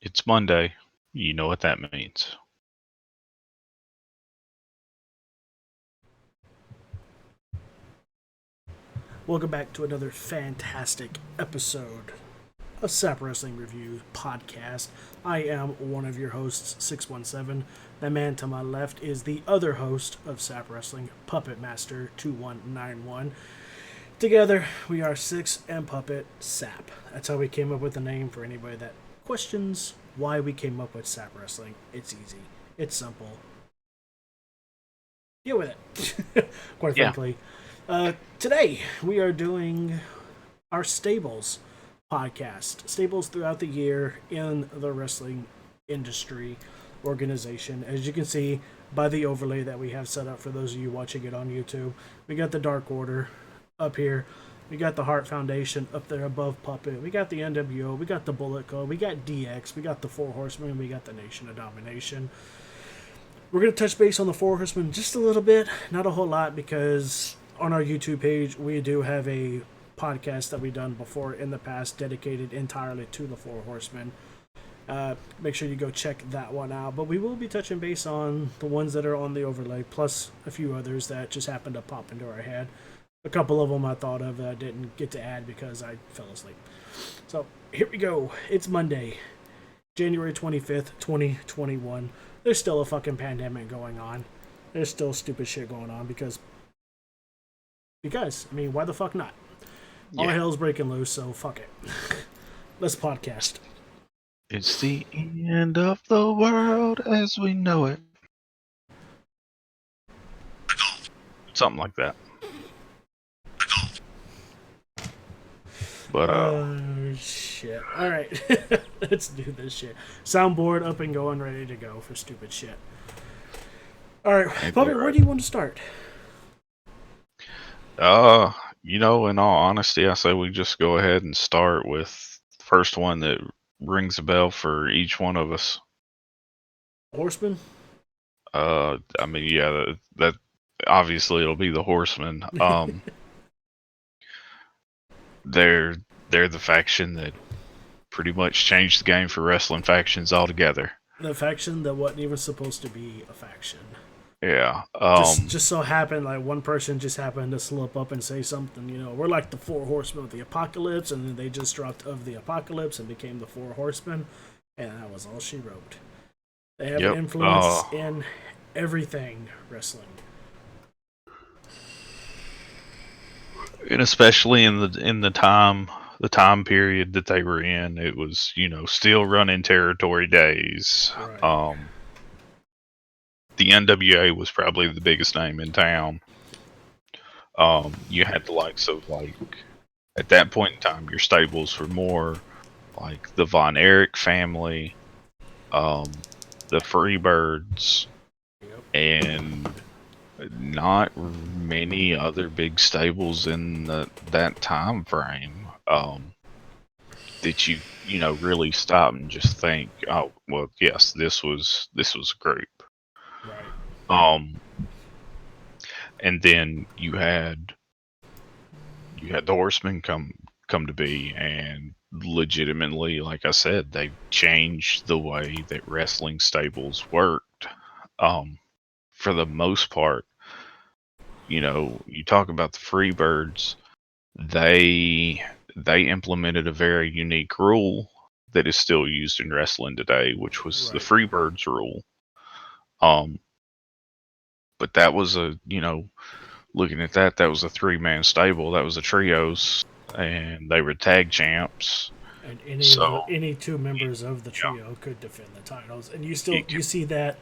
It's Monday. You know what that means. Welcome back to another fantastic episode of Sap Wrestling Review Podcast. I am one of your hosts, 617. The man to my left is the other host of Sap Wrestling, Puppet Master 2191. Together, we are Six and Puppet Sap. That's how we came up with the name for anybody that questions why we came up with Sap Wrestling. It's easy, it's simple. Deal with it, quite Yeah. frankly. Today, we are doing our Stables podcast. Stables throughout the year in the wrestling industry organization. As you can see by the overlay that we have set up for those of you watching it on YouTube, we got the Dark Order up here. We got the Heart Foundation up there above Puppet. We got the NWO. We got the Bullet Code. We got DX. We got the Four Horsemen. We got the Nation of Domination. We're going to touch base on the Four Horsemen just a little bit, not a whole lot, because on our YouTube page, we do have a podcast that we've done before in the past dedicated entirely to the Four Horsemen. Make sure you go check that one out. But we will be touching base on the ones that are on the overlay, plus a few others that just happened to pop into our head. A couple of them I thought of that I didn't get to add because I fell asleep. So here we go. It's Monday, January 25th, 2021. There's still a fucking pandemic going on. There's still stupid shit going on because, I mean, why the fuck not? All hell's breaking loose, so fuck it. Let's podcast. It's the end of the world as we know it. Something like that. But, Oh, shit. Alright. Let's do this shit. Soundboard up and going, ready to go for stupid shit. Alright, Bobby, where do you want to start? in all honesty, I say we just go ahead and start with the first one that rings a bell for each one of us. Horseman? I mean, yeah, that obviously it'll be the Horsemen. They're the faction that pretty much changed the game for wrestling factions altogether. The faction that wasn't even supposed to be a faction. Yeah. Just so happened, like, one person just happened to slip up and say something, we're like the Four Horsemen of the Apocalypse, and then they just dropped of the Apocalypse and became the Four Horsemen, and that was all she wrote. They have an influence in everything wrestling. And especially in the time period that they were in, it was, still running territory days. Right. The NWA was probably the biggest name in town. You had the likes of, like, at that point in time, your stables were more like the Von Erich family, the Freebirds, and not many other big stables in that time frame that you really stop and just think, oh well, yes, this was a group. Right. And then you had the Horsemen come to be, and legitimately, like I said, they changed the way that wrestling stables worked. For the most part, you talk about the Freebirds, they implemented a very unique rule that is still used in wrestling today, which was the Freebirds rule. But that was looking at that was a 3-man stable. That was a trios, and they were tag champs. And any two members of the trio could defend the titles, and you see that.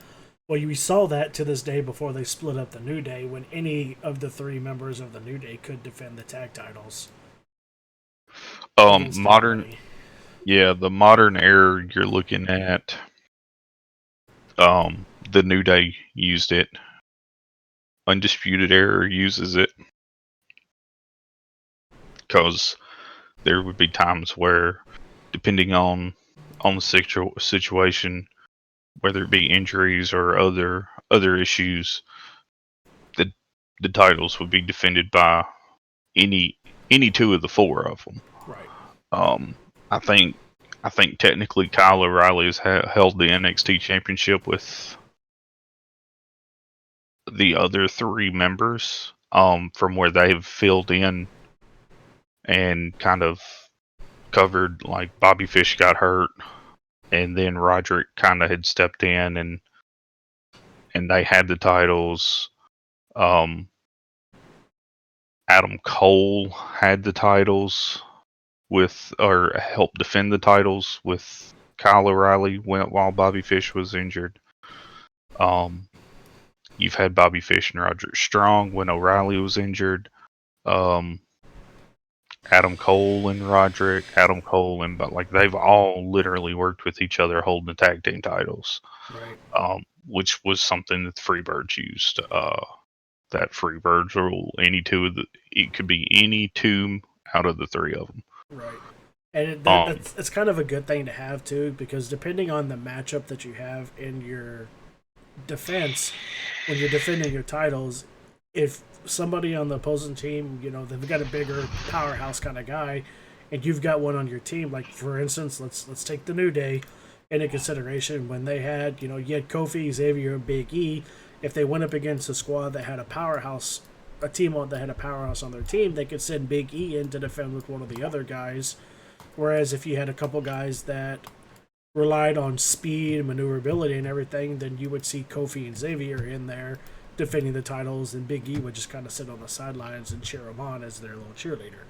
Well, you saw that to this day before they split up the New Day, when any of the 3 members of the New Day could defend the tag titles. The modern era you're looking at, the New Day used it. Undisputed Era uses it, because there would be times where, depending on the situation, whether it be injuries or other issues, the titles would be defended by any 2 of the 4 of them. Right. I think I think technically Kyle O'Reilly has held the NXT Championship with the other 3 members, from where they've filled in and kind of covered. Like Bobby Fish got hurt, and then Roderick kind of had stepped in, and they had the titles. Um, Adam Cole had the titles or helped defend the titles with Kyle O'Reilly while Bobby Fish was injured. You've had Bobby Fish and Roderick Strong when O'Reilly was injured. Adam Cole and Roderick, Adam Cole and like they've all literally worked with each other holding the tag team titles, Right. Which was something that the Freebirds used. That Freebirds rule, it could be any 2 out of the 3 of them. Right. And that's kind of a good thing to have too, because depending on the matchup that you have in your defense, when you're defending your titles, if somebody on the opposing team, they've got a bigger powerhouse kind of guy, and you've got one on your team, like for instance, let's take the New Day into consideration. When they had, you had Kofi, Xavier, and Big E. If they went up against a squad that had a team that had a powerhouse on their team, they could send Big E in to defend with one of the other guys. Whereas if you had a couple guys that relied on speed, maneuverability, and everything, then you would see Kofi and Xavier in there defending the titles, and Big E would just kind of sit on the sidelines and cheer them on as their little cheerleader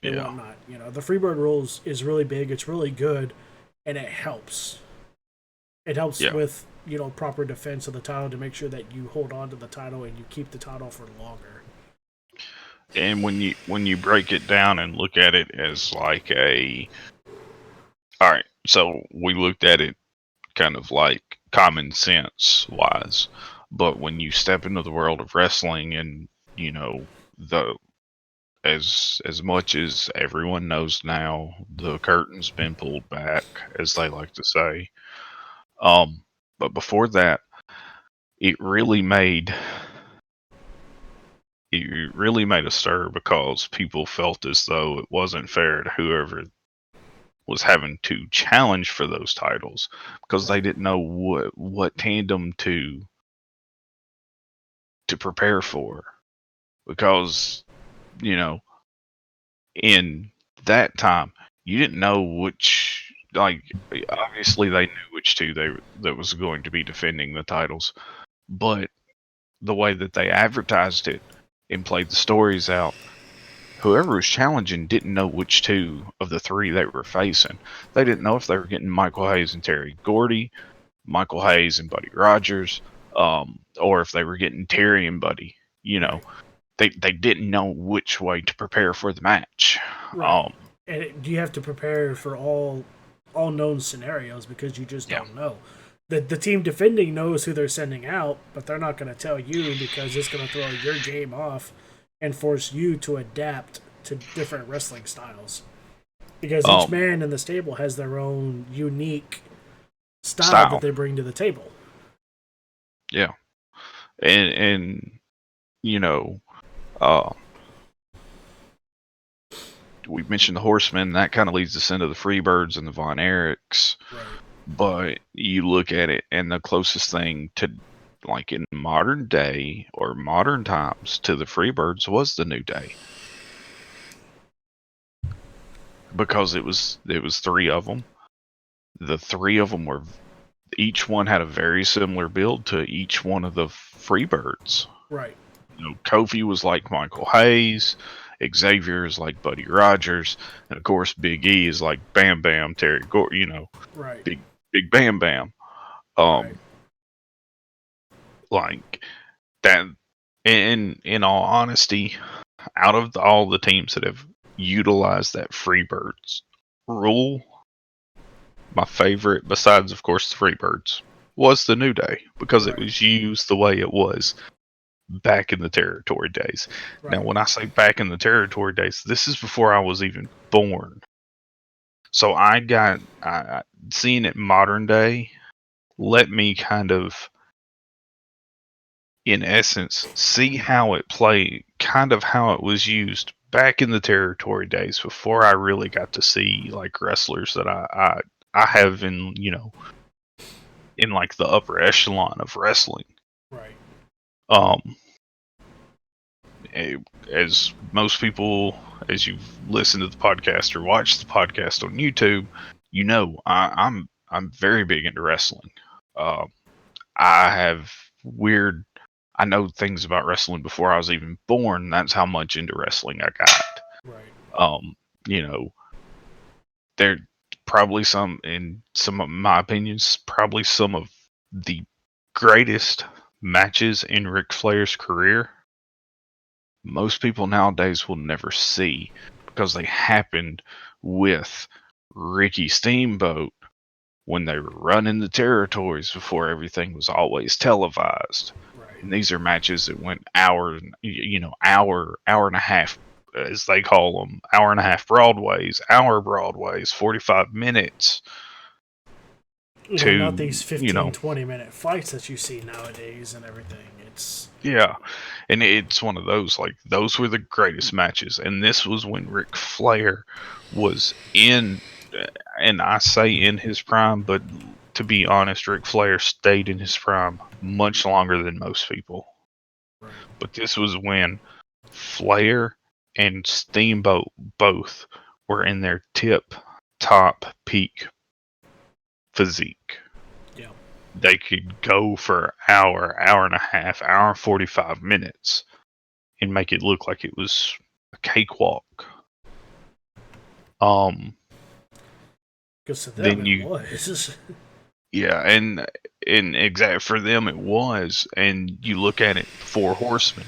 and whatnot. The Freebird rules is really big. It's really good, and it helps. It helps with proper defense of the title to make sure that you hold on to the title and you keep the title for longer. And when you break it down and look at it as like all right, so we looked at it kind of like common sense wise, but when you step into the world of wrestling and as much as everyone knows now, the curtain's been pulled back, as they like to say. But before that, it really made a stir because people felt as though it wasn't fair to whoever was having to challenge for those titles, because they didn't know what tandem to prepare for, because in that time you didn't know which, like, obviously they knew which 2 that was going to be defending the titles, but the way that they advertised it and played the stories out, whoever was challenging didn't know which 2 of the 3 they were facing. They didn't know if they were getting Michael Hayes and Terry Gordy, Michael Hayes and Buddy Rogers, or if they were getting Terry and Buddy. They didn't know which way to prepare for the match. Right. And you have to prepare for all known scenarios, because you just don't know. The team defending knows who they're sending out, but they're not going to tell you, because it's going to throw your game off and force you to adapt to different wrestling styles. Because each man in the stable has their own unique style that they bring to the table. Yeah. And we mentioned the Horsemen. That kind of leads us into the Freebirds and the Von Erichs. Right. But you look at it, and the closest thing to, like, in modern day or modern times to the Freebirds was the New Day, because it was 3 of them. The 3 of them each one had a very similar build to each one of the Freebirds. Right. Kofi was like Michael Hayes, Xavier is like Buddy Rogers, and of course Big E is like Bam Bam, Terry Gore, right. Big Bam Bam. Right. Like that. In all honesty, out of all the teams that have utilized that Freebirds rule, my favorite, besides of course the Freebirds, was the New Day, because it was used the way it was back in the territory days. Right. Now, when I say back in the territory days, this is before I was even born. So seeing it modern day let me kind of, in essence, see how it played, kind of how it was used back in the territory days, before I really got to see like wrestlers that I have in, you know, in like the upper echelon of wrestling. Right. Um, as most people, as you've listened to the podcast or watched the podcast on YouTube, you know I'm very big into wrestling. Um, I have weird. I know things about wrestling before I was even born. That's how much into wrestling I got. Right. You know, there probably some, in some of my opinions, probably some of the greatest matches in Ric Flair's career. Most people nowadays will never see because they happened with Ricky Steamboat when they were running the territories before everything was always televised. Right. And these are matches that went hour, you know, hour and a half, as they call them, hour and a half Broadways, hour Broadways, 45 minutes Yeah, not to, these you 15, know, 20-minute fights that you see nowadays and everything. It's yeah. And it's one of those, like, those were the greatest matches. And this was when Ric Flair was in, and I say in his prime, but to be honest, Ric Flair stayed in his prime much longer than most people. right. But this was when Flair and Steamboat both were in their tip top peak physique. Yeah. They could go for hour and a half, hour and 45 minutes and make it look like it was a cakewalk. Because to them Then it you, was. yeah, and exact for them it was. And you look at it, Four Horsemen.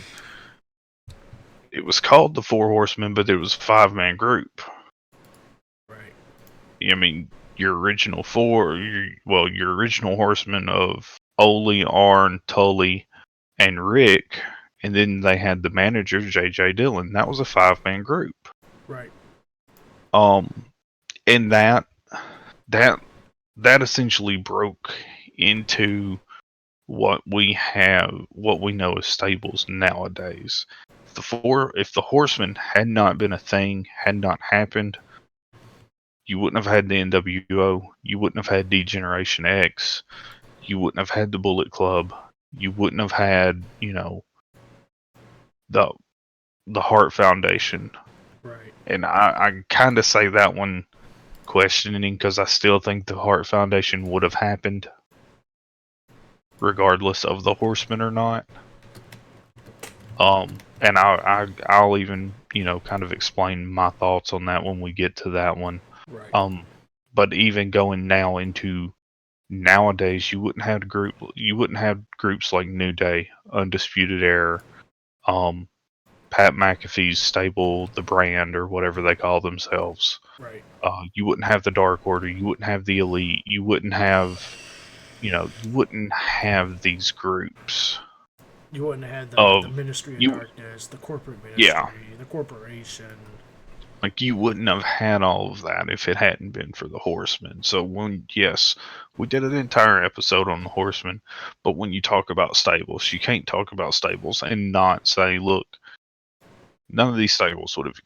It was called the Four Horsemen, but it was a 5-man group. Right. I mean, your original your original horsemen of Ole, Arn, Tully, and Rick, and then they had the manager J.J. Dillon. That was a 5-man group. Right. And that essentially broke into what we know as stables nowadays. If the Horsemen had not been a thing, had not happened, you wouldn't have had the NWO, you wouldn't have had D-Generation X, you wouldn't have had the Bullet Club, you wouldn't have had, you know, the Hart Foundation. Right. And I kind of say that one questioning because I still think the Hart Foundation would have happened regardless of the Horsemen or not. And I'll even, you know, kind of explain my thoughts on that when we get to that one. Right. But even going now into nowadays, you wouldn't have groups like New Day, Undisputed Era, Pat McAfee's stable, the Brand, or whatever they call themselves. Right. You wouldn't have the Dark Order. You wouldn't have the Elite. You wouldn't have these groups. You wouldn't have had the Of Ministry of you, Darkness, the corporate yeah, ministry, the corporation. like you wouldn't have had all of that if it hadn't been for the Horsemen. So yes, we did an entire episode on the Horsemen, but when you talk about stables, you can't talk about stables and not say, look, none of these stables would have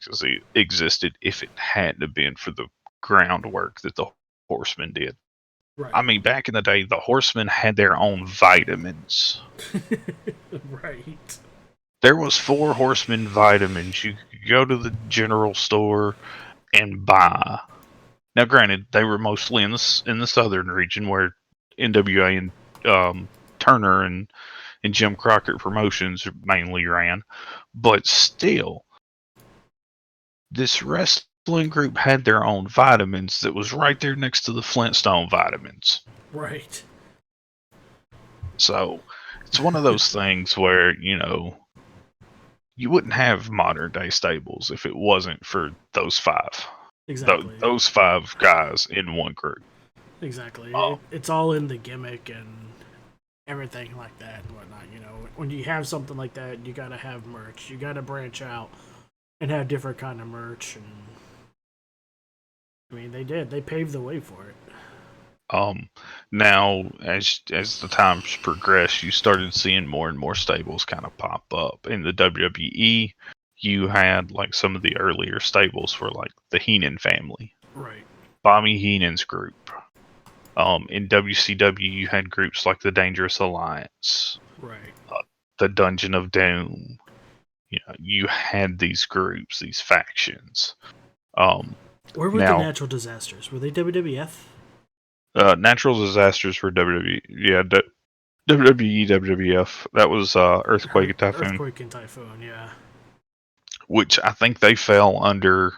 existed if it hadn't have been for the groundwork that the Horsemen did. Right. I mean, back in the day, the Horsemen had their own vitamins. Right. There was 4 Horsemen vitamins you could go to the general store and buy. Now, granted, they were mostly in the southern region where NWA and Turner and Jim Crockett Promotions mainly ran, but still, this wrestling group had their own vitamins that was right there next to the Flintstone vitamins. Right. So it's one of those things where, you know, you wouldn't have modern day stables if it wasn't for those 5. Exactly. Those 5 guys in one group. Exactly. Oh, It's all in the gimmick and everything like that and whatnot. You know, when you have something like that, you gotta have merch. You gotta branch out and have different kind of merch. And I mean, they did. They paved the way for it. Now as the times progressed, you started seeing more and more stables kind of pop up in the WWE. you had like some of the earlier stables for like the Heenan family, Right. Bobby Heenan's group. In WCW, you had groups like the Dangerous Alliance, Right. the Dungeon of Doom. You know, you had these groups, these factions. Where were the Now, natural disasters? Were they WWF? natural disasters were WWE. Yeah, WWE, WWF. That was Earthquake and Typhoon, Earthquake and Typhoon, yeah. which I think they fell under.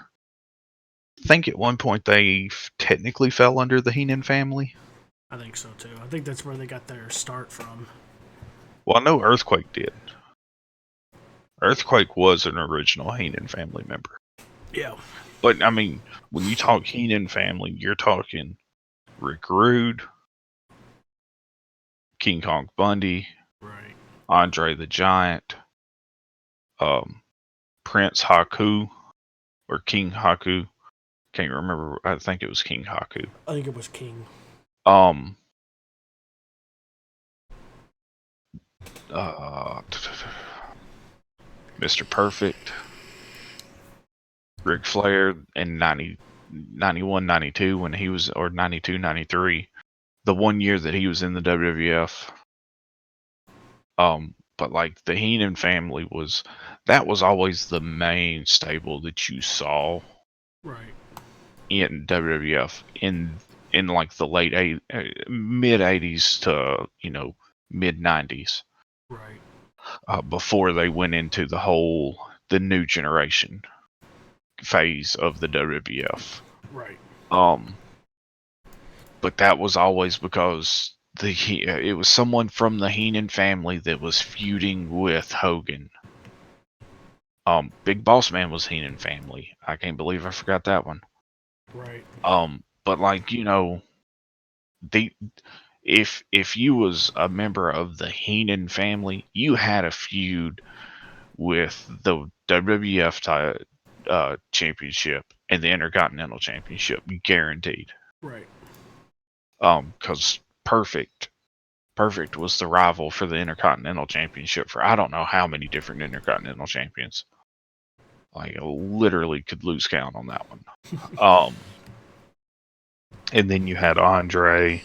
I think at one point they technically fell under the Heenan family. I think so too. I think that's where they got their start from. Well, I know Earthquake did. Earthquake was an original Heenan family member. Yeah. But, I mean, when you talk Heenan family, you're talking Rick Rude, King Kong Bundy, Right. Andre the Giant, Prince Haku, or King Haku. Can't remember. I think it was King Haku. I think it was King. Mr. Perfect, Ric Flair in 91, 92 when he was, or 92, 93, the one year that he was in the WWF. But like the Heenan family that was always the main stable that you saw Right. in WWF in like the mid 80s to mid 90s. Right. Before they went into the new generation phase of the WWF. Right. But that was always because it was someone from the Heenan family that was feuding with Hogan. Big Boss Man was Heenan family. I can't believe I forgot that one. Right. But like if you was a member of the Heenan family, you had a feud with the WWF championship and the Intercontinental Championship, guaranteed. Right. Because Perfect was the rival for the Intercontinental Championship for I don't know how many different Intercontinental Champions. Like, I literally could lose count on that one. And then you had Andre,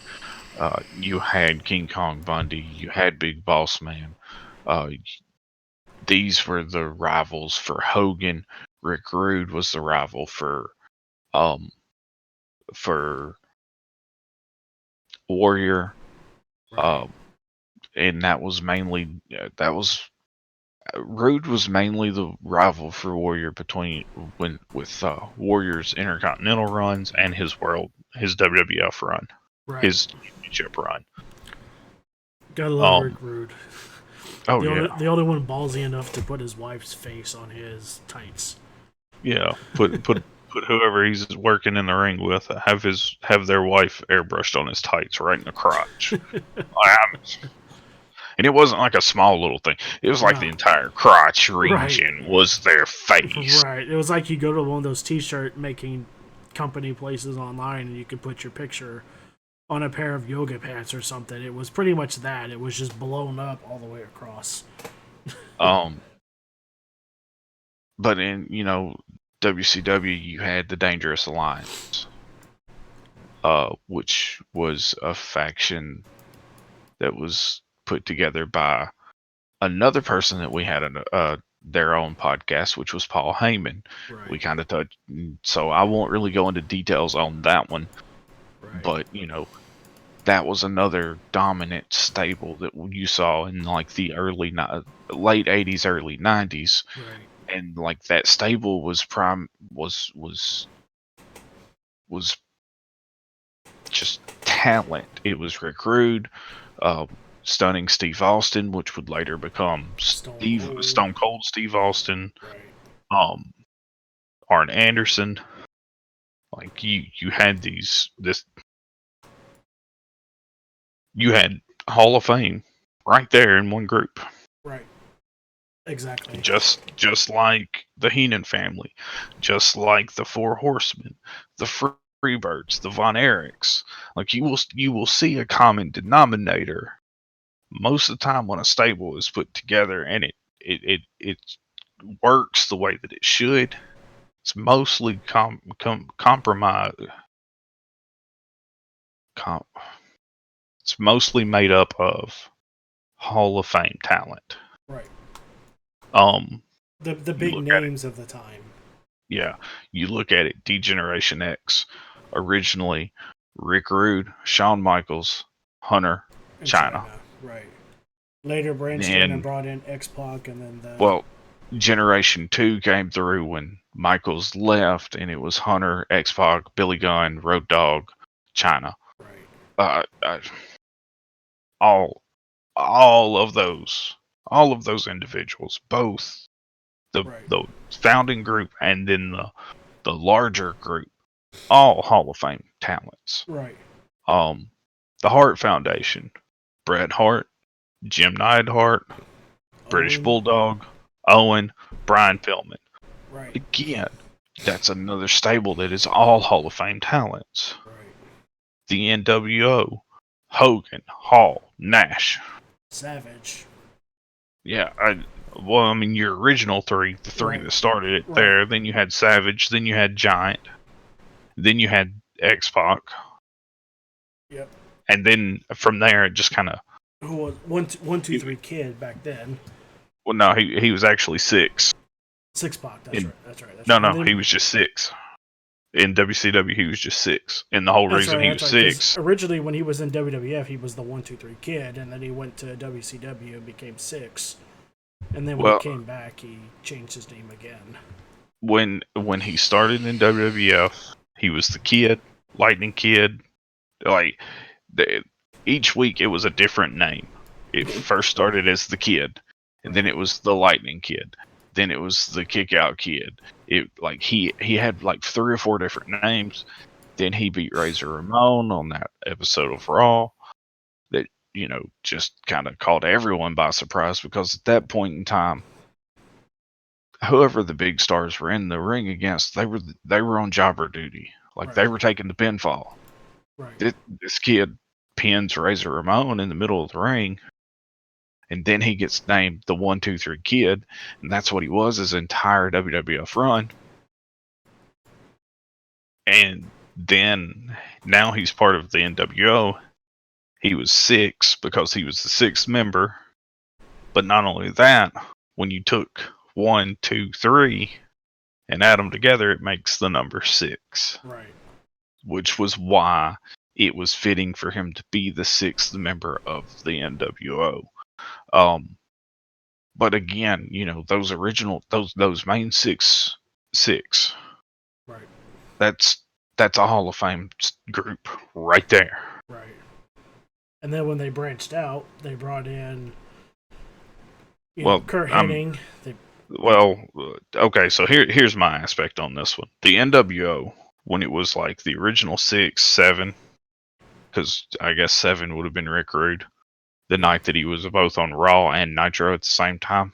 you had King Kong Bundy, you had Big Boss Man. These were the rivals for Hogan. Rick Rude was the rival for Warrior. Right. And that was mainly Rude was mainly the rival for Warrior with Warrior's Intercontinental runs and his WWF run, Right. his championship run. Gotta love Rick Rude. Oh the only one ballsy enough to put his wife's face on his tights. Yeah, put whoever he's working in the ring with, have their wife airbrushed on his tights right in the crotch. And it wasn't like a small little thing. It was like the entire crotch region was their face. Right. It was like you go to one of those t-shirt making company places online and you could put your picture on a pair of yoga pants or something. It was pretty much that. It was just blown up all the way across. But in, WCW, you had the Dangerous Alliance, which was a faction that was put together by another person that we had their own podcast, which was Paul Heyman. Right. We kind of touched, so I won't really go into details on that one. Right. But that was another dominant stable that you saw in like the late 80s, early 90s. Right. And like that stable was just talent. It was Rick Rude, Stunning Steve Austin, which would later become Stone Cold Steve Austin, right. Arn Anderson. Like you had you had Hall of Fame right there in one group. Right. Exactly. Just like the Heenan family, just like the Four Horsemen, the Freebirds, the Von Erichs. Like you will see a common denominator most of the time when a stable is put together, and it works the way that it should. It's mostly compromise. It's mostly made up of Hall of Fame talent. Right. Um, The big names of the time. Yeah, you look at it. D-Generation X, originally Rick Rude, Shawn Michaels, Hunter, China. Right. Later branched in and brought in X-Pac, and then well, Generation 2 came through when Michaels left, and it was Hunter, X-Pac, Billy Gunn, Road Dogg, China. Right. All of those individuals, both the founding group and then the larger group, all Hall of Fame talents. Right. The Hart Foundation, Bret Hart, Jim Neidhart, British Bulldog, Owen, Brian Pillman. Right. Again, that's another stable that is all Hall of Fame talents. Right. The NWO, Hogan, Hall, Nash, Savage. Yeah, I mean, your original three, the three that started it there. Then you had Savage. Then you had Giant. Then you had X-Pac. Yep. And then from there, it just kind of. Who was 1, 2, 3 Kid back then? Well, no, he was actually 6. 6-Pac. That's right. No, he was just 6. In WCW, he was just 6, and the whole reason he was 6. Originally, when he was in WWF, he was the 1, 2, 3 Kid, and then he went to WCW and became 6. And then when he came back, he changed his name again. When he started in WWF, he was the Kid, Lightning Kid. Like each week, it was a different name. It first started as the Kid, and then it was the Lightning Kid. Then it was the Kick Out Kid. He had like 3 or 4 different names. Then he beat Razor Ramon on that episode of Raw. That just kind of caught everyone by surprise, because at that point in time, whoever the big stars were in the ring against, they were on jobber duty. They were taking the pinfall. Right. This kid pins Razor Ramon in the middle of the ring. And then he gets named the 1, 2, 3 Kid, and that's what he was his entire WWF run. And then now he's part of the NWO. He was 6 because he was the 6th member. But not only that, when you took 1, 2, 3 and add them together, it makes the number 6. Right. Which was why it was fitting for him to be the 6th member of the NWO. But again, those original, those main six, right? That's a Hall of Fame group right there. Right. And then when they branched out, they brought in, Kurt Hennig. Okay, so here's my aspect on this one. The NWO, when it was like the original 6, 7, because I guess 7 would have been Rick Rude. The night that he was both on Raw and Nitro at the same time.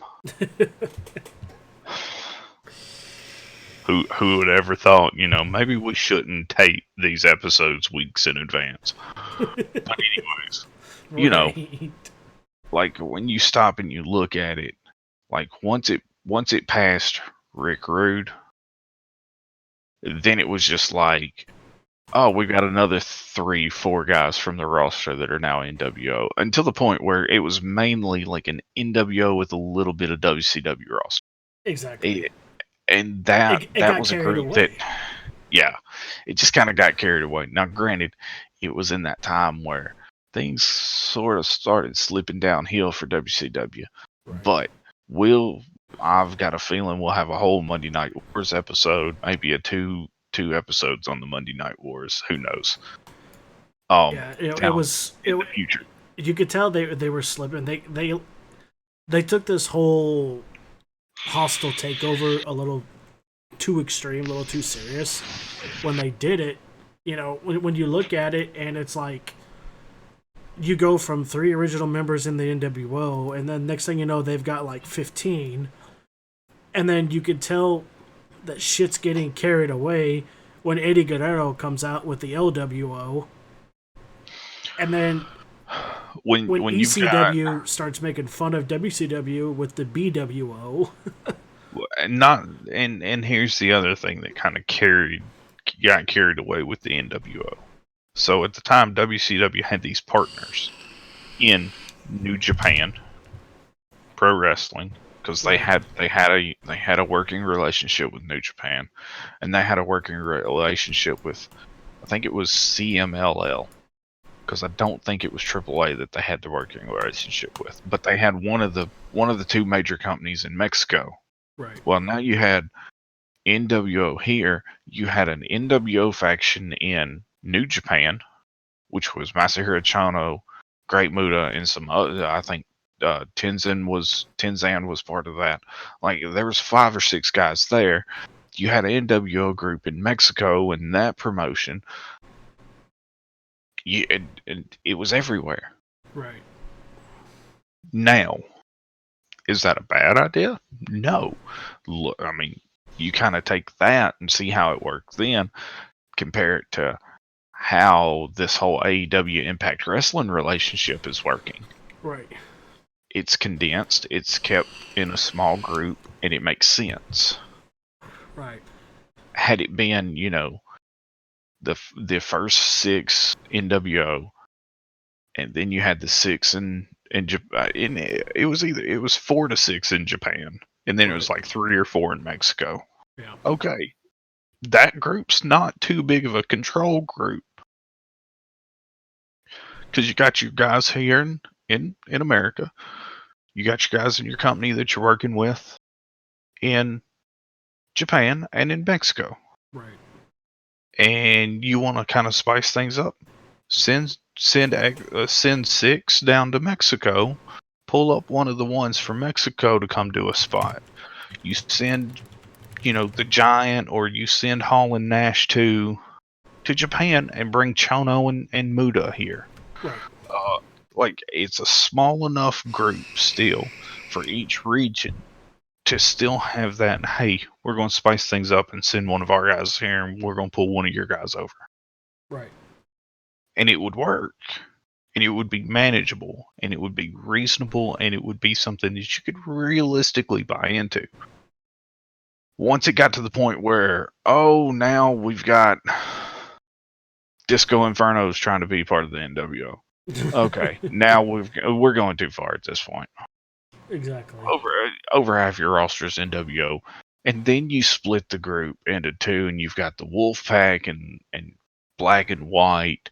Who would ever thought, maybe we shouldn't tape these episodes weeks in advance. But anyways, when you stop and you look at it, once it passed Rick Rude, then it was just like, oh, we've got another 3, 4 guys from the roster that are now NWO. Until the point where it was mainly like an NWO with a little bit of WCW roster. Exactly. And that was a group that, it just kind of got carried away. Now, granted, it was in that time where things sort of started slipping downhill for WCW. Right. But I've got a feeling we'll have a whole Monday Night Wars episode, maybe a two episodes on the Monday Night Wars. Who knows? It was in the future. You could tell they were slipping. They took this whole hostile takeover a little too extreme, a little too serious. When they did it, when you look at it, and it's like you go from 3 original members in the NWO, and then next thing you know, they've got like 15, and then you could tell that shit's getting carried away when Eddie Guerrero comes out with the LWO, and then when ECW starts making fun of WCW with the BWO. not and here's the other thing that kind of got carried away with the NWO. So at the time, WCW had these partners in New Japan Pro Wrestling because they had a working relationship with New Japan, and they had a working relationship with, I think it was CMLL, because I don't think it was AAA that they had the working relationship with, but they had one of the two major companies in Mexico. Right. Well, now you had NWO here. You had an NWO faction in New Japan, which was Masahiro Chono, Great Muta, and some other. I think Tenzan was part of that. Like there was 5 or 6 guys there. You had an NWO group in Mexico and that promotion. It was everywhere. Right. Now, is that a bad idea? No. Look, I mean, you kind of take that and see how it works then, compare it to how this whole AEW Impact Wrestling relationship is working. Right. It's condensed, it's kept in a small group, and it makes sense. Right. Had it been, the first 6 NWO, and then you had the 6 in Japan. It was 4 to 6 in Japan, and then it was like 3 or 4 in Mexico. Yeah. Okay, that group's not too big of a control group because you got your guys here in America. You got your guys in your company that you're working with in Japan and in Mexico. Right. And you want to kind of spice things up. Send 6 down to Mexico. Pull up one of the ones from Mexico to come do a spot. You send, the Giant, or you send Hall and Nash to Japan and bring Chono and Muda here. Right. Like it's a small enough group still for each region to still have that. Hey, we're going to spice things up and send one of our guys here, and we're going to pull one of your guys over. Right. And it would work, and it would be manageable, and it would be reasonable, and it would be something that you could realistically buy into. Once it got to the point where, now we've got Disco Inferno's trying to be part of the NWO. Okay, now we're going too far at this point. Exactly. Over half your roster is NWO, and then you split the group into 2, and you've got the Wolfpack and Black and White,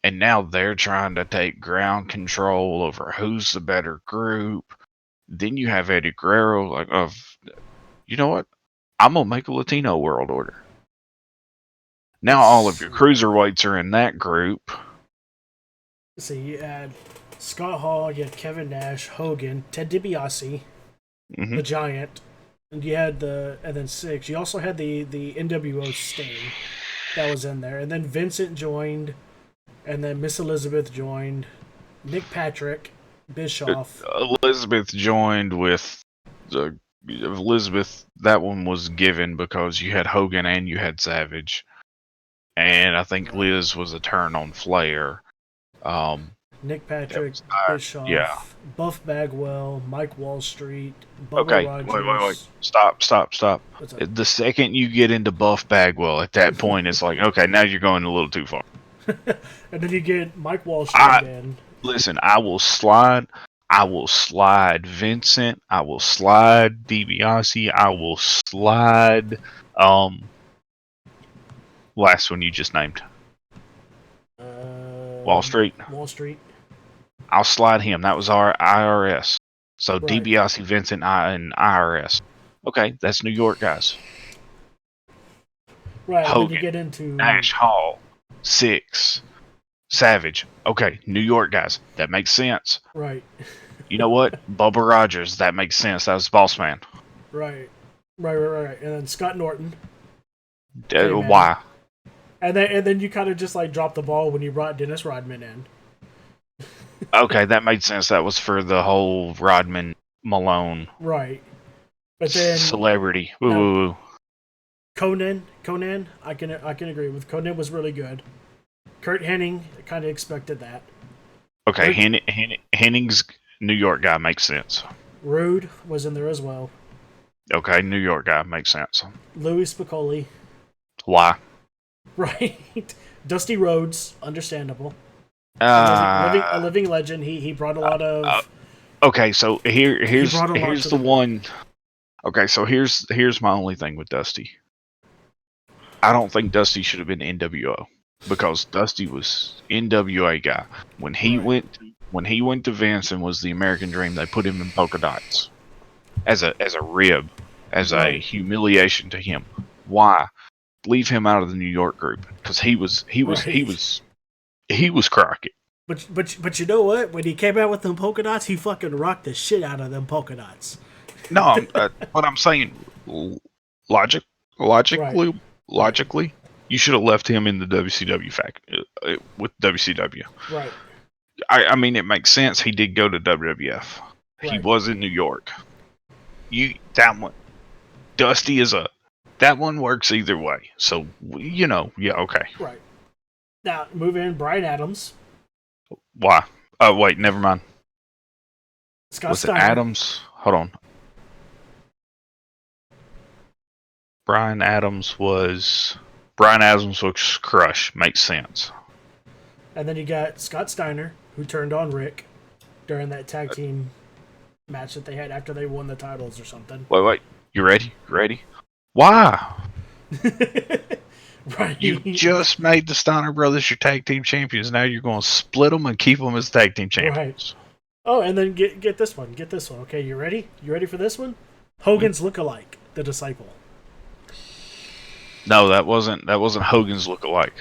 and now they're trying to take ground control over who's the better group. Then you have Eddie Guerrero, you know what? I'm gonna make a Latino World Order. Now all of your cruiserweights are in that group. So you had Scott Hall, you had Kevin Nash, Hogan, Ted DiBiase, the Giant, and you had and then 6. You also had the NWO Sting that was in there, and then Vincent joined, and then Miss Elizabeth joined, Nick Patrick, Bischoff. Elizabeth joined with Elizabeth. That one was given because you had Hogan and you had Savage, and I think Liz was a turn on Flair. Nick Patrick, Bischoff, yeah. Buff Bagwell, Mike Wall Street, Bubba Rogers. Wait. Stop. The second you get into Buff Bagwell, at that point, it's like, okay, now you're going a little too far. And then you get Mike Wall Street in. Listen, I will slide Vincent. I will slide DiBiase. I will slide last one you just named. Wall Street. I'll slide him. That was our IRS. So right. DiBiase, Vincent, and IRS. Okay, that's New York guys. Right. Hogan, then you get into Nash, Hall, 6, Savage. Okay, New York guys. That makes sense. Right. You know what? Bubba Rogers. That makes sense. That was Boss Man. Right. And then Scott Norton. Why? And then you kind of just like dropped the ball when you brought Dennis Rodman in. Okay, that made sense. That was for the whole Rodman Malone. Right. But then celebrity. Ooh. Conan, I can agree with. Conan was really good. Kurt Hennig, I kind of expected that. Okay, Henning's New York guy makes sense. Rude was in there as well. Okay, New York guy makes sense. Louis Spicoli. Why? Right. Dusty Rhodes, understandable. A Uh, living legend. He brought a lot of. okay, so He brought a lot here's to the the. one. Okay, so here's my only thing with Dusty. I don't think Dusty should have been NWO because Dusty was NWA guy. When he Right. went to Vince and was the American Dream, they put him in polka dots as a rib, as a Right. humiliation to him. Why? Leave him out of the New York group because he was Crockett. But you know what? When he came out with them polka dots, he fucking rocked the shit out of them polka dots. No, what I'm saying, Right. logically, you should have left him in the WCW with WCW. Right. I mean, it makes sense. He did go to WWF. He Right. was in New York. That one, Dusty that one works either way. So yeah, okay. Right. Now move in Brian Adams, Why? Oh wait, never mind. Scott Was Steiner. it Adams? Hold on. Brian Adams was Crush. Makes sense. And then you got Scott Steiner, who turned on Rick during that tag team match that they had after they won the titles or something. Wait. You ready? Why? Right. You just made the Steiner brothers your tag team champions. Now you're going to split them and keep them as tag team champions. Right. Oh, and then get this one. Get this one. Okay, you ready? You ready for this one? Hogan's lookalike, the Disciple. No, that wasn't Hogan's lookalike.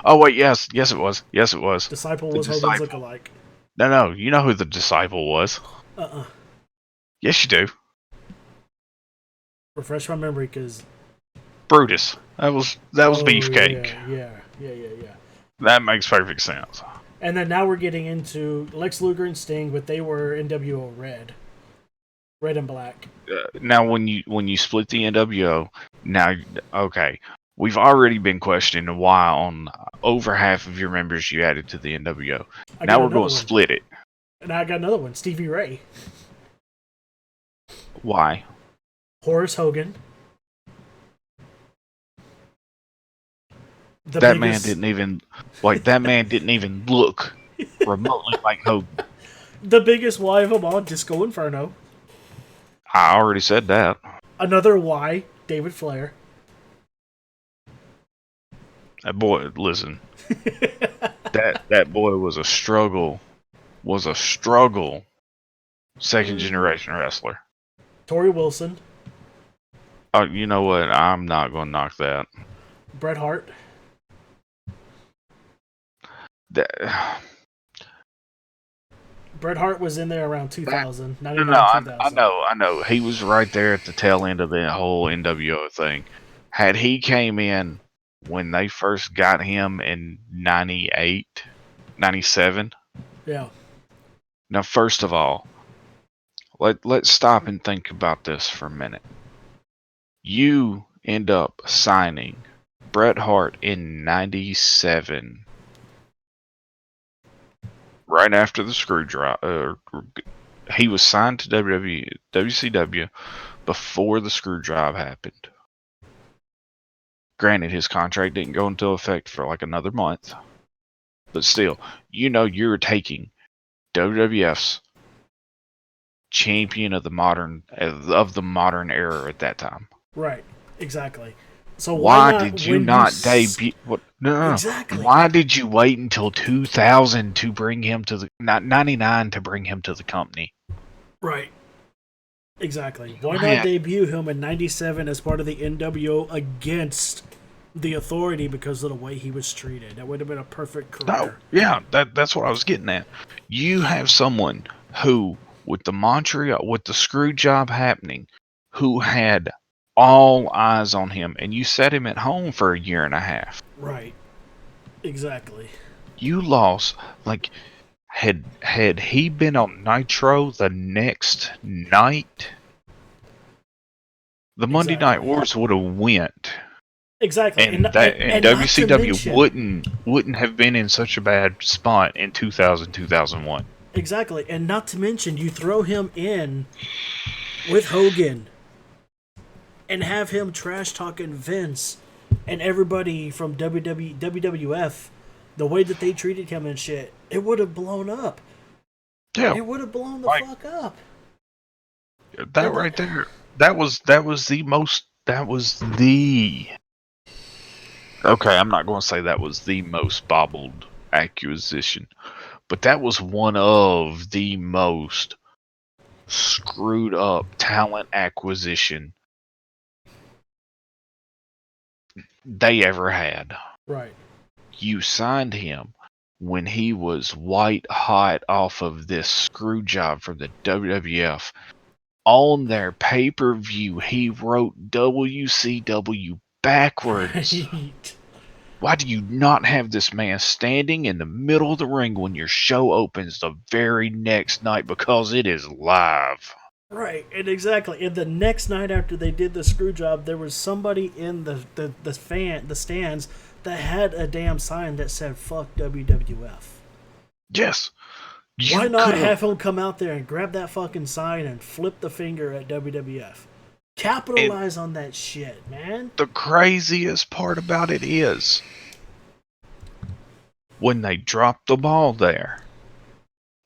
Oh wait, yes it was. Disciple The was Disciple. Hogan's lookalike. No, you know who the Disciple was. Yes, you do. Refresh my memory, because Brutus. That was Beefcake. Yeah. That makes perfect sense. And then now we're getting into Lex Luger and Sting, but they were NWO Red and Black. Now, when you split the NWO, now okay, we've already been questioning why on over half of your members you added to the NWO. Now we're going to split it. And I got another one, Stevie Ray. Why? Horace Hogan. That man didn't even look remotely like Hogan. The biggest Y of them all, Disco Inferno. I already said that. Another Y, David Flair. That boy, listen. that boy was a struggle. Second generation wrestler. Torrie Wilson. Oh, you know what? I'm not going to knock that. Bret Hart. Bret Hart was in there around 2000. No, I know. He was right there at the tail end of the whole NWO thing. Had he came in when they first got him in 98, 97. Yeah. Now, first of all, let's stop and think about this for a minute. You end up signing Bret Hart in 97. Right after the screw drop, he was signed to WCW before the screw job happened. Granted, his contract didn't go into effect for like another month, but still, you're taking WWF's champion of the modern era at that time. Right, exactly. So why did you not debut? No. Exactly. Why did you wait until 2000 to bring him to the 99 to bring him to the company? Right. Exactly. Why not debut him in 97 as part of the NWO against the Authority because of the way he was treated? That would have been a perfect career. No, yeah, that's what I was getting at. You have someone who, with the screw job happening, who had all eyes on him, and you set him at home for a year and a half. Right. Exactly. You lost, like, had he been on Nitro the next night, the Monday Night Wars would have went. Exactly. And WCW wouldn't have been in such a bad spot in 2000, 2001. Exactly. And not to mention, you throw him in with Hogan, and have him trash talking Vince and everybody from WWF, the way that they treated him and shit, it would have blown up. Yeah, It would have blown the like fuck up. that right there. That was the okay. I'm not going to say that was the most bobbled acquisition, but that was one of the most screwed up talent acquisition they ever had. Right. You signed him when he was white hot off of this screw job from the WWF. On their pay per view, he wrote WCW backwards. Right. Why do you not have this man standing in the middle of the ring when your show opens the very next night? Because it is live. Right, and exactly. And the next night after they did the screw job, there was somebody in the stands that had a damn sign that said "fuck WWF." Yes. Why not have him come out there and grab that fucking sign and flip the finger at WWF? Capitalize on that shit, man. The craziest part about it is when they dropped the ball there.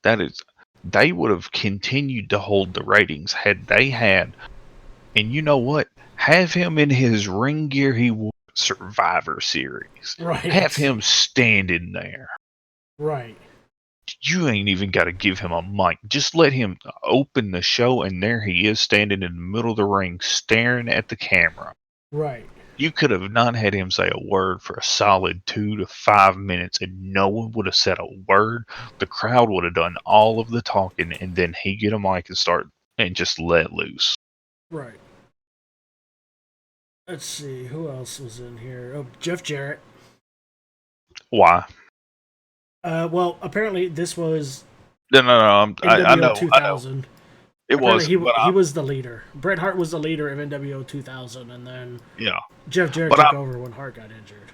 That is, they would have continued to hold the ratings had they had. And you know what? Have him in his ring gear he wore at Survivor Series. Right. Have him standing there. Right. You ain't even got to give him a mic. Just let him open the show, and there he is standing in the middle of the ring staring at the camera. Right. You could have not had him say a word for a solid 2 to 5 minutes, and no one would have said a word. The crowd would have done all of the talking, and then he get a mic and start and just let loose. Right. Let's see, who else was in here? Oh, Jeff Jarrett. Why? Well, apparently this was No. I NWO know. 2000. It was. He was the leader. Bret Hart was the leader of NWO 2000, and then Yeah. Jeff Jarrett took over when Hart got injured.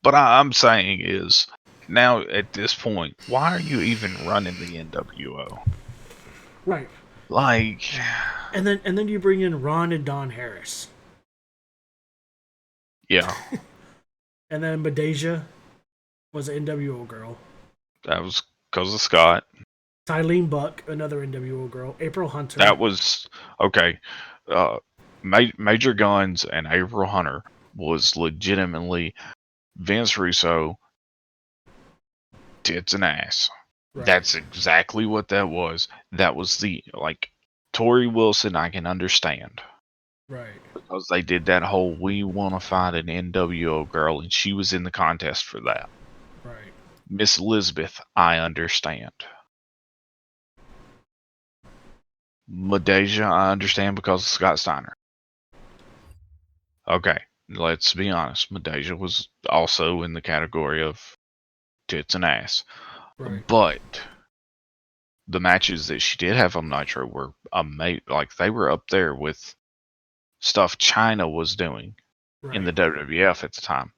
But I'm saying is, now at this point, why are you even running the NWO? Right. Like, and then you bring in Ron and Don Harris. Yeah. And then Madeja was an NWO girl. That was because of Scott. Tylene Buck, another NWO girl. April Hunter. That was okay. Major Guns and April Hunter was legitimately Vince Russo tits and ass. Right. That's exactly what that was. That was the Tori Wilson. I can understand. Right. Because they did that whole we want to find an NWO girl, and she was in the contest for that. Right. Miss Elizabeth, I understand. Madeja, I understand because of Scott Steiner. Okay, let's be honest. Madeja was also in the category of tits and ass. Right. But the matches that she did have on Nitro were amazing. Like, they were up there with stuff Chyna was doing in the WWF at the time.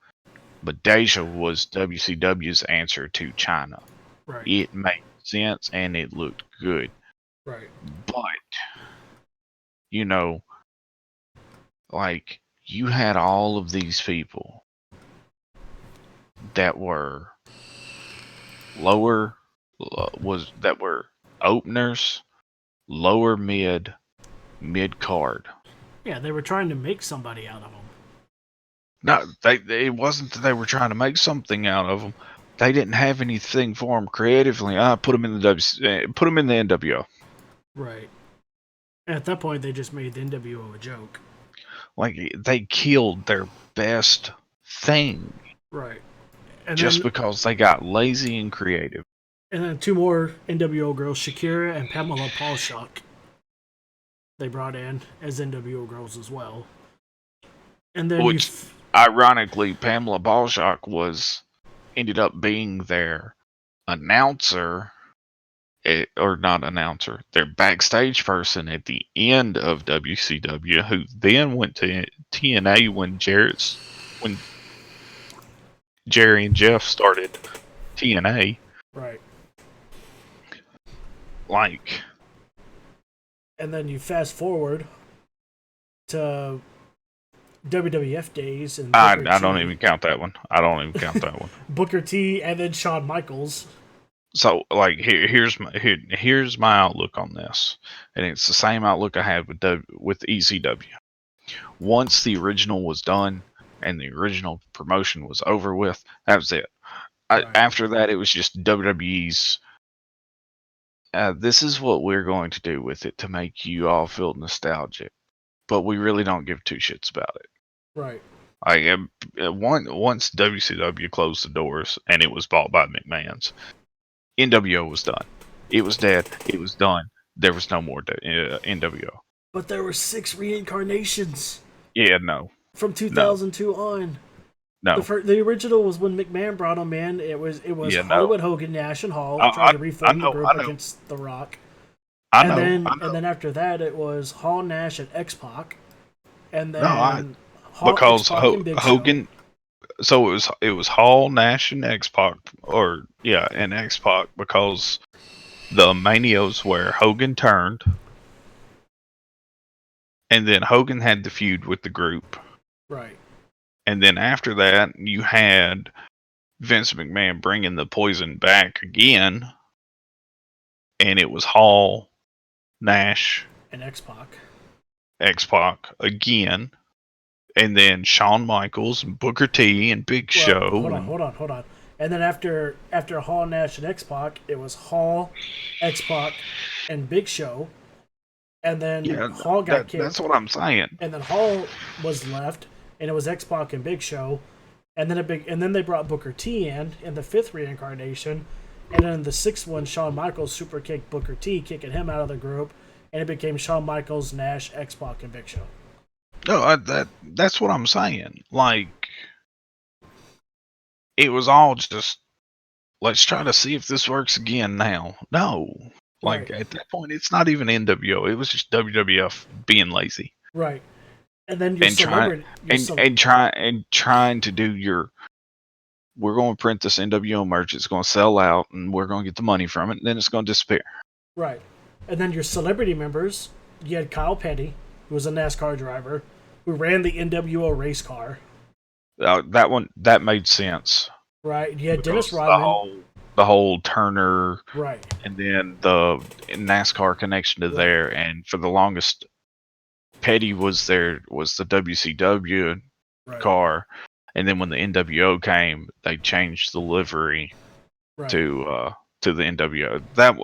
But Deja was WCW's answer to Chyna. Right. It made sense and it looked good. Right. But, you had all of these people that were that were openers, lower mid card. Yeah, they were trying to make somebody out of them. No, it wasn't that they were trying to make something out of them. They didn't have anything for them creatively. Put them in the NWO. Right. At that point, they just made the NWO a joke. They killed their best thing. Right. And just because they got lazy and creative. And then two more NWO girls, Shakira and Pamela Paulshock. They brought in as NWO girls as well. And then ironically, Pamela Paulshock ended up being their announcer, or not announcer, their backstage person at the end of WCW, who then went to TNA when Jerry and Jeff started TNA. Right. And then you fast forward to WWF days and I Booker don't T, even count that one. I don't even count that one. Booker T, and then Shawn Michaels. So like here's my outlook on this, and it's the same outlook I had with ECW. Once the original was done and the original promotion was over with, that was it. Right. After that, it was just WWE's. This is what we're going to do with it to make you all feel nostalgic, but we really don't give two shits about it. Right. Like once WCW closed the doors and it was bought by McMahon's, NWO was done. It was dead. It was done. There was no more NWO. But there were 6 reincarnations Yeah, no, from 2002 on. no. The original was when McMahon brought him in. It was Yeah, Hollywood no. Hogan, Nash, and Hall I- trying to I reform the know, group I know. against The Rock. I And know. then I know. and then after that, it was Hall, Nash, and X Pac. And then No, Hall, because X-Pac, and Big Show. Hogan. So it was Hall, Nash, and X Pac, and X Pac because the Manias where Hogan turned, and then Hogan had the feud with the group, Right. and then after that you had Vince McMahon bringing the poison back again, and it was Hall, Nash, And X Pac. X Pac again, and then Shawn Michaels, and Booker T, and Big Show. Hold on. And then after Hall, Nash, and X Pac, it was Hall, X Pac, and Big Show. And then Hall got kicked. That's what I'm saying. And then Hall was left, and it was X Pac and Big Show. And then they brought Booker T in the 5th reincarnation. And then the 6th one, Shawn Michaels super kicked Booker T, kicking him out of the group, and it became Shawn Michaels, Nash, X Pac, and Big Show. No, that's what I'm saying. Like, it was all just, let's try to see if this works again now. No. Like, Right. at that point, it's not even NWO. It was just WWF being lazy. Right. And then your trying to do we're going to print this NWO merch. It's going to sell out, and we're going to get the money from it, and then it's going to disappear. Right. And then your celebrity members, you had Kyle Petty, who was a NASCAR driver, who ran the NWO race car. That made sense. Right. You had Because Dennis Rodman. The whole Turner, right, and then the NASCAR connection to there, and for the longest, Petty was the WCW car, and then when the NWO came, they changed the livery to the NWO. That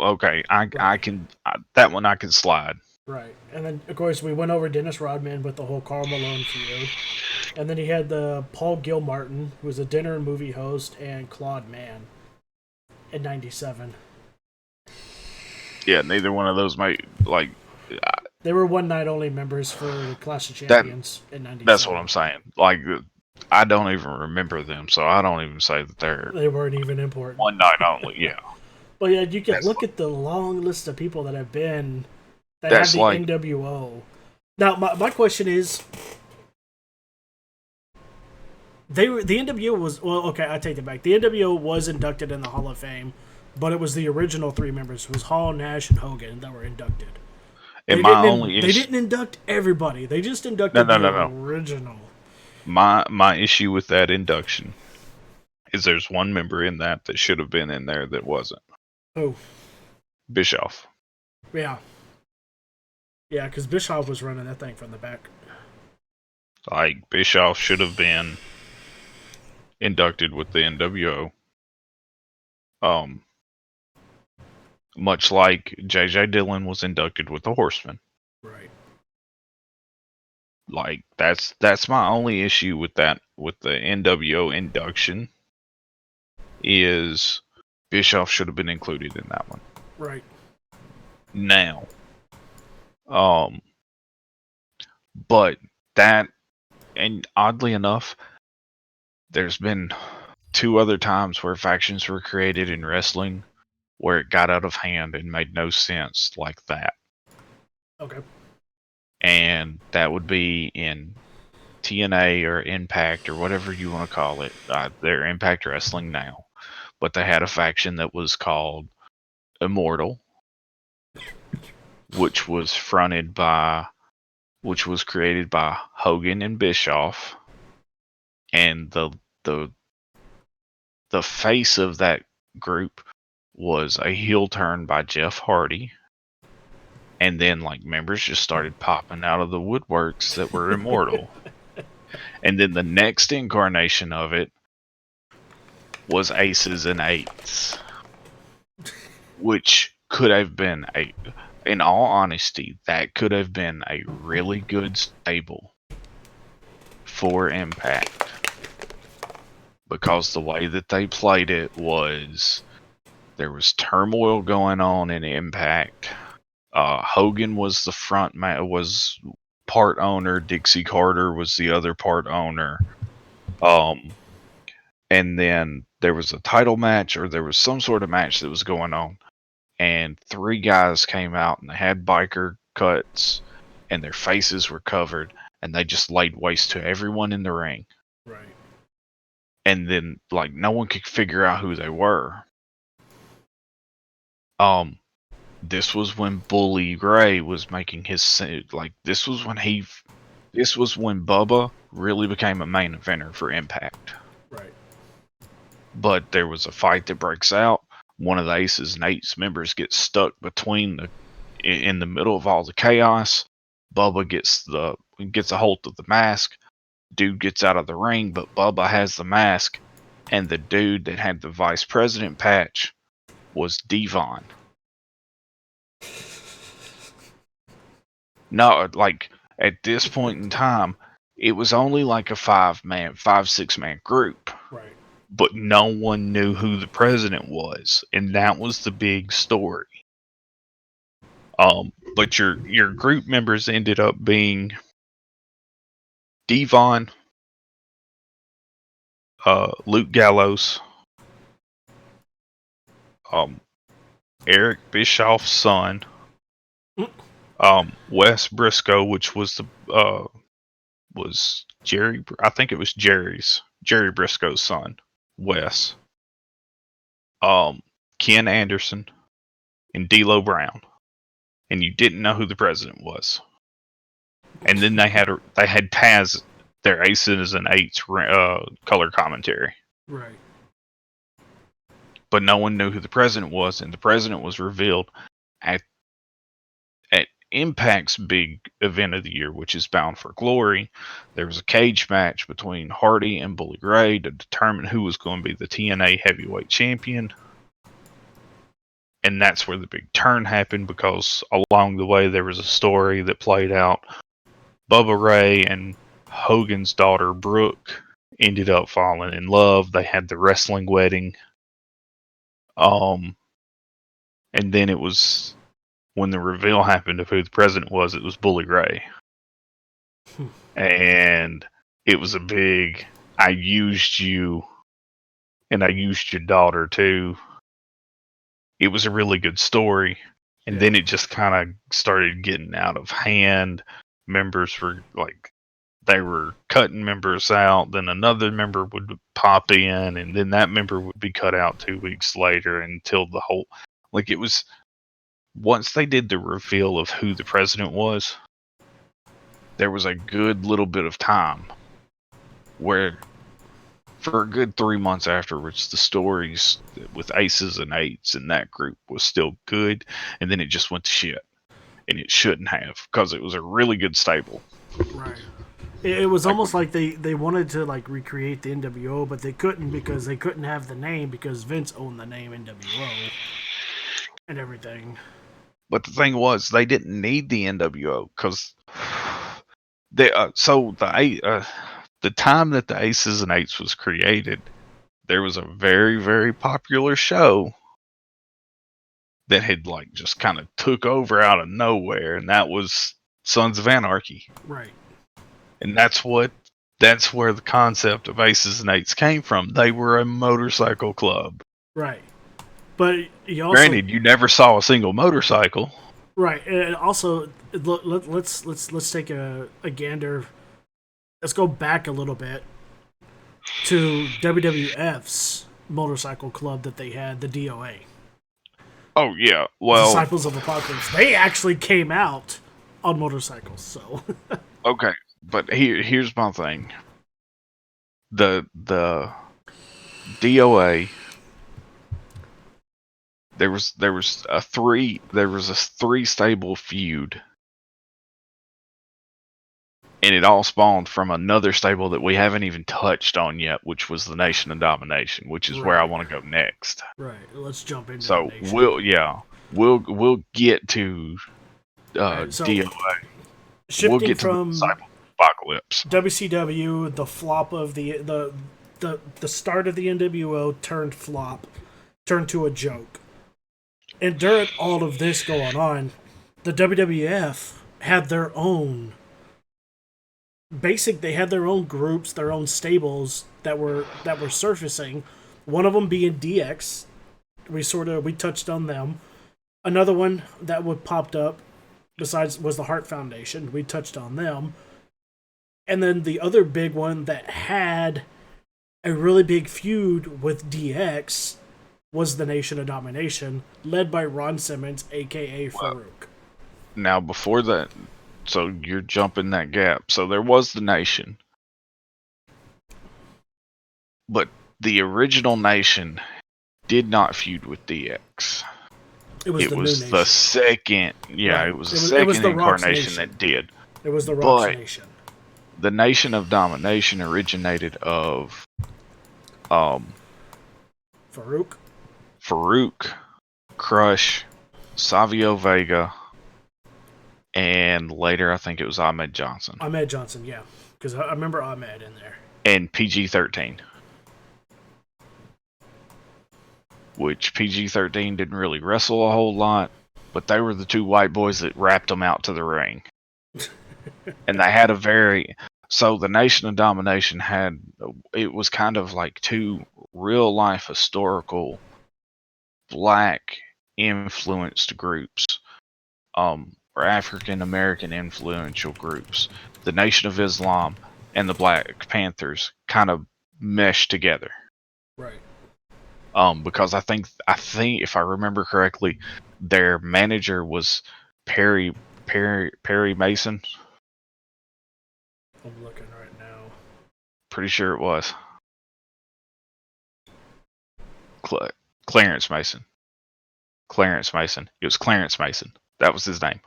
one I can slide. Right, and then of course we went over Dennis Rodman with the whole Karl Malone feud, and then he had the Paul Gilmartin, who was a dinner and movie host, and Claude Mann in '97. Yeah, neither one of those made like. They were one night only members for the Clash of Champions in '97. That's what I'm saying. Like, I don't even remember them, so I don't even say that they weren't even important. One night only, yeah. But yeah, you can look at the long list of people that have been that have the NWO. Now, my question is, the NWO was okay. I take that back. The NWO was inducted in the Hall of Fame, but it was the original 3 members. It was Hall, Nash, and Hogan that were inducted. They didn't induct everybody. They just inducted the original. My issue with that induction is there's one member in that should have been in there that wasn't. Who? Bischoff. Yeah. Yeah, because Bischoff was running that thing from the back. Like, Bischoff should have been inducted with the NWO. Much like J.J. Dillon was inducted with the Horsemen. Right. Like, that's my only issue with the NWO induction is Bischoff should have been included in that one. Right. Now. But that, and oddly enough, there's been 2 other times where factions were created in wrestling where it got out of hand and made no sense like that. Okay. And that would be in TNA or Impact or whatever you want to call it. They're Impact Wrestling now. But they had a faction that was called Immortal, which was fronted by which was created by Hogan and Bischoff, and the face of that group was a heel turn by Jeff Hardy. And then, like, members just started popping out of the woodworks that were immortal. And then the next incarnation of it was Aces and Eights, which could have been in all honesty, that could have been a really good stable for Impact. Because the way that they played it was, there was turmoil going on in Impact. Hogan was the front man, was part owner. Dixie Carter was the other part owner. And then there was a title match, or there was some sort of match that was going on. And 3 guys came out and they had biker cuts and their faces were covered, and they just laid waste to everyone in the ring. Right. And then, like, no one could figure out who they were. This was when Bully Ray was making his, like, this was when Bubba really became a main eventer for Impact. Right. But there was a fight that breaks out. One of the Aces and Eights members gets stuck in the middle of all the chaos. Bubba gets a hold of the mask. Dude gets out of the ring, but Bubba has the mask, and the dude that had the vice president patch was Devon. No, like, at this point in time, it was only like a 5-6 man group. Right. But no one knew who the president was, and that was the big story. But your group members ended up being Devon, Luke Gallows, Eric Bischoff's son, Wes Briscoe, which was Jerry. I think it was Jerry Briscoe's son, Wes. Ken Anderson, and D'Lo Brown, and you didn't know who the president was. And then they had Taz, their Aces and Eights color commentary. Right. But no one knew who the president was, and the president was revealed at Impact's big event of the year, which is Bound for Glory. There was a cage match between Hardy and Bully Ray to determine who was going to be the TNA heavyweight champion. And that's where the big turn happened, because along the way there was a story that played out. Bubba Ray and Hogan's daughter Brooke ended up falling in love. They had the wrestling wedding. And then it was, when the reveal happened of who the president was, it was Bully Ray. And it was a big, I used you, and I used your daughter too. It was a really good story. And then it just kind of started getting out of hand. Members were like, they were cutting members out. Then another member would pop in, and then that member would be cut out 2 weeks later, until the whole, like, it was, once they did the reveal of who the president was, there was a good little bit of time where, for a good 3 months afterwards, the stories with Aces and Eights and that group was still good, and then it just went to shit. And it shouldn't have, because it was a really good stable. Right. It was almost like they wanted to, like, recreate the NWO, but they couldn't, because they couldn't have the name, because Vince owned the name NWO and everything. But the thing was, they didn't need the NWO, because the time that the Aces and Eights was created, there was a very, very popular show that had, like, just kind of took over out of nowhere, and that was Sons of Anarchy. Right. And that's where the concept of Aces and Eights came from. They were a motorcycle club. Right. But you also, granted, you never saw a single motorcycle. Right. And also, let's take a gander. Let's go back a little bit to WWF's motorcycle club that they had, the DOA. Oh, yeah. Well, Disciples of Apocalypse. They actually came out on motorcycles. So Okay, but here's my thing. The DOA, there was a three stable feud, and it all spawned from another stable that we haven't even touched on yet, which was the Nation of Domination, which is where I right, want to go next. right. Let's jump into the So nation. we'll get to Right, so DOA. We'll shifting get to the from Disciple Apocalypse. WCW, the flop of the start of the NWO turned flop, turned to a joke. And during all of this going on, the WWF had their own they had their own groups, their own stables that were surfacing. One of them being DX. We touched on them. Another one that would popped up besides was the Hart Foundation. We touched on them. And then the other big one that had a really big feud with DX was the Nation of Domination, led by Ron Simmons, aka Farouk. Now, before that, so you're jumping that gap. So there was the Nation, but the original Nation did not feud with DX. It was It the was new the nation. second, yeah, Right. it was the It was second the Rock's incarnation Nation. that did. It was the Rock's But Nation. the Nation of Domination originated of Farouk. Farouk, Crush, Savio Vega, and later I think it was Ahmed Johnson Ahmed Johnson, yeah. Because I remember Ahmed in there. and PG-13, which PG-13 didn't really wrestle a whole lot, but they were the two white boys that rapped them out to the ring. And they had so the Nation of Domination it was kind of like two real life historical black influenced groups, or African American influential groups. The Nation of Islam and the Black Panthers kind of meshed together. Right. Because I think if I remember correctly, their manager was Perry Mason. I'm looking right now. Pretty sure it was Clarence Mason. Clarence Mason. It was Clarence Mason. That was his name.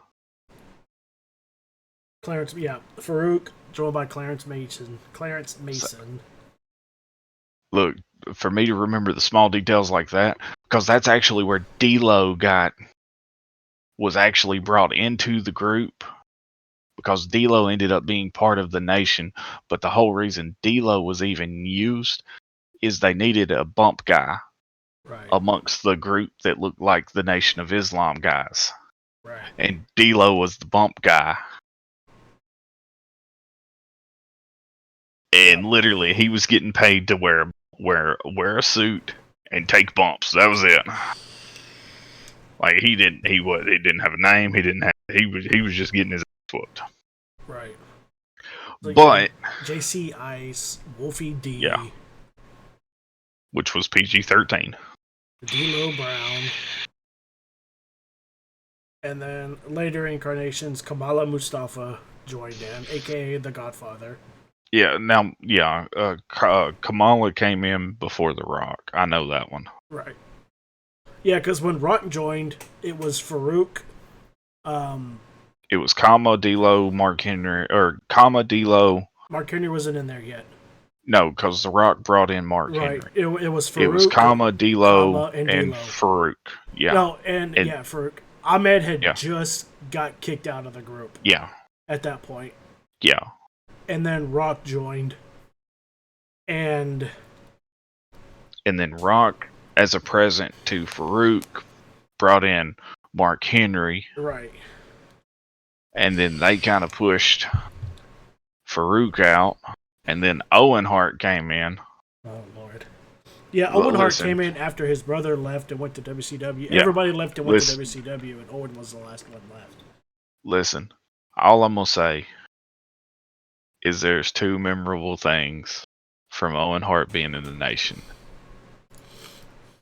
Clarence, yeah. Farouk, joined by Clarence Mason. Clarence Mason. Look, for me to remember the small details like that, because that's actually where D-Lo was actually brought into the group, because D-Lo ended up being part of the Nation, but the whole reason D-Lo was even used is they needed a bump guy amongst the group that looked like the Nation of Islam guys. Right. And D-Lo was the bump guy. And literally, he was getting paid to wear a suit and take bumps. That was it. Like he didn't have a name. He was just getting his ass whooped. Right. Like but JC Ice, Wolfie D, yeah, which was PG-13. D'Lo Brown, and then later incarnations, Kamala Mustafa joined in, aka the Godfather. Yeah, Kamala came in before The Rock. I know that one. Right. Yeah, because when Rock joined, it was Farouk. It was Kama, D-Lo, Mark Henry, or Kama, D-Lo. Mark Henry wasn't in there yet. No, because The Rock brought in Mark Henry. It was Farouk. It was Kama, D-Lo, and Farouk. Yeah. No, and Farouk. Ahmed had just got kicked out of the group. Yeah. At that point. Yeah. And then Rock joined. And then Rock, as a present to Farouk, brought in Mark Henry. Right. And then they kind of pushed Farouk out. And then Owen Hart came in. Oh, Lord. Yeah, Owen Hart came in after his brother left and went to WCW. Yeah. Everybody left and went to WCW, and Owen was the last one left. Listen, all I'm going to say is there's two memorable things from Owen Hart being in the Nation.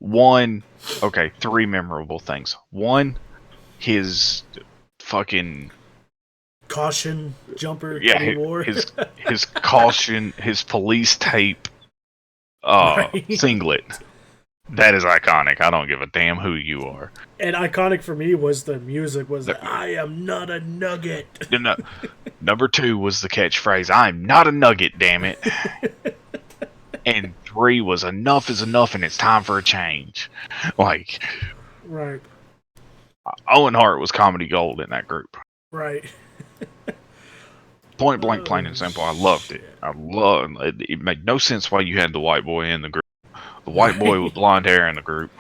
Three memorable things. One, his fucking caution jumper Yeah, that he wore. his caution, his police tape Right. singlet. That is iconic. I don't give a damn who you are. And iconic for me was the music was The- I am not a nugget. no, number 2 was the catchphrase, "I'm not a nugget, damn it." And 3 was "enough is enough and it's time for a change." Like, Right. Owen Hart was comedy gold in that group. Right. Point blank, plain and simple. I loved it. It made no sense why you had the white boy in the group. The white boy with blonde hair in the group.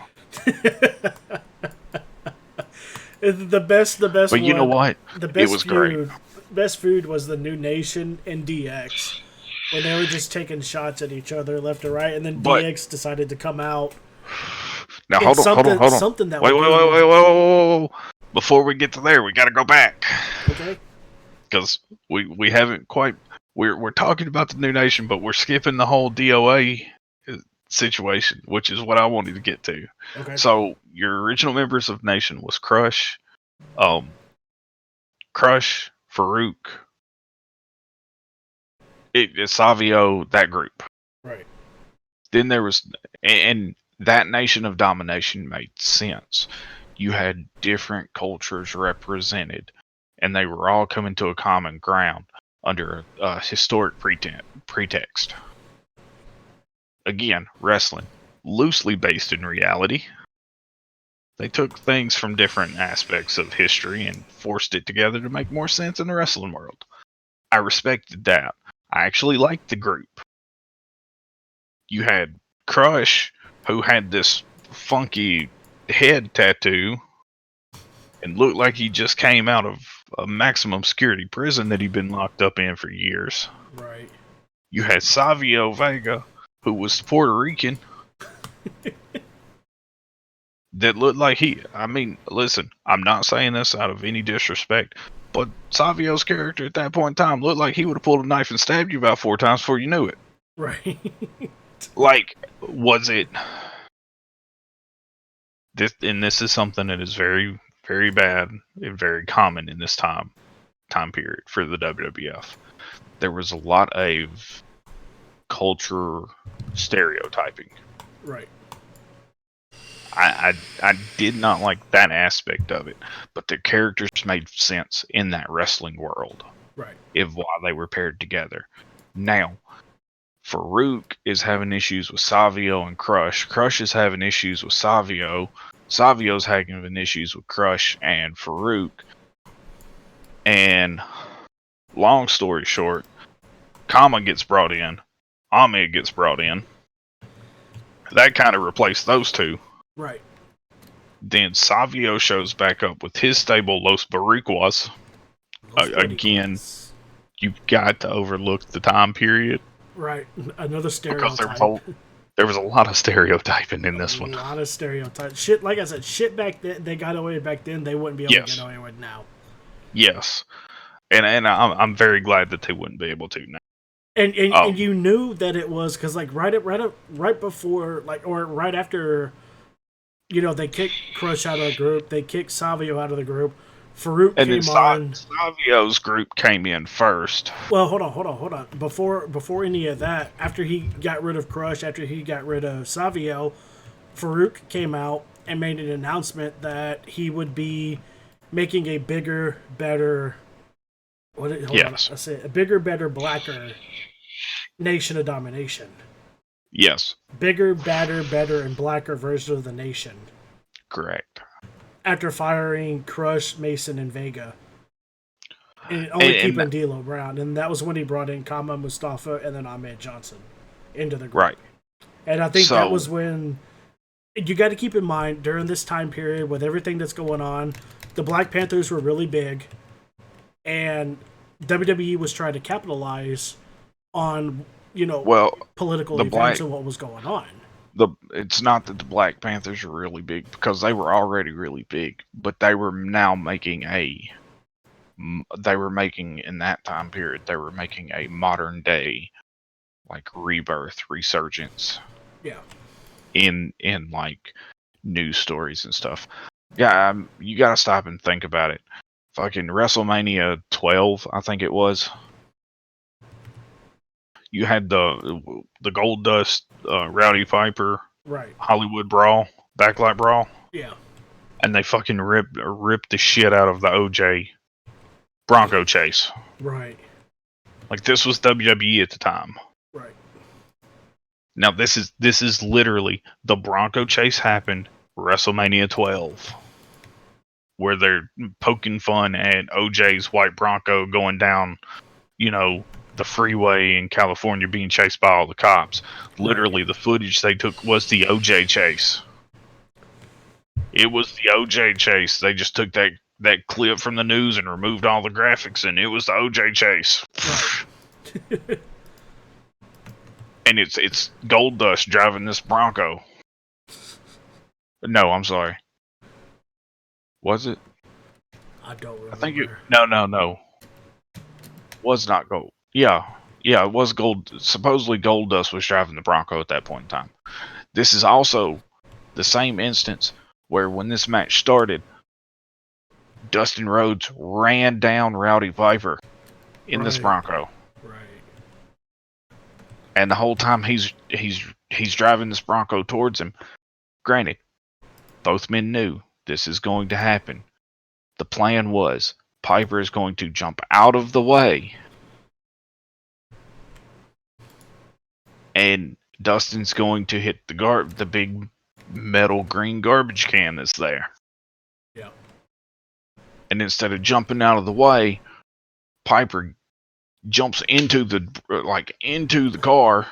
The best But you know what? The best It was great. feud, best food was the New Nation and DX. When they were just taking shots at each other left or right, and then But- DX decided to come out. Now It's hold on. something that Wait. would Before we get to there, we got to go back Okay. because we haven't quite. We're talking about the New Nation, but we're skipping the whole DOA situation, which is what I wanted to get to. Okay. So your original members of Nation was Crush, Farouk, Savio, that group. Right. Then there was, and that Nation of Domination made sense. You had different cultures represented, and they were all coming to a common ground under a historic pretext. Again, wrestling, loosely based in reality. They took things from different aspects of history and forced it together to make more sense in the wrestling world. I respected that. I actually liked the group. You had Crush, who had this funky head tattoo and looked like he just came out of a maximum security prison that he'd been locked up in for years. Right. You had Savio Vega, who was Puerto Rican, that looked like listen, I'm not saying this out of any disrespect, but Savio's character at that point in time looked like he would have pulled a knife and stabbed you about 4 times before you knew it. Right. Like, was it... This is something that is very, very bad and very common in this time period for the WWF. There was a lot of culture stereotyping. Right. I did not like that aspect of it, but the characters made sense in that wrestling world. Right. Of why they were paired together. Now, Farouk is having issues with Savio and Crush. Crush is having issues with Savio. Savio's having issues with Crush and Farouk. And long story short, Kama gets brought in. Ahmed gets brought in. That kind of replaced those two. Right. Then Savio shows back up with his stable, Los Boricuas. Again, you've got to overlook the time period. Right. Another Because stereotype. there was a lot of stereotyping in this one. A lot of stereotypes. Shit, like I said, shit back then, they got away back then, they wouldn't be able to get away with now. Yes. And I'm very glad that they wouldn't be able to now. And you knew that it was because like right before like or right after, you know, they kicked Crush out of the group, they kicked Savio out of the group. Farouk And came then on. Savio's group came in first. Well, hold on. Before any of that, after he got rid of Crush, after he got rid of Savio, Farouk came out and made an announcement that he would be making a bigger, better. A bigger, better, blacker Nation of Domination. Yes. Bigger, badder, better, and blacker version of the Nation. Correct. After firing Crush, Mason, and Vega. And only keeping D'Lo Brown. And that was when he brought in Kama Mustafa and then Ahmed Johnson into the group. Right. And I think that was when... You got to keep in mind, during this time period, with everything that's going on, the Black Panthers were really big. And WWE was trying to capitalize on, political events and what was going on. It's not that the Black Panthers are really big, because they were already really big, but they were now making in that time period, they were making a modern day, like, rebirth, resurgence. Yeah. In like news stories and stuff. Yeah, you got to stop and think about it. fucking WrestleMania 12, I think it was. You had the Gold Dust, Rowdy Piper, Right. Hollywood Brawl, Backlight Brawl, Yeah. and they fucking ripped the shit out of the OJ Bronco chase. Right. Like, this was WWE at the time. Right. Now this is literally the Bronco chase happened WrestleMania 12, where they're poking fun at OJ's white Bronco going down, the freeway in California being chased by all the cops. Literally, the footage they took was the OJ chase. It was the OJ chase. They just took that clip from the news and removed all the graphics, and it was the OJ chase. Right. And it's Gold Dust driving this Bronco. No, I'm sorry. Was it? I don't remember. I think it. No. Was not Gold. Yeah, it was Gold. Supposedly Gold Dust was driving the Bronco at that point in time. This is also the same instance where when this match started, Dustin Rhodes ran down Rowdy Piper in this Bronco. Right. And the whole time he's driving this Bronco towards him. Granted, both men knew this is going to happen. The plan was Piper is going to jump out of the way, and Dustin's going to hit the big metal green garbage can that's there. Yeah. And instead of jumping out of the way, Piper jumps into the car,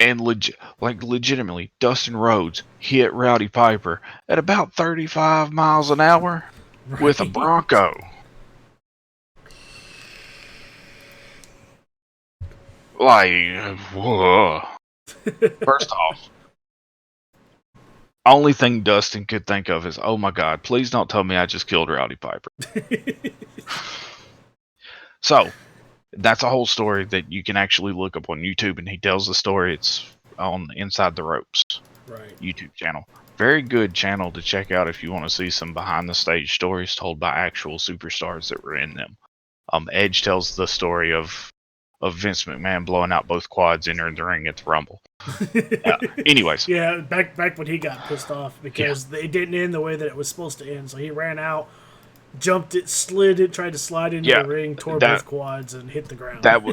and legitimately, Dustin Rhodes hit Rowdy Piper at about 35 miles an hour with a Bronco. Whoa. First off, only thing Dustin could think of is, oh my God, please don't tell me I just killed Rowdy Piper. So, that's a whole story that you can actually look up on YouTube, and he tells the story. It's on Inside the Ropes YouTube channel. Very good channel to check out if you want to see some behind the stage stories told by actual superstars that were in them. Edge tells the story of Vince McMahon blowing out both quads entering the ring at the Rumble. Anyways. Yeah, back when he got pissed off because it didn't end the way that it was supposed to end. So he ran out, jumped it, slid it, tried to slide into the ring, tore both quads, and hit the ground. That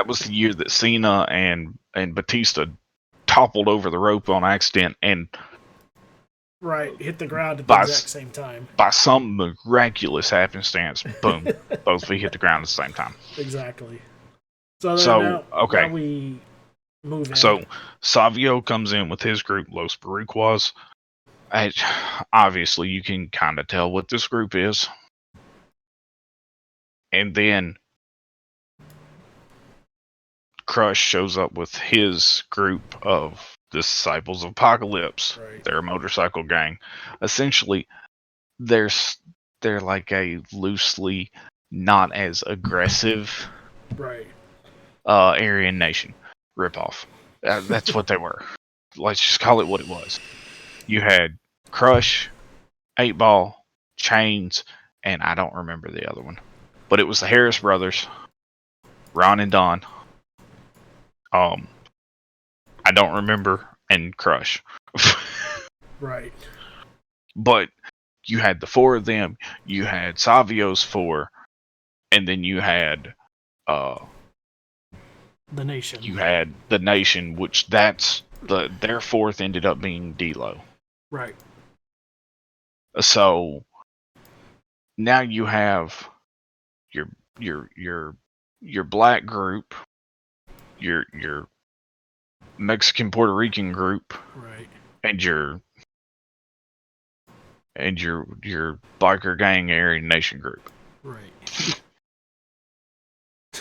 was the year that Cena and Batista toppled over the rope on accident and hit the ground at the exact same time. By some miraculous happenstance, boom, both feet hit the ground at the same time. Exactly. So now we move in. So Savio comes in with his group, Los Boricuas. Obviously, you can kind of tell what this group is. And then Crush shows up with his group of Disciples of Apocalypse. They're a motorcycle gang. Essentially, they're like a loosely not as aggressive Aryan Nation ripoff. That's what they were. Let's just call it what it was. You had Crush, 8-Ball, Chains, and I don't remember the other one. But it was the Harris brothers, Ron and Don. I don't remember, and Crush. Right. But you had the four of them, you had Savio's four, and then you had the Nation. You had the Nation, which their fourth ended up being D-Lo. Right. So now you have your black group, your Mexican Puerto Rican group, and your biker gang Aryan Nation group. Right.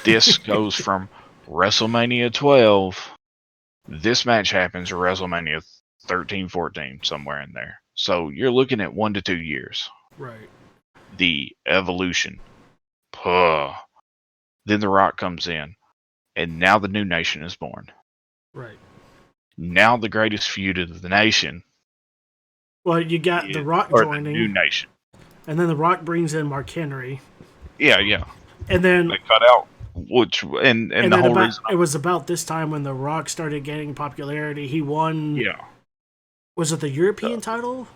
This goes from WrestleMania 12. This match happens at WrestleMania 13, 14, somewhere in there. So you're looking at 1 to 2 years. Right. The evolution. Then The Rock comes in, and now the new nation is born. Right. Now the greatest feud of the nation. Well, you got The Rock joining. The new nation. and then The Rock brings in Mark Henry, Yeah. and then They cut out and and the then whole reason. it was about this time when The Rock started gaining popularity. He won. Yeah. Was it the European title?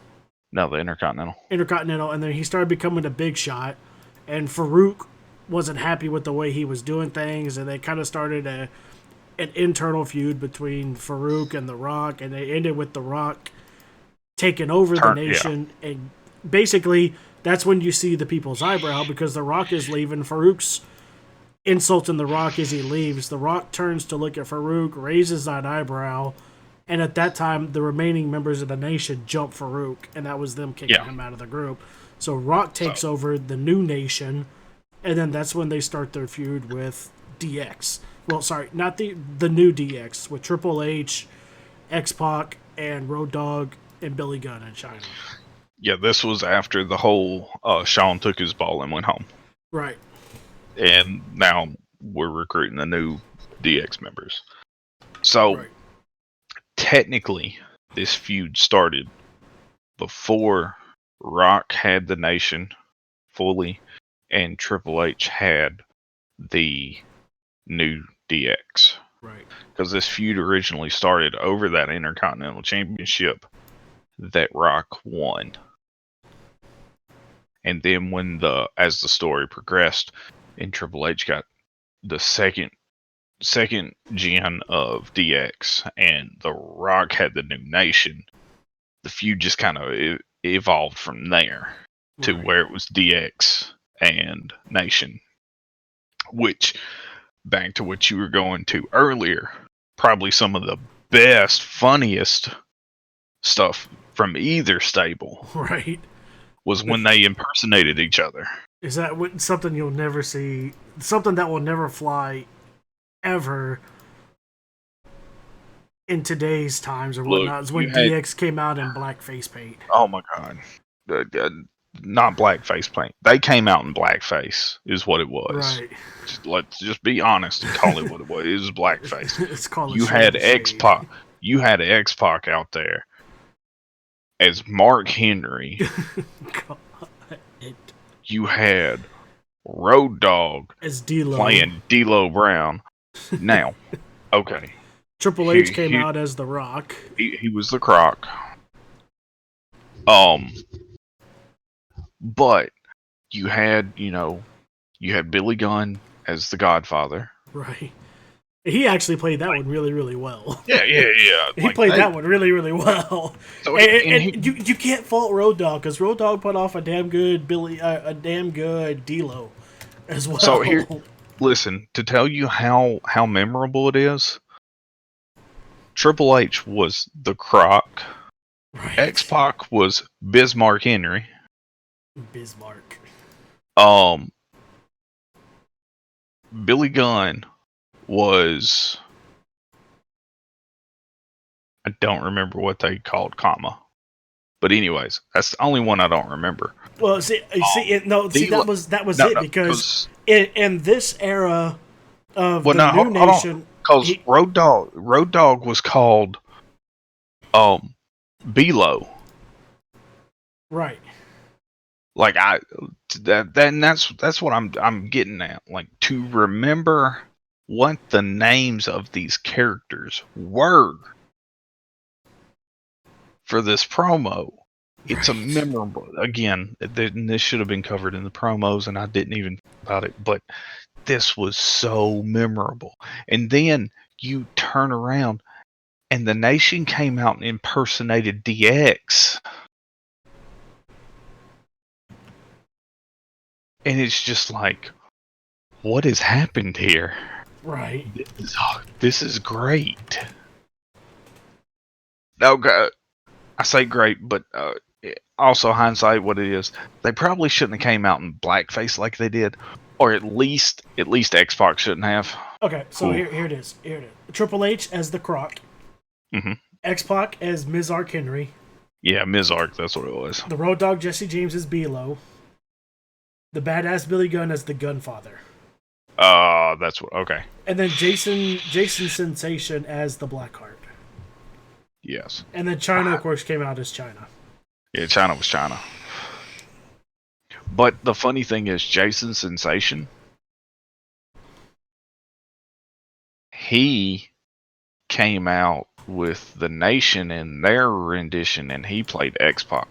No, the Intercontinental. Intercontinental, and then he started becoming a big shot. And Farouk wasn't happy with the way he was doing things, and they kind of started an internal feud between Farouk and The Rock, and they ended with The Rock taking over the nation. Yeah. And basically, that's when you see the people's eyebrow, because The Rock is leaving. Farouk's insulting The Rock as he leaves. The Rock turns to look at Farouk, raises that eyebrow, and at that time, the remaining members of the nation jump Farouk, and that was them kicking him out of the group. So Rock takes over the new nation, and then that's when they start their feud with DX. Well, sorry, not the new DX, with Triple H, X-Pac, and Road Dogg, and Billy Gunn in China. Yeah, this was after the whole Shawn took his ball and went home. Right. And now we're recruiting the new DX members. So, technically, this feud started before Rock had the nation fully and Triple H had the new DX. Right. Because this feud originally started over that Intercontinental Championship that Rock won. And then as the story progressed and Triple H got the second gen of DX and The Rock had the new nation, the feud just kind of evolved from there to where it was DX and nation. Which, back to what you were going to earlier, probably some of the best, funniest stuff from either stable. Right. Was when they impersonated each other. Is that something you'll never see? Something that will never fly ever in today's times or whatnot. Is when DX came out in blackface paint. Oh my god. Not blackface paint. They came out in blackface is what it was. Right. Let's just be honest and call it what it was. It was blackface. It's called you had X-Pac. You had X-Pac out there as Mark Henry. God. You had Road Dogg as D'Lo playing D'Lo Brown. Now, okay. Triple H came out as The Rock. He was the Croc. But you had Billy Gunn as the Godfather. Right. He actually played that one really, really well. Yeah. He played that one really, really well. So and you can't fault Road Dogg, because Road Dogg put off a damn good D'Lo as well. So here, listen, to tell you how memorable it is, Triple H was the Croc. Right. X-Pac was Bismarck Henry. Bismarck. Billy Gunn was, I don't remember what they called Kama, but anyways, that's the only one I don't remember. Well, that was it because in this era of the new nation, because Road Dogg was called Belo. Right. Like that's what I'm getting at. Like, to remember what the names of these characters were for this promo. It's a memorable. Again, this should have been covered in the promos, and I didn't even think about it. But this was so memorable. And then you turn around, and the Nation came out and impersonated DX. And it's just like, what has happened here? Right. This is great. Okay, I say great, but also hindsight, what it is, they probably shouldn't have came out in blackface like they did, or at least X-Pac shouldn't have. Okay, so here it is. Triple H as the Croc. Mm-hmm. X-Pac as Mizark Henry. Yeah, Mizark, that's what it was. The Road Dogg Jesse James as Belo. The Badass Billy Gunn as the Gunfather. That's what. Okay. And then Jason Sensation as the Blackheart. Yes. And then China, of course, came out as China. Yeah, China was China. But the funny thing is, Jason Sensation, he came out with the Nation in their rendition, and he played X-Pac.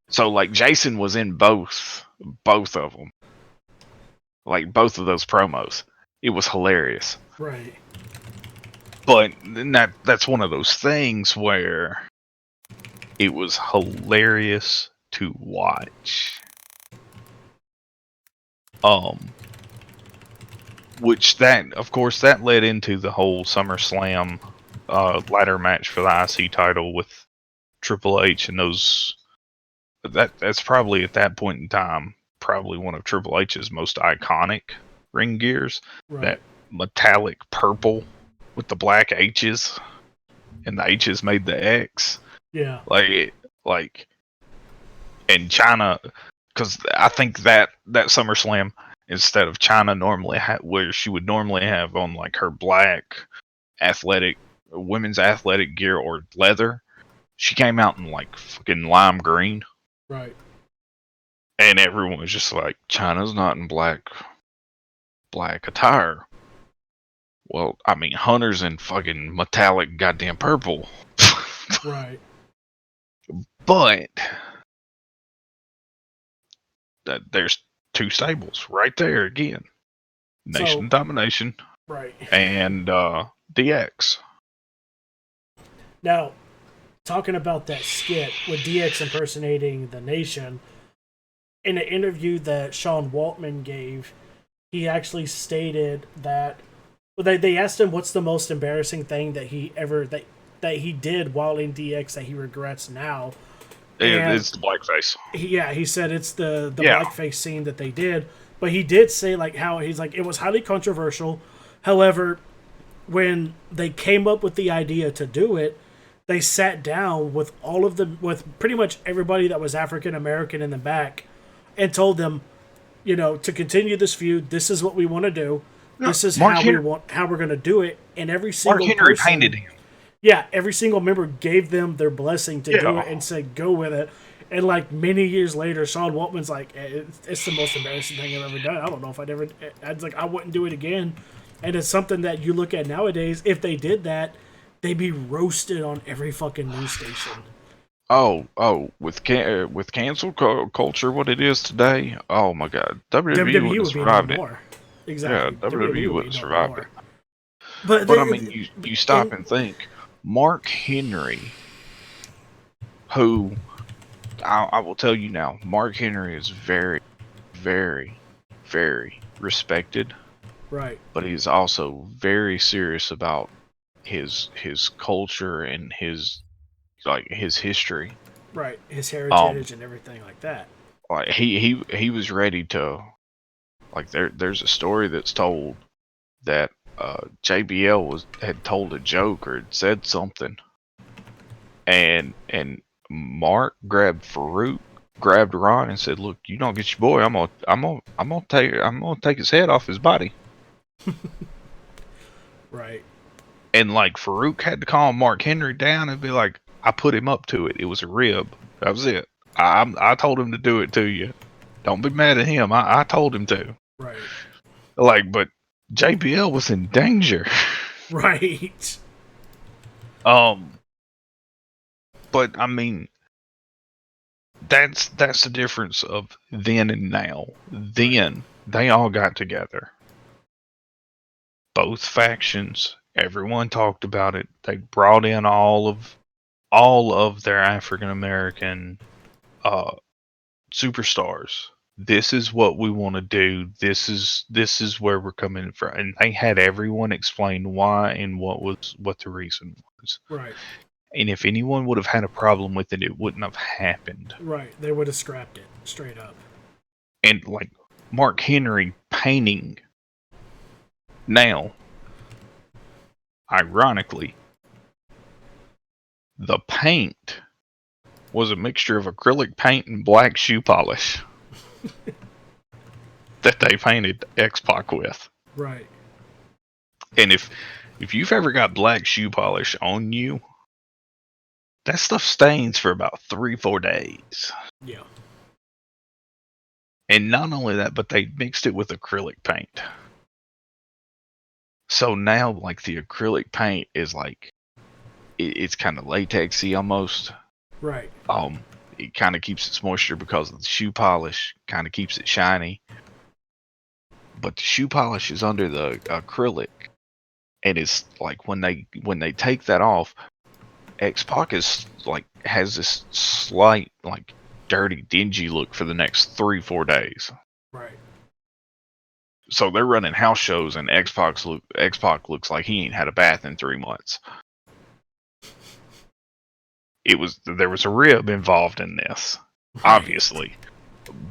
So, like, Jason was in both of them, like both of those promos. It was hilarious. Right. But that's one of those things where it was hilarious to watch. Which that, of course, that led into the whole SummerSlam ladder match for the IC title with Triple H and those. That's probably at that point in time probably one of Triple H's most iconic ring gears. Right. That metallic purple with the black H's, and the H's made the X. Yeah. Like, and China, because I think that SummerSlam, instead of China normally where she would normally have on like her black athletic women's athletic gear or leather, she came out in like fucking lime green. Right. And everyone was just like, China's not in black attire. Well, I mean, Hunter's in fucking metallic goddamn purple. Right. But there's two stables right there again. Nation Domination. Right. And DX. Now, talking about that skit with DX impersonating the Nation, in an interview that Sean Waltman gave, he actually stated that they asked him what's the most embarrassing thing that he ever that he did while in DX that he regrets now. It's the blackface. He said it's the blackface scene that they did, but he did say like how he's like it was highly controversial. However, when they came up with the idea to do it, they sat down with with pretty much everybody that was African American in the back, and told them, to continue this feud, this is what we want to do. This is how we're going to do it. And every single Mark Henry painted him. Yeah, every single member gave them their blessing to do it and said, go with it. And like many years later, Sean Waltman's like, it's the most embarrassing thing I've ever done. I don't know if I wouldn't do it again. And it's something that you look at nowadays. If they did that, they'd be roasted on every fucking news station. Oh, with cancel culture, what it is today, oh my god, WWE would have survived it. Exactly. Yeah, WWE would have survived it. But I mean, you stop and think. Mark Henry, who, I will tell you now, Mark Henry is very, very, very respected. Right. But he's also very serious about his culture and his history. Right. His heritage and everything like that. Like he was ready to, like there's a story that's told that JBL had told a joke or had said something, and Mark grabbed Ron and said, "Look, you don't get your boy. I'm gonna take his head off his body." Right. And like Farouk had to calm Mark Henry down and be like, "I put him up to it. It was a rib. That was it. I told him to do it to you. Don't be mad at him. I told him to." Right. Like, but JBL was in danger. Right. But I mean, that's the difference of then and now. Then they all got together. Both factions, everyone talked about it. They brought in all of their African American superstars. This is what we want to do. This is where we're coming from. And they had everyone explain why and what the reason was. Right. And if anyone would have had a problem with it, it wouldn't have happened. Right. They would have scrapped it straight up. And like Mark Henry painting now, ironically, the paint was a mixture of acrylic paint and black shoe polish that they painted X-Pac with. Right. And if you've ever got black shoe polish on you, that stuff stains for about 3-4 days. Yeah. And not only that, but they mixed it with acrylic paint. So now, like, the acrylic paint is like, it's kind of latexy almost. Right. It kind of keeps its moisture because of the shoe polish, kind of keeps it shiny. But the shoe polish is under the acrylic, and it's like when they take that off, X-Pac is like has this slight like dirty, dingy look for the next 3-4 days. Right. So they're running house shows, and X-Pac looks like he ain't had a bath in 3 months. There was a rib involved in this, obviously,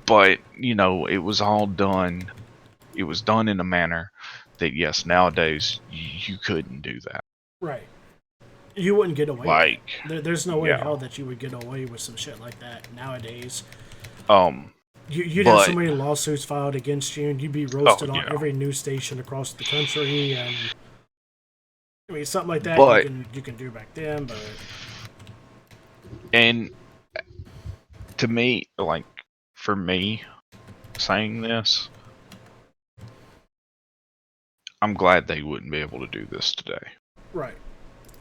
but it was all done. It was done in a manner that, yes, nowadays you couldn't do that. Right. You wouldn't get away. Like, there's no way in hell that you would get away with some shit like that nowadays. You'd have so many lawsuits filed against you, and you'd be roasted on every news station across the country. And I mean, something like that you can do back then, but. And to me, like, for me, saying this, I'm glad they wouldn't be able to do this today. Right.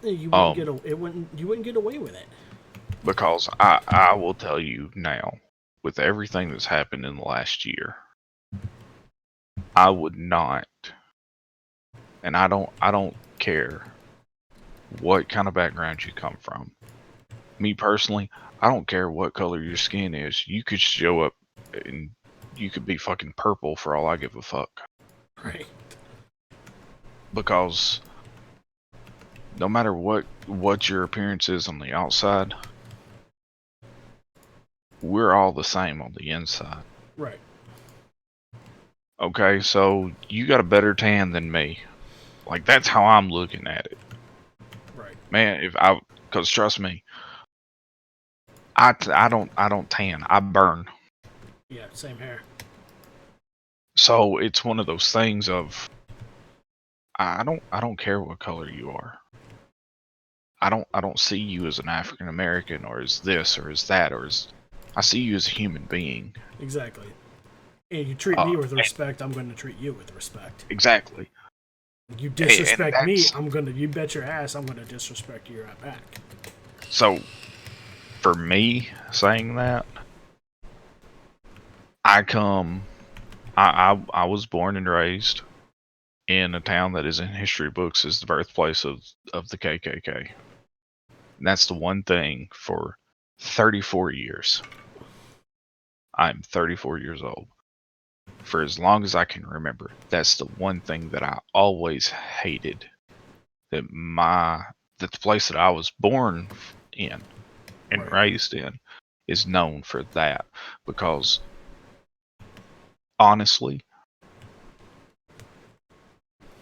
You wouldn't get away with it. Because I will tell you now, with everything that's happened in the last year, I would not, and I don't care what kind of background you come from. Me personally, I don't care what color your skin is. You could show up and you could be fucking purple for all I give a fuck. Right. Because no matter what your appearance is on the outside, we're all the same on the inside. Right. Okay, so you got a better tan than me. Like, that's how I'm looking at it. Right. Man, because trust me, I don't tan. I burn. Yeah, same here. So it's one of those things of I don't care what color you are. I don't see you as an African American or as this or as that I see you as a human being. Exactly. And you treat me with respect, I'm going to treat you with respect. Exactly. You disrespect me, you bet your ass I'm going to disrespect you right back. So, for me saying that, I was born and raised in a town that is in history books as the birthplace of the KKK. And that's the one thing for 34 years. I'm 34 years old. For as long as I can remember, that's the one thing that I always hated. That the place that I was born in and raised in is known for that. Because honestly,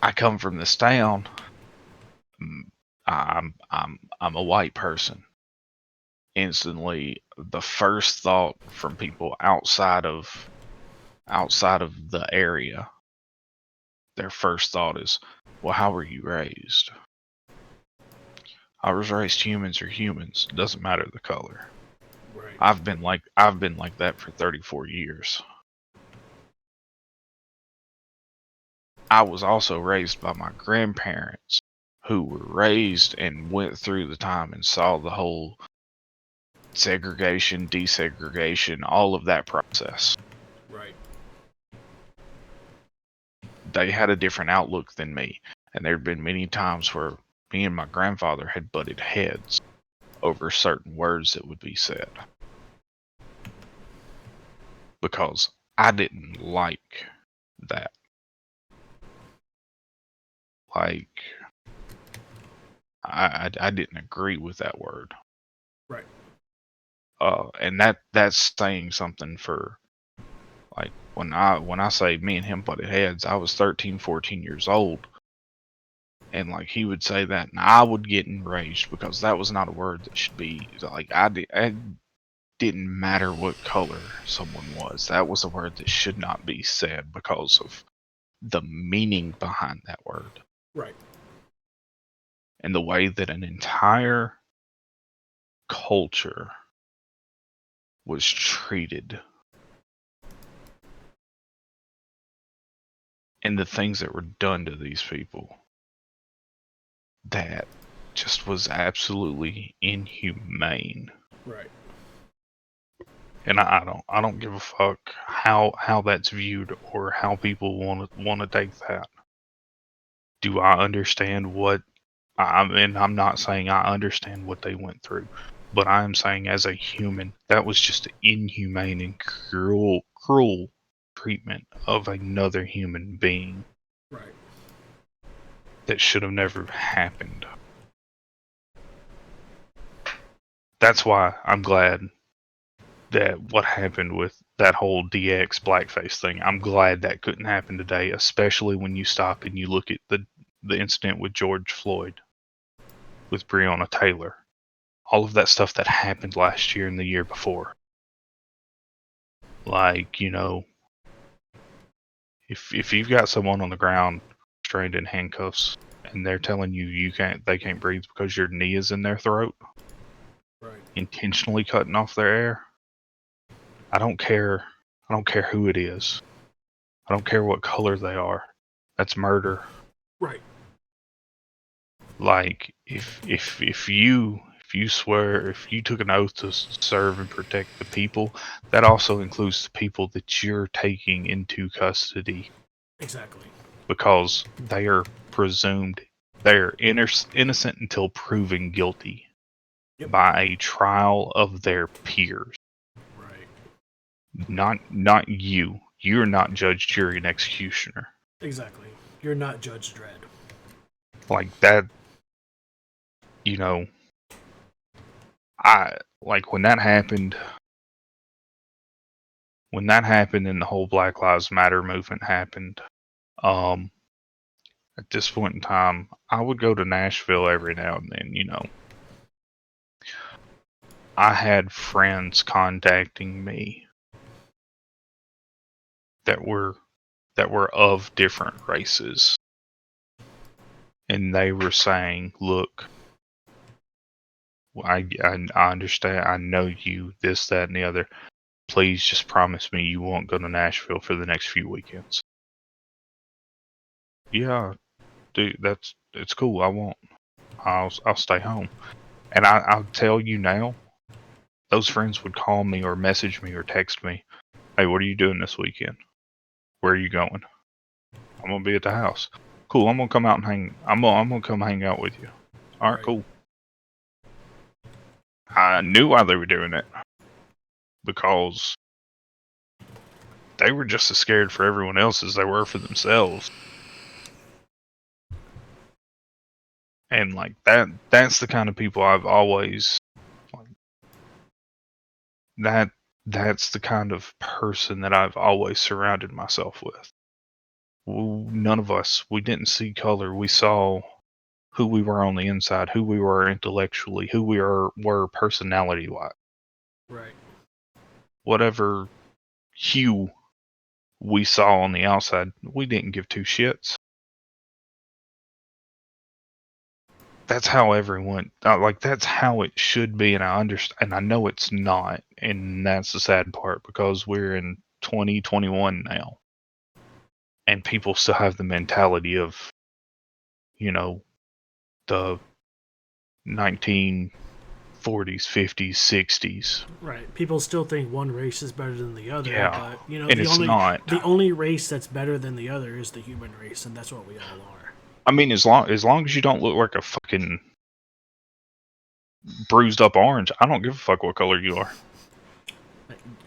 I come from this town. I'm a white person. Instantly, the first thought from people outside of the area, their first thought is, well, how were you raised? I was raised humans are humans. It doesn't matter the color. Right. I've been like that for 34 years. I was also raised by my grandparents who were raised and went through the time and saw the whole segregation, desegregation, all of that process. Right. They had a different outlook than me, and there had been many times where me and my grandfather had butted heads over certain words that would be said. Because I didn't like that. Like, I didn't agree with that word. Right. And that's saying something for, like, when I say me and him butted heads, I was 13, 14 years old. And like he would say that, and I would get enraged because that was not a word that should be like. It didn't matter what color someone was. That was a word that should not be said because of the meaning behind that word. Right. And the way that an entire culture was treated and the things that were done to these people, that just was absolutely inhumane. Right. And I don't give a fuck how that's viewed or how people want to take that. Do I understand what I mean? I'm not saying I understand what they went through, but I am saying as a human, that was just inhumane and cruel treatment of another human being. Right. That should have never happened. That's why I'm glad that what happened with that whole DX blackface thing, I'm glad that couldn't happen today, especially when you stop and you look at the incident with George Floyd, with Breonna Taylor. All of that stuff that happened last year and the year before. Like, you know, if you've got someone on the ground strained in handcuffs and they're telling you they can't breathe because your knee is in their throat, Right. intentionally cutting off their air, I don't care who it is. I don't care what color they are. That's murder. Right. Like if you took an oath to serve and protect the people, that also includes the people that you're taking into custody. Exactly. Because they are presumed innocent until proven guilty. Yep. By a trial of their peers. Right. Not you. You're not judge, jury, and executioner. Exactly. You're not Judge Dredd. Like that, you know, when that happened and the whole Black Lives Matter movement happened, at this point in time, I would go to Nashville every now and then, you know. I had friends contacting me that were of different races. And they were saying, look, I understand, I know you, this, that, and the other. Please just promise me you won't go to Nashville for the next few weekends. Yeah, dude, it's cool. I won't. I'll stay home. And I'll tell you now, those friends would call me or message me or text me, hey, what are you doing this weekend? Where are you going? I'm gonna be at the house. Cool, I'm gonna come out and I'm gonna come hang out with you. Alright, cool. I knew why they were doing it. Because they were just as scared for everyone else as they were for themselves. And like that's the kind of people I've always that's the kind of person that I've always surrounded myself with. None of us, we didn't see color. We saw who we were on the inside, who we were intellectually, who we were personality-wise. Right. Whatever hue we saw on the outside, we didn't give two shits. That's how everyone, that's how it should be, and I understand, and I know it's not, and that's the sad part, because we're in 2021 now, and people still have the mentality of, you know, the 1940s, 50s, 60s. Right. People still think one race is better than the other, Yeah, but you know, and it's not. The only race that's better than the other is the human race, and that's what we all are. I mean, as long as you don't look like a fucking bruised up orange, I don't give a fuck what color you are.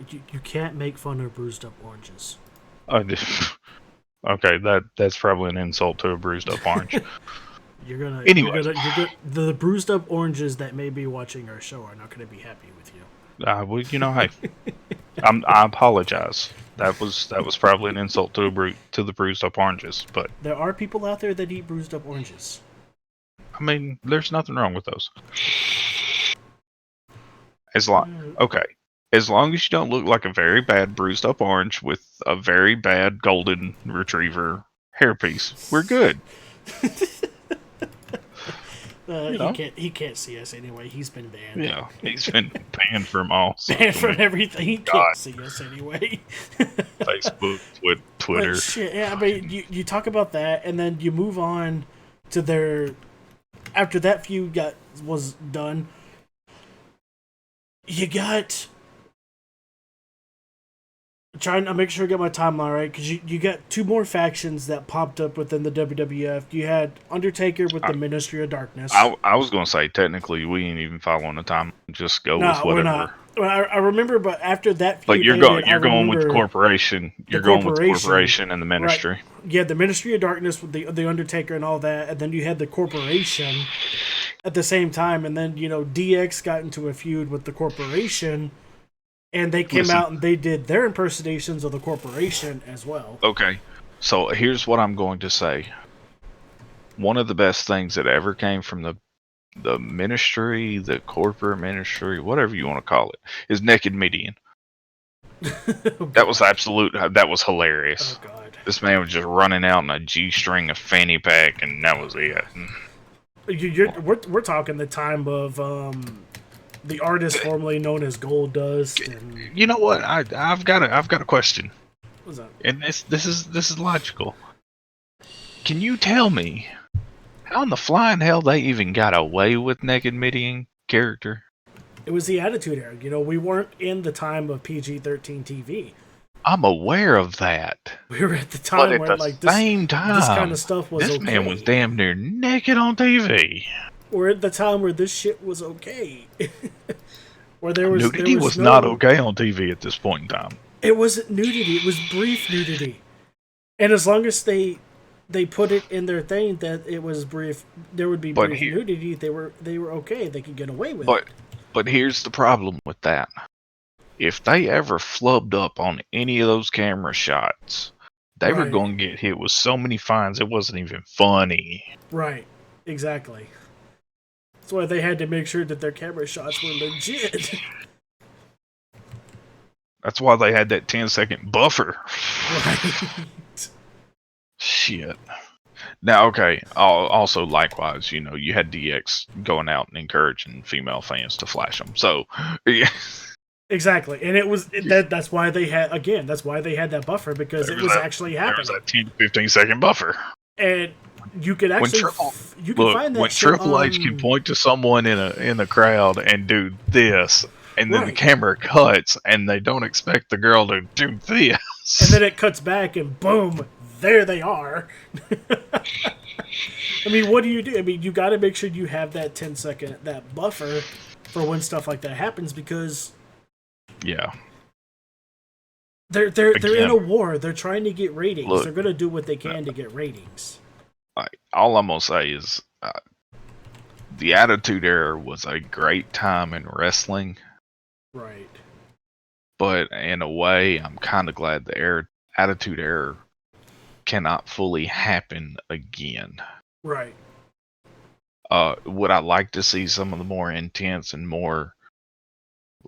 You can't make fun of bruised up oranges. Okay, that's probably an insult to a bruised up orange. Anyway, the bruised up oranges that may be watching our show are not going to be happy with you. Well, you know, hey, I apologize. That was probably an insult to the bruised up oranges, but there are people out there that eat bruised up oranges. I mean, there's nothing wrong with those. As long as you don't look like a very bad bruised up orange with a very bad golden retriever hairpiece, we're good. You know? He can't see us anyway. He's been banned. Yeah, he's been banned from all Banned social from media. everything. He God. can't see us anyway. Facebook, Twitter. But shit, yeah, I mean, you talk about that, and then you move on to their. After that feud was done, you got. Trying to make sure I get my timeline right, because you got two more factions that popped up within the WWF. You had Undertaker with the Ministry of Darkness. I was going to say, technically, we ain't even following the time. Just go with whatever. We're not. Well, I remember, but after that feud But you're ended, going with the corporation. You're going with the corporation and the ministry. Right. You had the Ministry of Darkness with the Undertaker and all that, and then you had the corporation at the same time, and then DX got into a feud with the corporation, and they came out and they did their impersonations of the corporation as well. Okay, so here's what I'm going to say. One of the best things that ever came from the ministry, the corporate ministry, whatever you want to call it, is Naked Midian. That was absolute. That was hilarious. Oh God! This man was just running out in a G-string, a fanny pack, and that was it. We're talking the time of the artist formerly known as Goldust. And... You know what? I've got a question. What's up? And this is logical. Can you tell me how in the flying hell they even got away with Naked Midian character? It was the Attitude Era. We weren't in the time of PG-13 TV. I'm aware of that. We were at the time but where, at the same time, this kind of stuff was this okay. man was damn near naked on TV. We're at the time where this shit was okay. Where there was nudity was not okay on TV at this point in time. It wasn't nudity. It was brief nudity. And as long as they put it in their thing that it was brief, there would be brief nudity. They were okay. They could get away with it. But here's the problem with that. If they ever flubbed up on any of those camera shots, they were going to get hit with so many fines it wasn't even funny. Right. Exactly. That's why they had to make sure that their camera shots were legit. That's why they had that 10-second buffer. Right. Shit. Now, okay. Also, likewise, you had DX going out and encouraging female fans to flash them. So, yeah. Exactly, and it was that's why they had that buffer, because it was actually happening. There was that 10 to 15-second buffer, and you could actually you can find that when shit Triple H can point to someone in the crowd and do this, and then the camera cuts, and they don't expect the girl to do this, and then it cuts back, and boom, there they are. I mean, what do? I mean, you got to make sure you have that 10-second that buffer for when stuff like that happens, because yeah, they're in a war. They're trying to get ratings. Look, they're going to do what they can to get ratings. All I'm gonna say is the Attitude Era was a great time in wrestling, right? But in a way, I'm kind of glad the Attitude Era cannot fully happen again. Right. Would I like to see some of the more intense and more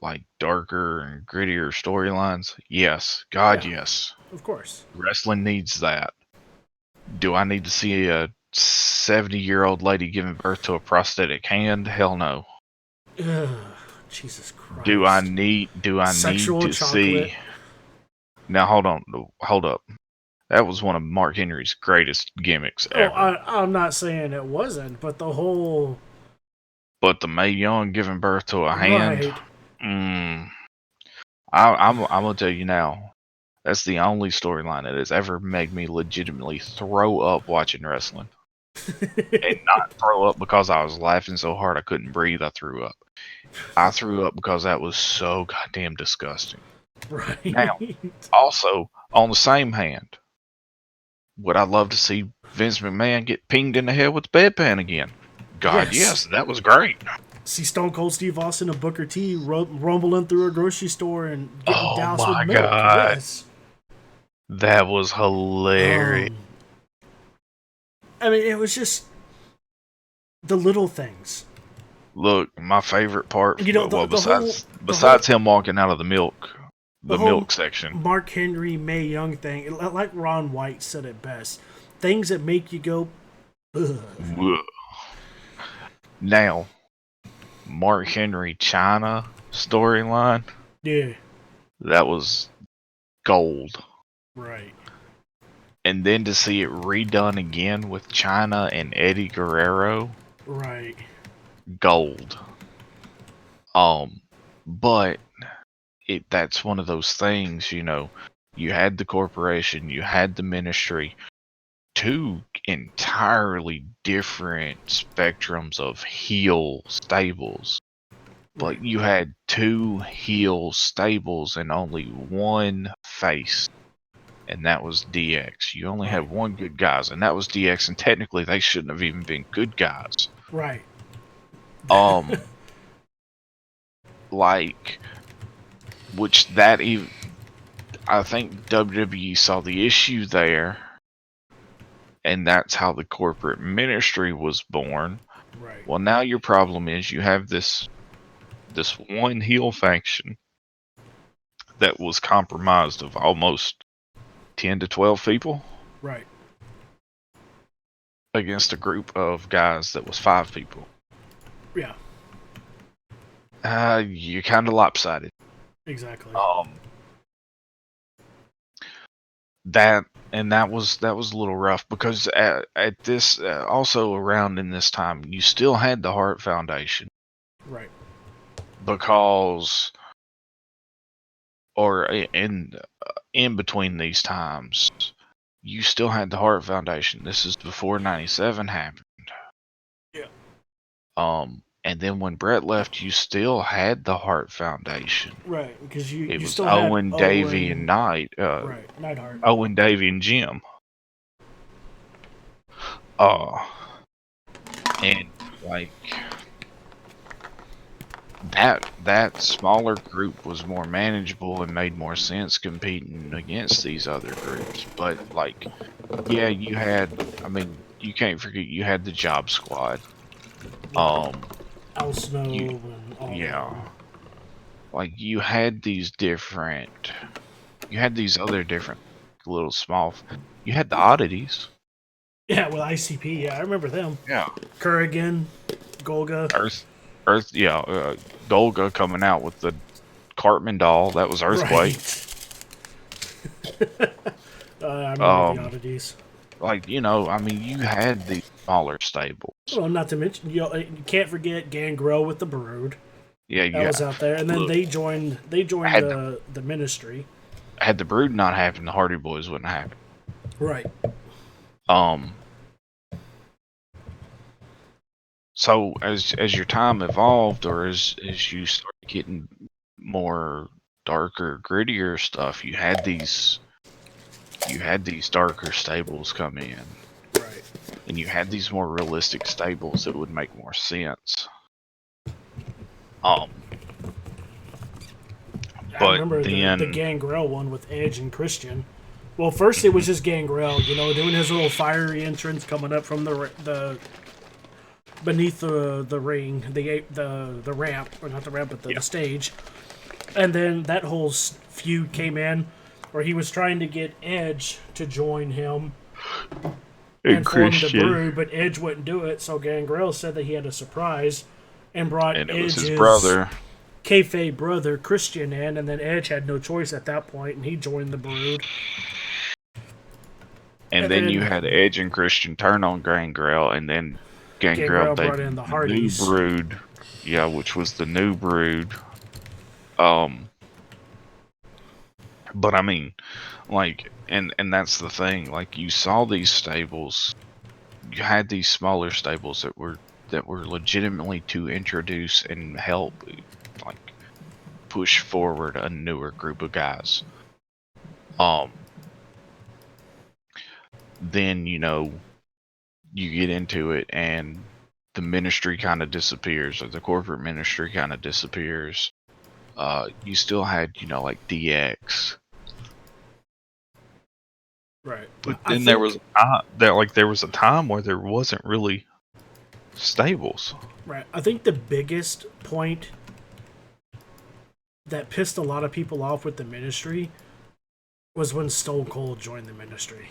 like darker and grittier storylines? Yes. God, yes. Of course. Wrestling needs that. Do I need to see a 70-year-old lady giving birth to a prosthetic hand? Hell no. Ugh, Jesus Christ. Do I need to see? Now hold up. That was one of Mark Henry's greatest gimmicks ever. I'm not saying it wasn't, but the whole... But the Mae Young giving birth to a hand... Right. I'm going to tell you now, that's the only storyline that has ever made me legitimately throw up watching wrestling. And not throw up because I was laughing so hard I couldn't breathe, I threw up. I threw up because that was so goddamn disgusting. Right. Now, also, on the same hand, would I love to see Vince McMahon get pinged in the head with the bedpan again? God, yes, that was great. See Stone Cold Steve Austin and Booker T rumbling through a grocery store and getting doused with milk. God. Yes. That was hilarious. I mean, it was just the little things. Look, my favorite part, besides him walking out of the milk section. Mark Henry, Mae Young thing, like Ron White said it best, things that make you go, ugh. Now, Mark Henry China storyline, Yeah. that was gold. Right. And then to see it redone again with China and Eddie Guerrero, Right. gold. But that's one of those things, you had the corporation, you had the ministry, two entirely different spectrums of heel stables. Right. But you had two heel stables and only one face, and that was DX. You only had one good guys, and that was DX, and technically they shouldn't have even been good guys. Right. Like, which that even, I think WWE saw the issue there, and that's how the corporate ministry was born. Right. Well, now your problem is you have this one heel faction that was compromised of almost 10 to 12 people. Right. Against a group of guys that was 5 people. Yeah. You're kind of lopsided. Exactly. That was a little rough because at this also around in this time you still had the Hart Foundation. Right. Because or in between these times you still had the Hart Foundation. This is before 97 happened. Yeah. And then when Brett left, you still had the Hart Foundation. Right, because It you was still Owen, had Davey, and Knight. right, Neidhart. Owen, Davey, and Jim. And like that smaller group was more manageable and made more sense competing against these other groups. But like, yeah, you had. I mean, you can't forget you had the Job Squad. Al Snow and all yeah. that. Like you had these other different little small. You had the oddities. Yeah, with ICP. Yeah, I remember them. Yeah. Kurgan, Golga. Earth. Yeah. Golga coming out with the Cartman doll. That was Earthquake. Right. I remember the oddities. Like I mean, you had these smaller stables. Well, not to mention you can't forget Gangrel with the Brood. Yeah, that was out there, and then they joined the ministry. Had the Brood not happened, the Hardy Boys wouldn't happen. Right. So as your time evolved, or as you started getting more darker, grittier stuff, you had these darker stables come in. Right. And you had these more realistic stables that would make more sense. I remember then the Gangrel one with Edge and Christian. Well, first it was just Gangrel, doing his little fiery entrance coming up from the beneath the ring, the ramp, or not the ramp, but the stage. And then that whole feud came in, where he was trying to get Edge to join him and form the Brood, but Edge wouldn't do it. So Gangrel said that he had a surprise and brought Edge's brother, kayfabe brother Christian in, and then Edge had no choice at that point, and he joined the Brood. And then you had Edge and Christian turn on Gangrel, and then Gangrel brought in the Hardys. New Brood, which was the new Brood. But I mean, like, and that's the thing. Like, you saw these stables, you had these smaller stables that were legitimately to introduce and help, like, push forward a newer group of guys. Then you get into it, and the ministry kind of disappears, or the corporate ministry kind of disappears. You still had like DX. Right. But then there was a time where there wasn't really stables. Right. I think the biggest point that pissed a lot of people off with the ministry was when Stone Cold joined the ministry.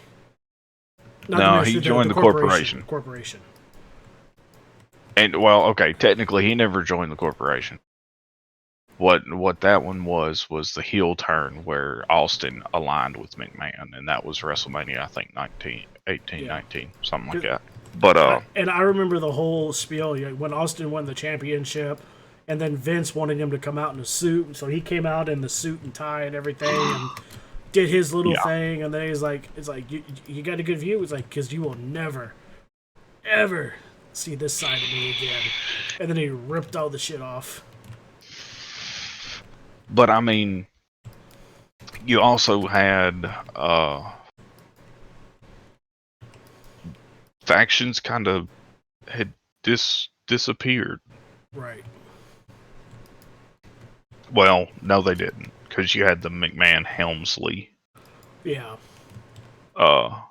He joined the corporation. Corporation. And well, okay, technically he never joined the corporation. What that one was the heel turn where Austin aligned with McMahon, and that was WrestleMania, I think 18, Yeah. 19, something like that. But And I remember the whole spiel when Austin won the championship, and then Vince wanted him to come out in a suit, so he came out in the suit and tie and everything, and did his little yeah, thing, and then he's like, "It's like you got a good view." It's like, "Because you will never, ever see this side of me again," and then he ripped all the shit off. but I mean, you also had factions kind of had disappeared. Right. Well, no, they didn't, because you had the McMahon Helmsley Yeah. fag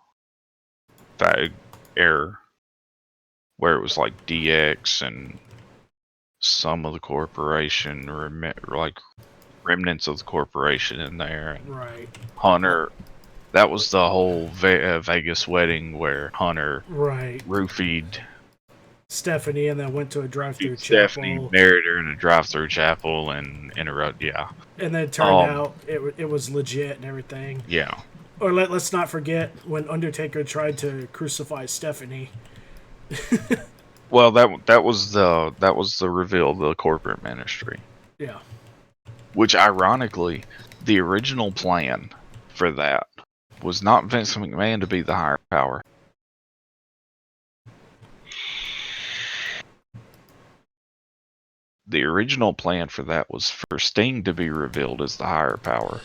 era where it was like DX and some of the corporation, like remnants of the corporation in there, and Right. Hunter. That was the whole Vegas wedding where Hunter Right. roofied Stephanie, and then went to a drive-through Stephanie, chapel, married her in a drive-through chapel, and interrupt. Yeah, and then it turned out it was legit and everything. yeah. Or let's not forget when Undertaker tried to crucify Stephanie. Well, that was the reveal of the corporate ministry, Yeah. which ironically, the original plan for that was not Vince McMahon to be the higher power. The original plan for that was for Sting to be revealed as the higher power.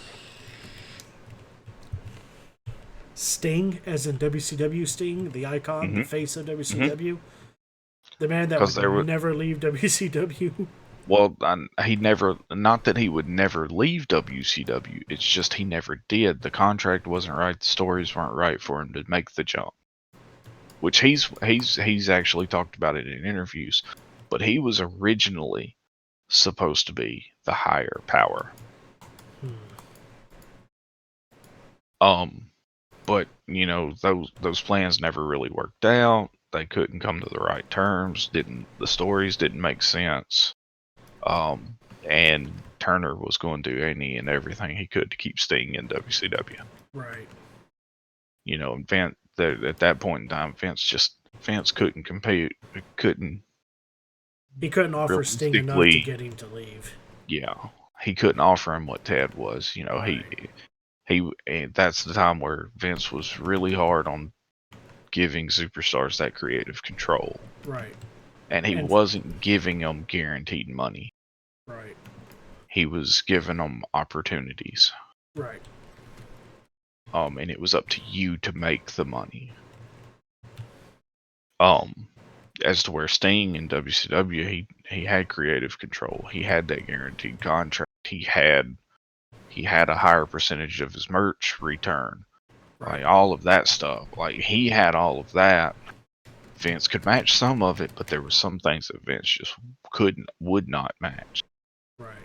Sting, as in WCW Sting, the icon, the face of WCW, the man that would never leave WCW. Well, he never. Not that he would never leave WCW. It's just he never did. The contract wasn't right. The stories weren't right for him to make the jump. Which he's actually talked about it in interviews. But he was originally supposed to be the higher power. But you know those plans never really worked out. They couldn't come to the right terms. The stories didn't make sense. And Turner was going to do any and everything he could to keep Sting in WCW. Right. You know, and Vince, at that point in time, Vince couldn't compete. He couldn't offer Sting enough to get him to leave. Yeah, he couldn't offer him what Ted was. You know, Right. and that's the time where Vince was really hard on giving superstars that creative control. Right. And he wasn't giving them guaranteed money. Right. He was giving them opportunities. Right. And it was up to you to make the money. As to where Sting in WCW, he had creative control. He had that guaranteed contract. He had a higher percentage of his merch return. Right. Like all of that stuff. Like he had all of that. Vince could match some of it, but there were some things that Vince just would not match. Right.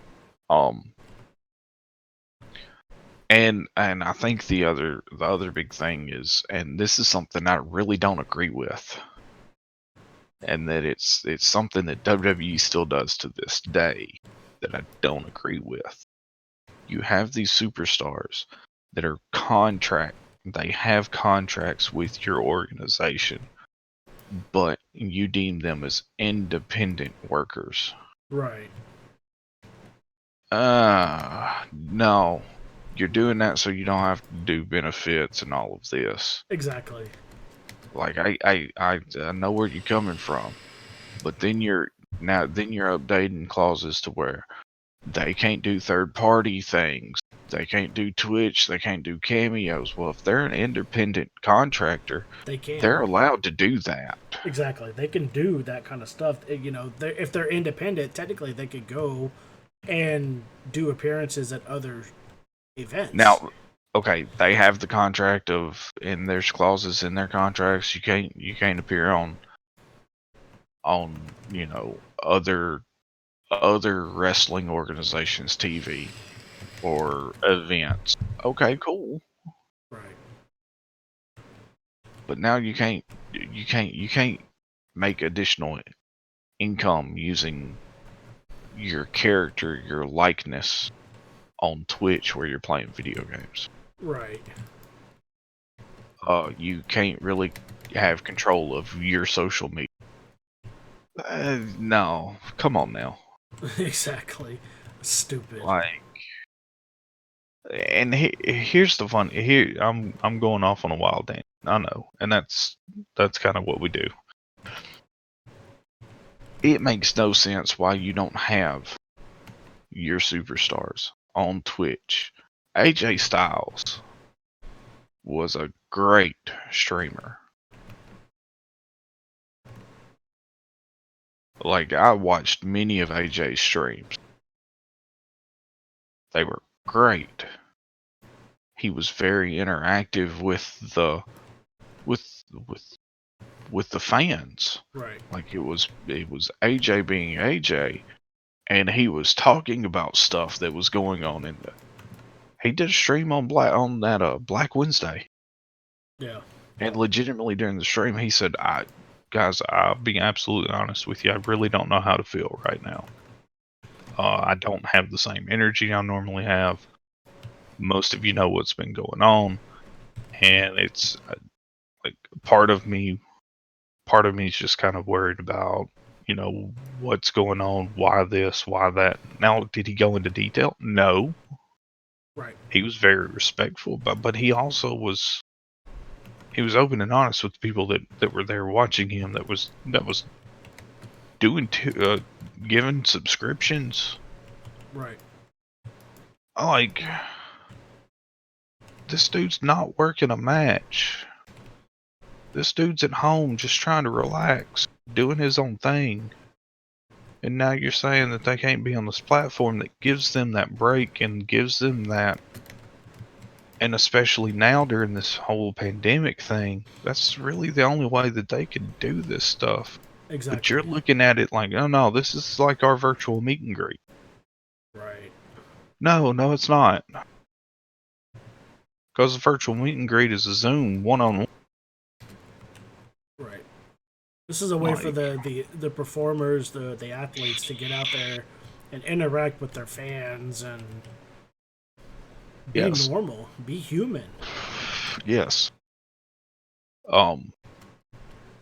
And I think the other big thing is, and this is something I really don't agree with, and that it's something that WWE still does to this day that I don't agree with. You have these superstars that are they have contracts with your organization, but you deem them as independent workers. Right. No. You're doing that so you don't have to do benefits and all of this. Exactly. Like I know where you're coming from, but then you're updating clauses to where they can't do third party things. They can't do Twitch. They can't do cameos. Well, if they're an independent contractor, they're allowed to do that. Exactly. They can do that kind of stuff. You know, if they're independent, technically they could go and do appearances at other events. Now, okay, they have the contract and there's clauses in their contracts. You can't appear on you know other wrestling organizations' TV or events. Okay, cool. Right. But now you can't make additional income using your character, your likeness on Twitch where you're playing video games. Right. You can't really have control of your social media. No, come on now. Exactly. Stupid. Like, and here's the fun. Here, I'm going off on a wild tangent. I know, and that's kind of what we do. It makes no sense why you don't have your superstars on Twitch. AJ Styles was a great streamer. Like, I watched many of AJ's streams. They were great. He was very interactive with the with the fans. Right. Like, it was AJ being AJ, and he was talking about stuff that was going on in the. He did a stream on Black Wednesday. Yeah. And legitimately during the stream, he said, Guys, I'll be absolutely honest with you. I really don't know how to feel right now. I don't have the same energy I normally have. Most of you know what's been going on. And it's like part of me is just kind of worried about, what's going on, why this, why that. Now, did he go into detail? No. Right. He was very respectful, but he also was open and honest with the people that were there watching him, that was doing giving subscriptions. Right. Like, this dude's not working a match. This dude's at home just trying to relax, doing his own thing. And now you're saying that they can't be on this platform that gives them that break and gives them that. And especially now during this whole pandemic thing, that's really the only way that they could do this stuff. Exactly. But you're looking at it like, oh no, this is like our virtual meet and greet. Right. No, it's not. Because the virtual meet and greet is a Zoom one-on-one. Right. This is a way for the performers, the athletes to get out there and interact with their fans and be normal, be human. Yes. And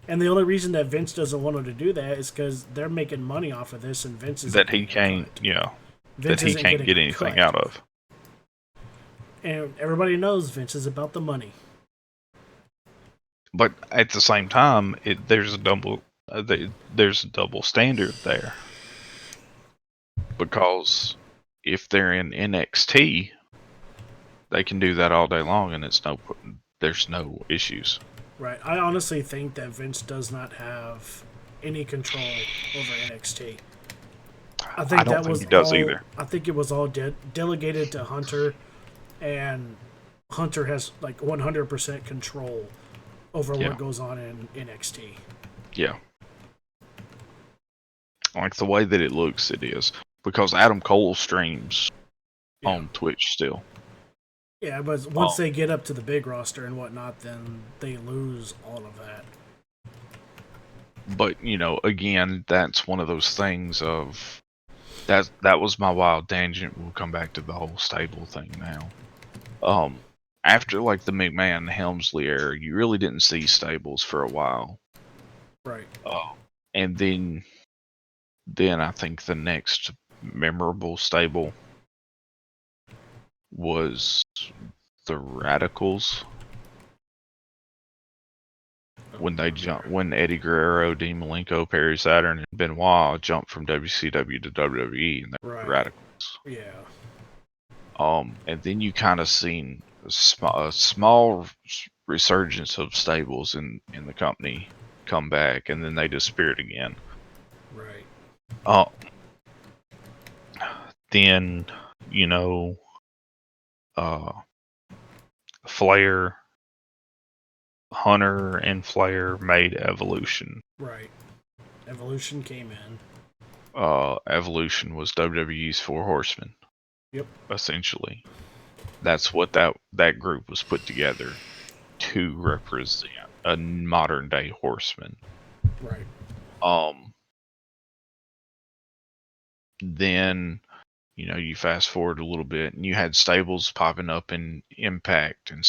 the only reason that Vince doesn't want him to do that is because they're making money off of this, and Vince is that he can't, that he can't get anything out of. And everybody knows Vince is about the money. But at the same time, there's a double standard there, because if they're in NXT, they can do that all day long, and there's no issues. Right. I honestly think that Vince does not have any control over NXT. I don't think he does either. I think it was all delegated to Hunter, and Hunter has like 100% control over what goes on in NXT. Yeah. Like the way that it looks, it is. Because Adam Cole streams on Twitch still. Yeah, but once they get up to the big roster and whatnot, then they lose all of that. But, again, that's one of those things of... That was my wild tangent. We'll come back to the whole stable thing now. After, like, the McMahon-Helmsley era, you really didn't see stables for a while. Right. And then I think the next memorable stable was the Radicals. When Eddie Guerrero, Dean Malenko, Perry Saturn, and Benoit jumped from WCW to WWE, and they were Radicals. Yeah. And then you kind of seen a small resurgence of stables in the company come back, and then they disappeared again. Right. Then, Flair, Hunter and Flair made Evolution. Right. Evolution came in. Evolution was WWE's Four Horsemen. Yep. Essentially. That's what that group was put together to represent a modern day horseman. Right. Then, you fast forward a little bit and you had stables popping up in Impact, and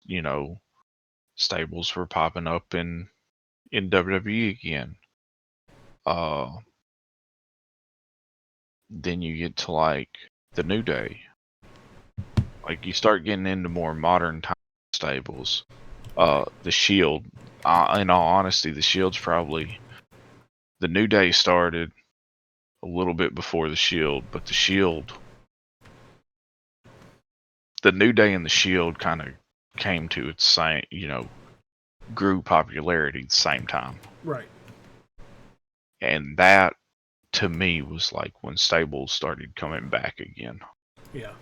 you know, stables were popping up in WWE again. Then you get to like the New Day. Like you start getting into more modern time stables. The Shield. In all honesty, the Shield's probably the New Day started a little bit before the Shield, but the New Day and the Shield kind of came to its same, grew popularity at the same time. Right. And that, to me, was like when stables started coming back again. Yeah.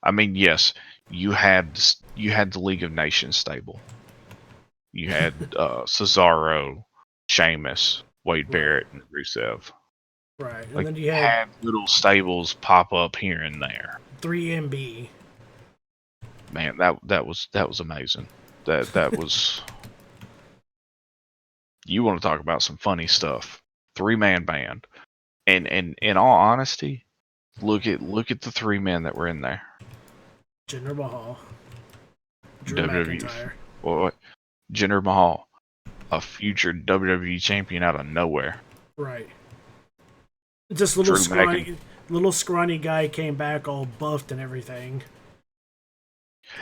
I mean, yes, you had the League of Nations stable. You had Cesaro, Sheamus, Wade Barrett, and Rusev. Right. And Like, then you you had had little stables pop up here and there. 3MB. Man, that was amazing. That was. You want to talk about some funny stuff? 3-man band, and in all honesty, look at the 3 men that were in there. Jinder Mahal. Drew WWE. McIntyre. What? Jinder Mahal, a future WWE champion out of nowhere. Right. Just little scrawny guy came back all buffed and everything.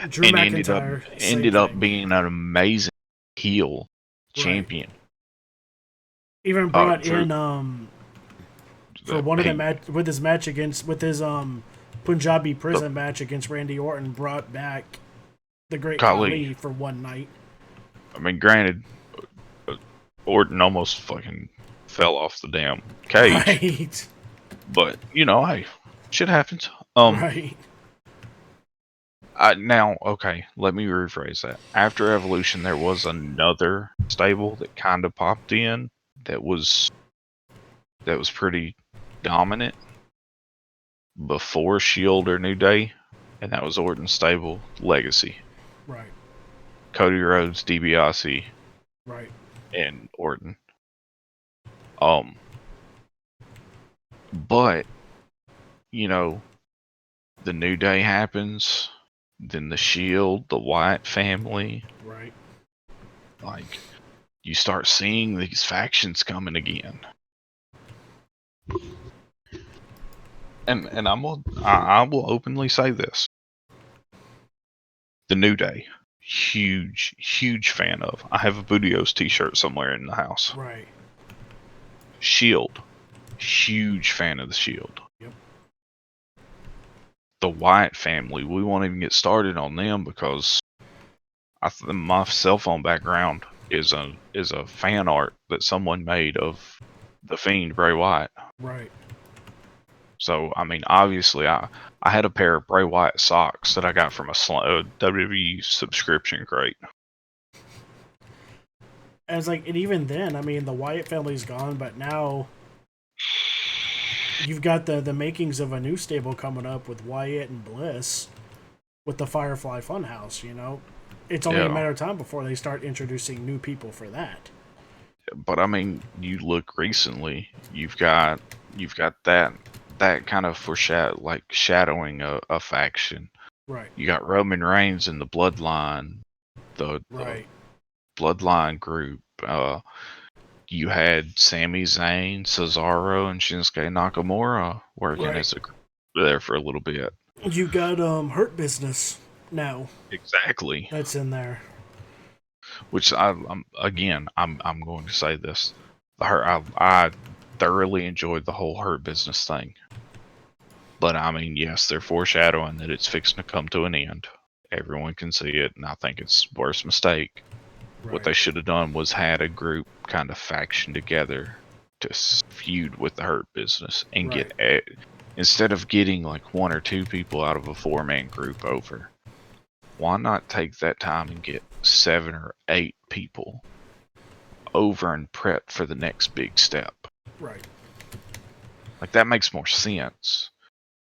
Drew And McIntyre ended up being an amazing heel champion. Even brought in for one of the with his Punjabi prison match against Randy Orton, brought back the Great Khali for one night. I mean, granted, Orton almost fucking fell off the damn cage. Right. But hey, shit happens. Right. Now, okay, let me rephrase that. After Evolution, there was another stable that kind of popped in that was pretty dominant before Shield or New Day, and that was Orton's stable, Legacy. Right. Cody Rhodes, DiBiase. Right. And Orton. But the New Day happens, then the Shield, the Wyatt family. Right. Like, you start seeing these factions coming again. And I will openly say this. The New Day, huge fan of. I have a Budios t-shirt somewhere in the house. Right. Shield, huge fan of the Shield. Yep. The Wyatt family, we won't even get started on them because my cell phone background is a fan art that someone made of the Fiend Bray Wyatt. Right. So I mean, obviously, I had a pair of Bray Wyatt socks that I got from a WWE subscription crate. And it's like, and even then, I mean, the Wyatt family's gone, but now you've got the makings of a new stable coming up with Wyatt and Bliss with the Firefly Funhouse. It's only a matter of time before they start introducing new people for that. But I mean, you look recently, you've got that kind of shadowing a faction. Right. You got Roman Reigns in the Bloodline, the Bloodline group. You had Sami Zayn, Cesaro, and Shinsuke Nakamura working as a group there for a little bit. You got Hurt Business now. Exactly. That's in there. Which I'm going to say this. I thoroughly enjoyed the whole Hurt Business thing. But I mean, yes, they're foreshadowing that it's fixing to come to an end. Everyone can see it, and I think it's the worst mistake. Right. What they should have done was had a group kind of faction together to feud with the Hurt Business and get instead of getting like 1 or 2 people out of a 4-man group over. Why not take that time and get 7 or 8 people over and prep for the next big step? Right. Like, that makes more sense.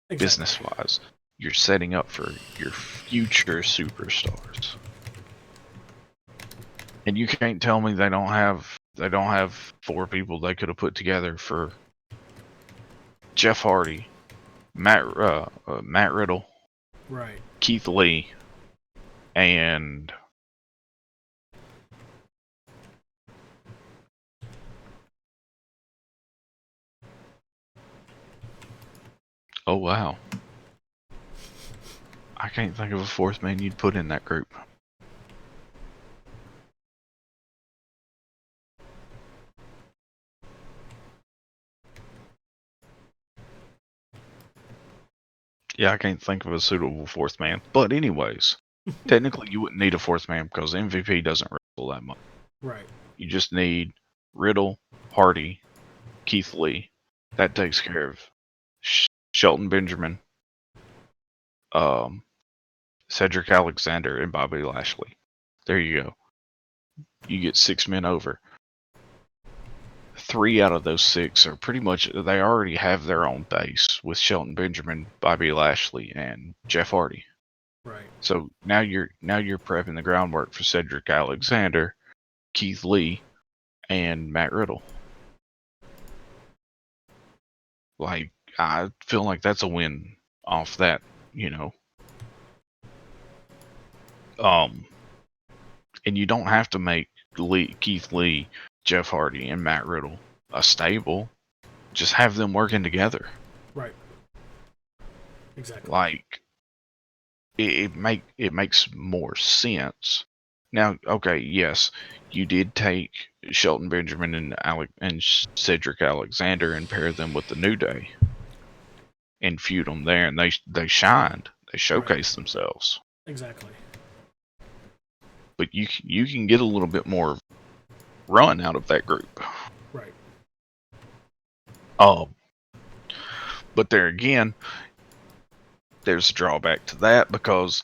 Exactly. Business-wise. You're setting up for your future superstars. And you can't tell me they don't have 4 people they could have put together for Jeff Hardy, Matt Riddle, Right. Keith Lee, and oh wow, I can't think of a fourth man you'd put in that group. Yeah, I can't think of a suitable fourth man. But anyways, technically you wouldn't need a fourth man because MVP doesn't wrestle that much. Right. You just need Riddle, Hardy, Keith Lee. That takes care of Shelton Benjamin, Cedric Alexander, and Bobby Lashley. There you go. You get 6 men over. 3 out of those 6 are pretty much, they already have their own base with Shelton Benjamin, Bobby Lashley, and Jeff Hardy. Right. So now you're prepping the groundwork for Cedric Alexander, Keith Lee, and Matt Riddle. Like, I feel like that's a win off that, you know. And you don't have to make Keith Lee, Jeff Hardy, and Matt Riddle a stable. Just have them working together. Right. Exactly. Like, it makes more sense. Now, okay, yes, you did take Shelton Benjamin and Cedric Alexander and pair them with the New Day and feud them there, and they shined. They showcased themselves. Exactly. But you can get a little bit more run out of that group. Right. But there again, there's a drawback to that because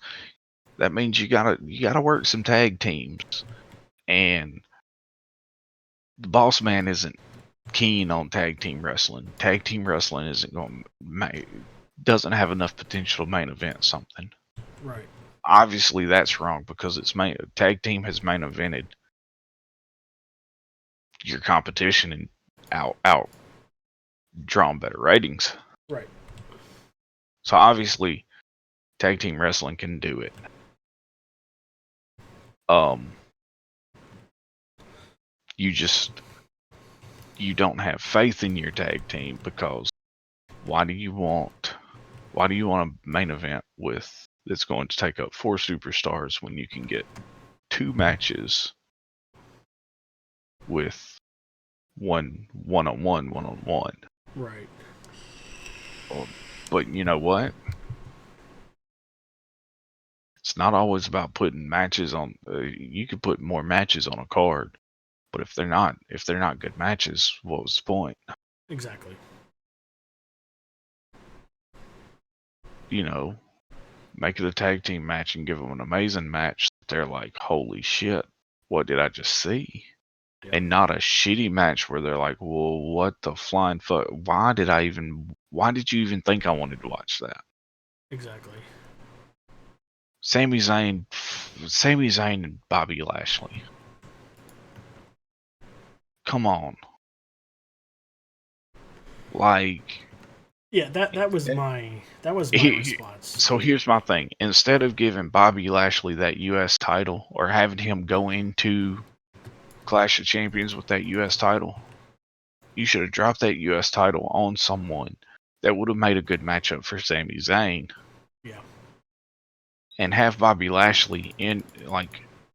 that means you gotta work some tag teams, and the boss man isn't keen on tag team wrestling. Tag team wrestling doesn't have enough potential to main event something. Right. Obviously, that's wrong because tag team has main evented your competition and out drawn better ratings. Right. So obviously, tag team wrestling can do it. You don't have faith in your tag team because why do you want a main event that's going to take up 4 superstars when you can get 2 matches with one-on-one? Right. But you know what? It's not always about putting matches on. You could put more matches on a card, but if they're not good matches, what was the point? Exactly. You know, make it a tag team match and give them an amazing match. They're like, holy shit, what did I just see? Yeah. And not a shitty match where they're like, well, what the flying fuck? Why did you even think I wanted to watch that? Exactly. Sami Zayn and Bobby Lashley. Come on. Like, yeah, that was my response. So here's my thing. Instead of giving Bobby Lashley that US title or having him go into Clash of Champions with that US title, you should have dropped that US title on someone that would have made a good matchup for Sami Zayn. Yeah. And have Bobby Lashley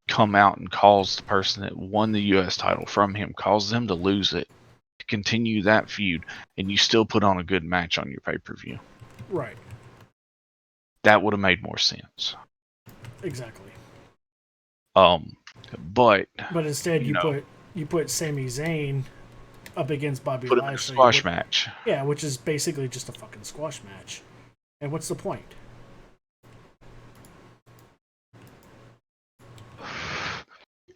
come out and cause the person that won the US title from him, cause them to lose it, to continue that feud, and you still put on a good match on your pay-per-view. Right. That would have made more sense. Exactly. But instead you put Sami Zayn up against Bobby Lashley. Put him in a squash match. Yeah, which is basically just a fucking squash match. And what's the point?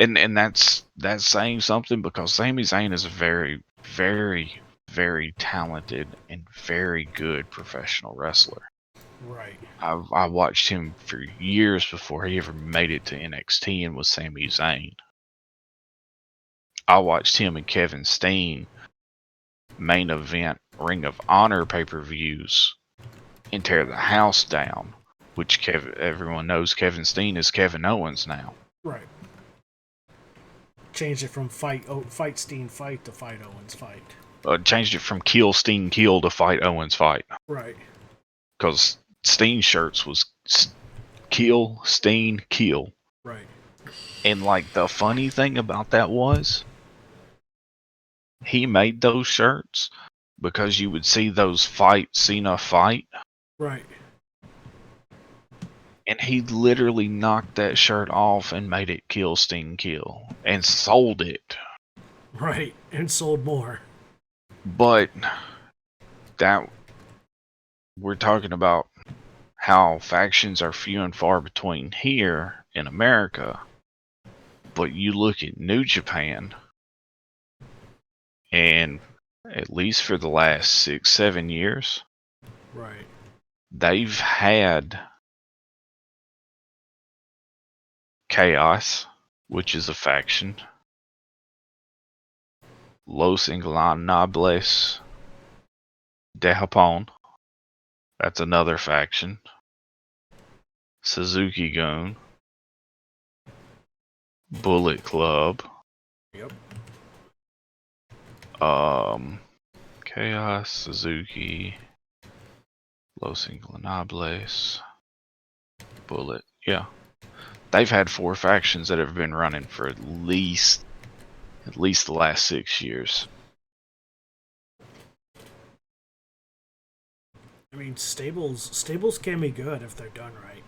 And that's saying something because Sami Zayn is a very, very, very talented and very good professional wrestler. Right. I watched him for years before he ever made it to NXT and was Sami Zayn. I watched him and Kevin Steen main event Ring of Honor pay-per-views and tear the house down, which everyone knows Kevin Steen is Kevin Owens now. Right. Changed it from fight Steen fight to fight Owens fight. Changed it from kill Steen kill to fight Owens fight. Right. Because Steen's shirts was kill Steen kill. Right. And like the funny thing about that was, he made those shirts because you would see those Cena fight. Right. And he literally knocked that shirt off and made it kill Steen kill and sold it. Right. And sold more. But that we're talking about how factions are few and far between here in America. But you look at New Japan, and at least for the last 6-7 years, right, they've had Chaos, which is a faction, Los Ingobernables de Japón, that's another faction, Suzuki-gun, Bullet Club, yep, Chaos, Suzuki, Los Ingobernables, Bullet, yeah. They've had 4 factions that have been running for at least the last 6 years. I mean, stables can be good if they're done right,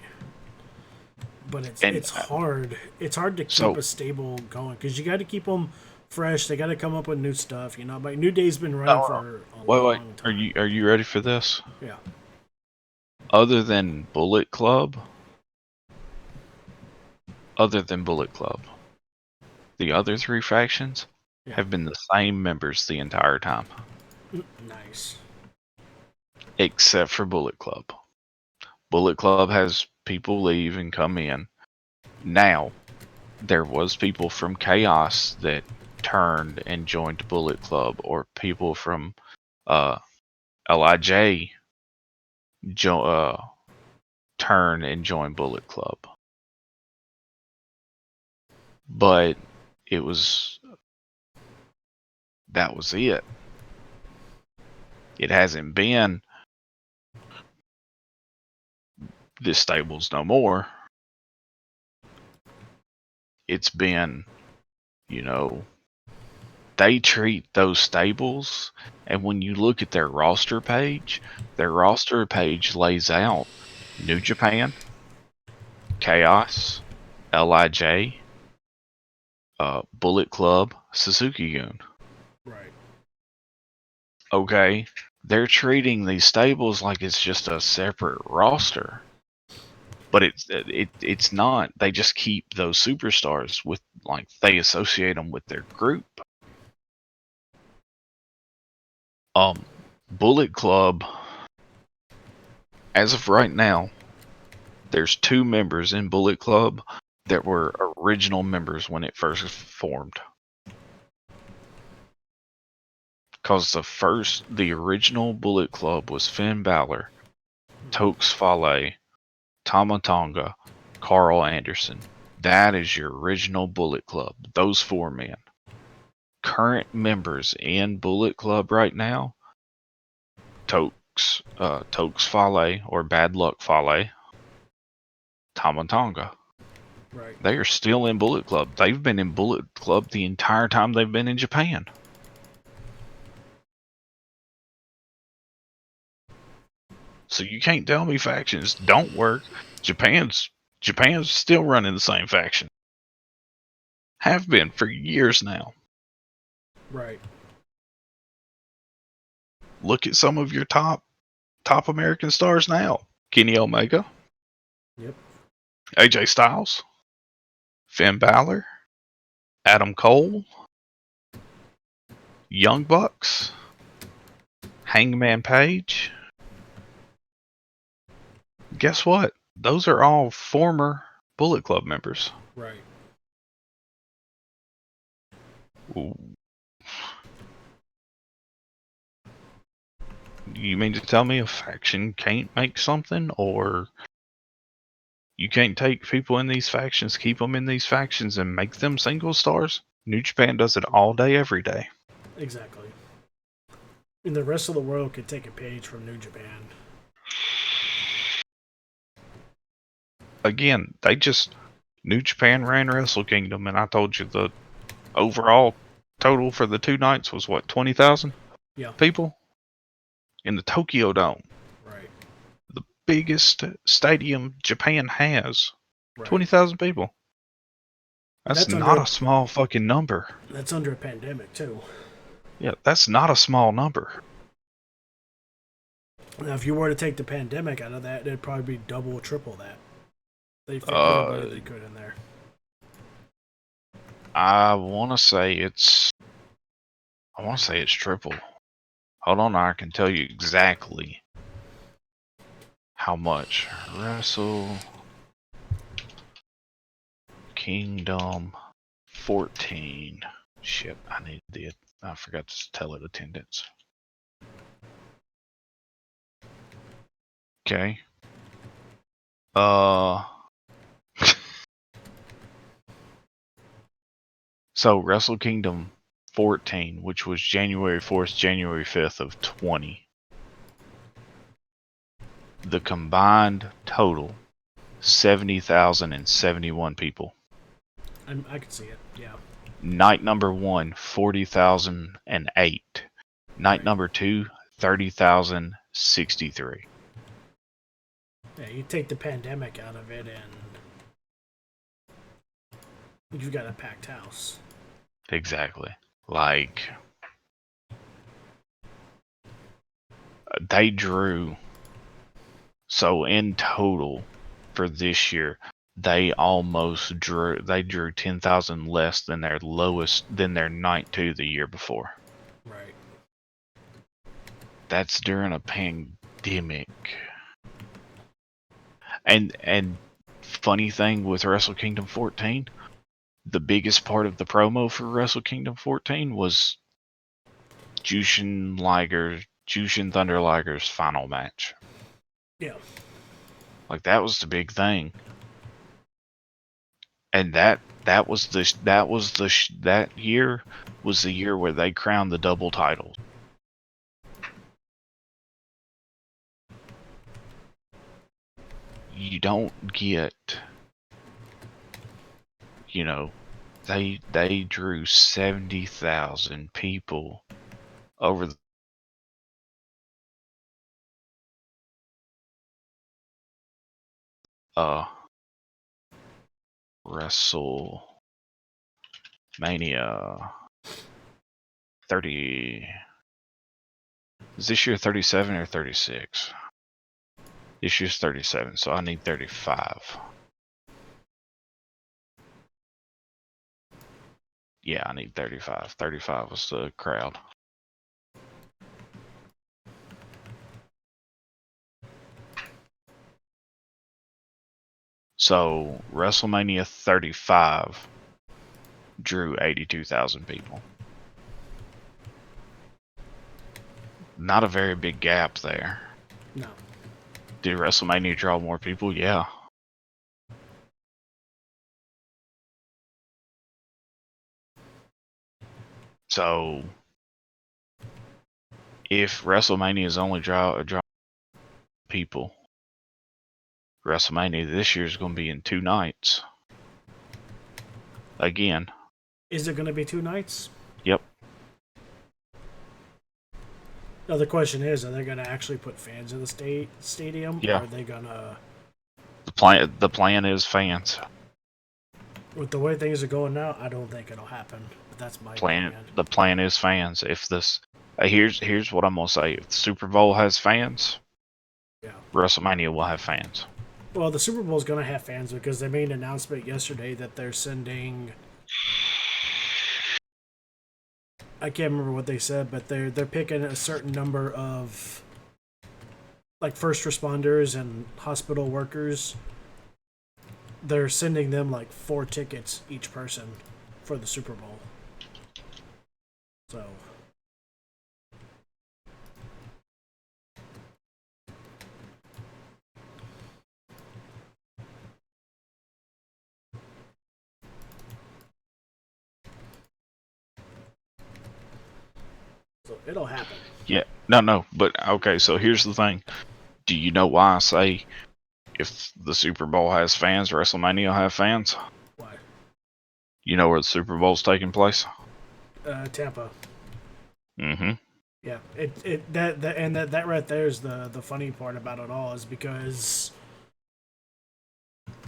but it's hard. It's hard to keep a stable going because you got to keep them fresh. They got to come up with new stuff. You know, but New Day's been running for a long time. Are you ready for this? Yeah. Other than Bullet Club, the other 3 factions have been the same members the entire time. Nice. Except for Bullet Club. Bullet Club has people leave and come in. Now, there was people from Chaos that turned and joined Bullet Club, or people from LIJ turn and join Bullet Club. But that was it. It hasn't been this stable's no more. It's been, they treat those stables, and when you look at their roster page lays out New Japan, Chaos, LIJ, Bullet Club, Suzuki-gun. Right. Okay, they're treating these stables like it's just a separate roster, but it's not. They just keep those superstars with, like, they associate them with their group. Bullet Club, as of right now, there's 2 members in Bullet Club that were original members when it first formed. Because the original Bullet Club was Finn Balor, Tokes Fale, Tama Tonga, Carl Anderson. That is your original Bullet Club. Those 4 men. Current members in Bullet Club right now: Tokes Fale, or Bad Luck Fale, Tama Tonga. Right. They are still in Bullet Club. They've been in Bullet Club the entire time they've been in Japan. So you can't tell me factions don't work. Japan's still running the same faction. Have been for years now. Right. Look at some of your top American stars now. Kenny Omega. Yep. AJ Styles. Finn Balor. Adam Cole. Young Bucks. Hangman Page. Guess what? Those are all former Bullet Club members. Right. Ooh. You mean to tell me a faction can't make something, or you can't take people in these factions, keep them in these factions, and make them single stars? New Japan does it all day, every day. Exactly. And the rest of the world could take a page from New Japan. Again, New Japan ran Wrestle Kingdom, and I told you the overall total for the 2 nights was what, 20,000 Yeah. people in the Tokyo Dome, Right. the biggest stadium Japan has. Right. 20,000 people. That's not under a small fucking number. That's under a pandemic too. Yeah, that's not a small number. Now, if you were to take the pandemic out of that, it'd probably be double or triple that. They fit everybody they could in there. I want to say it's triple. Hold on, I can tell you exactly how much. Wrestle Kingdom 14. Shit, I forgot to tell it attendance. Okay. So Wrestle Kingdom 14, which was January 4th, January 5th of 20. The combined total, 70,071 people. I can see it, yeah. Night number 1, 40,008. Night number 2, 30,063. Yeah, you take the pandemic out of it and you've got a packed house. Exactly. Like, they drew, so in total for this year, they drew 10,000 less than their night 2 the year before. Right. That's during a pandemic. And funny thing with Wrestle Kingdom 14, the biggest part of the promo for Wrestle Kingdom 14 was Jushin Thunder Liger's final match. Yeah. Like, that was the big thing. And that year was the year where they crowned the double title. You don't get, they drew 70,000 people over the WrestleMania 30. Is this year 37 or 36? This year's 37, so I need 35. Yeah, I need 35. 35 was the crowd. So, WrestleMania 35 drew 82,000 people. Not a very big gap there. No. Did WrestleMania draw more people? Yeah. So, if WrestleMania is only draw people, WrestleMania this year is going to be in 2 nights. Again. Is it going to be 2 nights? Yep. Now the question is, are they going to actually put fans in the stadium? Yeah. Or are they going to... The plan is fans. With the way things are going now, I don't think it'll happen. But that's my opinion. The plan is fans. If this... here's what I'm going to say. If the Super Bowl has fans, yeah, WrestleMania will have fans. Well, the Super Bowl is going to have fans because they made an announcement yesterday that they're sending... I can't remember what they said, but they're picking a certain number of like first responders and hospital workers. They're sending them like 4 tickets each person for the Super Bowl. So So it'll happen. Yeah, no, but okay. So here's the thing. Do you know why I say if the Super Bowl has fans, WrestleMania will have fans? Why? You know where the Super Bowl's taking place? Tampa. Mm-hmm. Yeah, that right there is the funny part about it all is because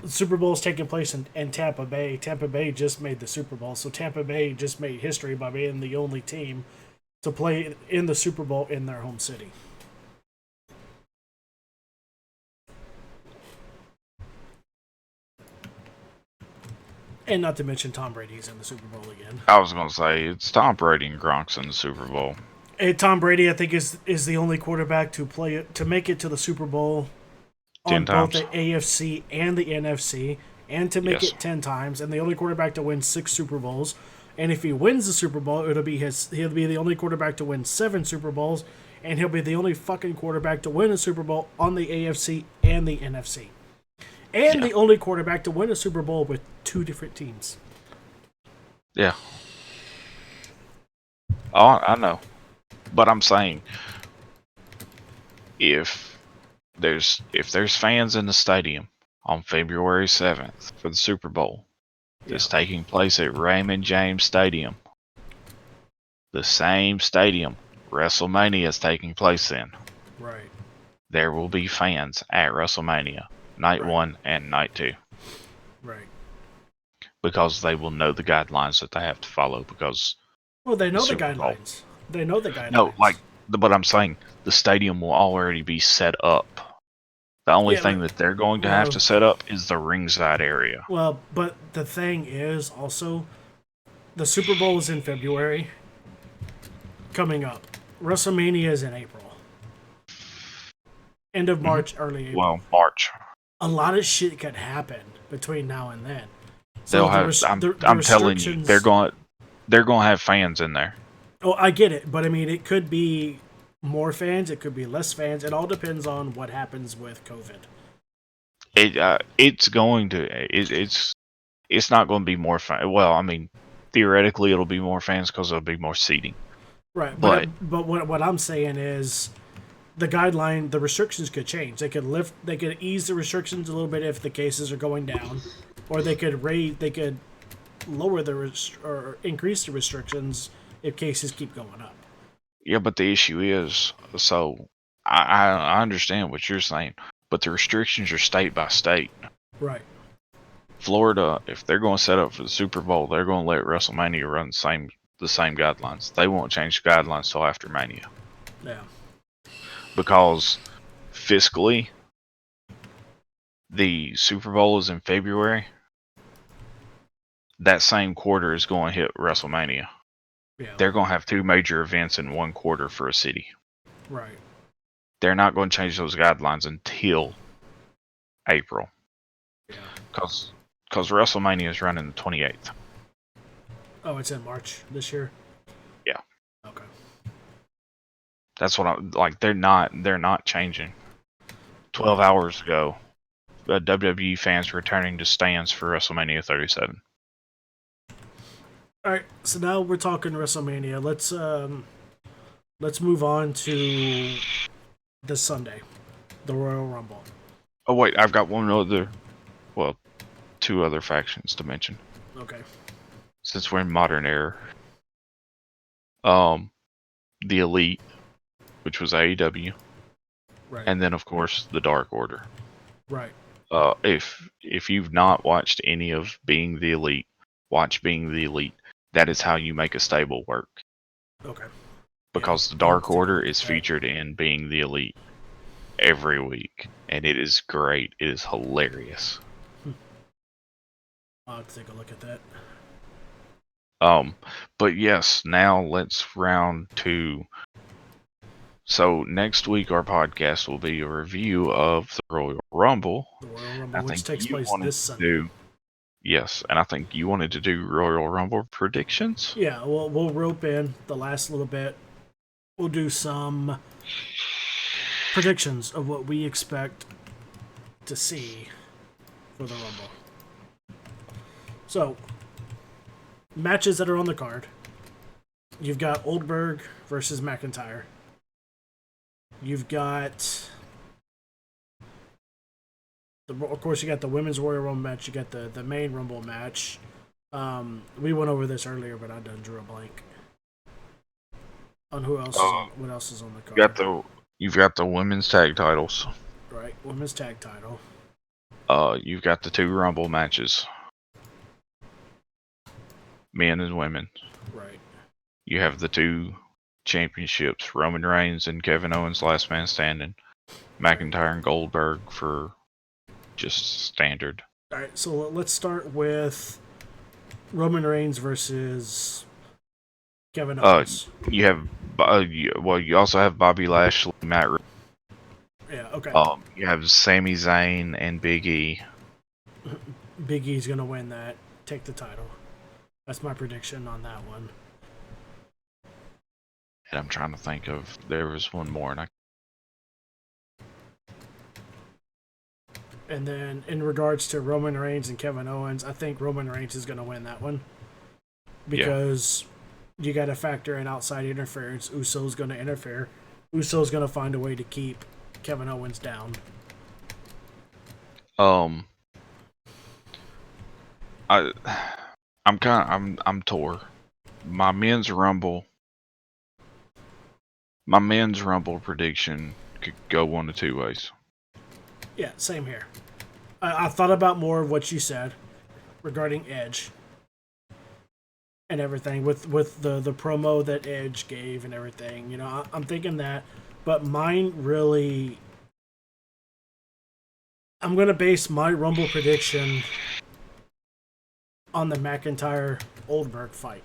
the Super Bowl is taking place in Tampa Bay. Tampa Bay just made the Super Bowl, so Tampa Bay just made history by being the only team to play in the Super Bowl in their home city. And not to mention Tom Brady's in the Super Bowl again. I was gonna say it's Tom Brady and Gronk's in the Super Bowl. And Tom Brady, I think, is the only quarterback to make it to the Super Bowl 10 on both times. the AFC and the NFC, and to make Yes. it 10 times, and the only quarterback to win 6 Super Bowls. And if he wins the Super Bowl, he'll be the only quarterback to win 7 Super Bowls, and he'll be the only fucking quarterback to win a Super Bowl on the AFC and the NFC. And Yeah. the only quarterback to win a Super Bowl with 2 different teams. Yeah. Oh, I know. But I'm saying if there's fans in the stadium on February 7th for the Super Bowl that's taking place at Raymond James Stadium, the same stadium WrestleMania is taking place in, Right. there will be fans at WrestleMania night Right. 1 and night 2 Right. because they will know the guidelines that they have to follow because Well, they know the Super Bowl. guidelines. They know the guidelines. No, like but I'm saying the stadium will already be set up. The only Yeah, thing but- that they're going to have to set up is the ringside area. Well, but the thing is also the Super Bowl is in February coming up. WrestleMania is in April. End of March, early April. Well, March. A lot of shit could happen between now and then. They'll have. I'm telling you, they're going to have fans in there. Oh, I get it, but I mean, it could be more fans, it could be less fans. It all depends on what happens with COVID. It's going to. It's not going to be more fans. Well, I mean, theoretically, it'll be more fans because there'll be more seating. Right, But but what I'm saying is the restrictions could change. They could ease the restrictions a little bit if the cases are going down, or they could lower or increase the restrictions if cases keep going up. yeah, but the issue is, so I understand what you're saying, but the restrictions are state by state. Right. Florida, if they're going to set up for the Super Bowl, they're going to let WrestleMania run the same guidelines. They won't change the guidelines till after Mania. Yeah. Because fiscally, the Super Bowl is in February. That same quarter is going to hit WrestleMania. Yeah. They're going to have 2 major events in one quarter for a city. Right. They're not going to change those guidelines until April. Yeah. Because WrestleMania is running the 28th. Oh, it's in March this year? Yeah. Okay. That's what I'm like. They're not changing. 12 hours ago, WWE fans returning to stands for WrestleMania 37. All right, so now we're talking WrestleMania. Let's move on to this Sunday, the Royal Rumble. Oh wait, I've got well, 2 other factions to mention. Okay. Since we're in modern era, the Elite, which was AEW, Right. and then of course the Dark Order. Right. If you've not watched any of Being the Elite, watch Being the Elite. That is how you make a stable work. Okay. Because the Dark Order is featured in Being the Elite every week, and it is great. It is hilarious. I'll have to take a look at that. But yes, now let's round to. So next week our podcast will be a review of the Royal Rumble. The Royal Rumble, which takes place this Sunday. Yes, and I think you wanted to do Royal Rumble predictions? Yeah, we'll rope in the last little bit. We'll do some predictions of what we expect to see for the Rumble. So, matches that are on the card. You've got Oldberg versus McIntyre. You've got, of course, you got the Women's Royal Rumble match. You got the main Rumble match. We went over this earlier, but I done drew a blank on who else is on, what else is on the card. You've got the women's tag titles. Right, women's tag title. You've got the 2 Rumble matches, men and women. Right. You have the 2 championships, Roman Reigns and Kevin Owens, last man standing. McIntyre and Goldberg for just standard. All right, so let's start with Roman Reigns versus Kevin Owens. You have, you also have Bobby Lashley, Matt Riddle. Yeah, okay. You have Sami Zayn and Big E. Big E's gonna win that, take the title. That's my prediction on that one. And I'm trying to think of, there was one more, and And then in regards to Roman Reigns and Kevin Owens, I think Roman Reigns is gonna win that one because you got to factor in outside interference. Uso's gonna interfere. Uso's gonna find a way to keep Kevin Owens down. I'm tore. My men's rumble prediction could go one of 2 ways. Yeah, same here. I thought about more of what you said regarding Edge and everything with the promo that Edge gave and everything. You know, I'm thinking that, but mine really, I'm gonna base my Rumble prediction on the McIntyre Oldberg fight.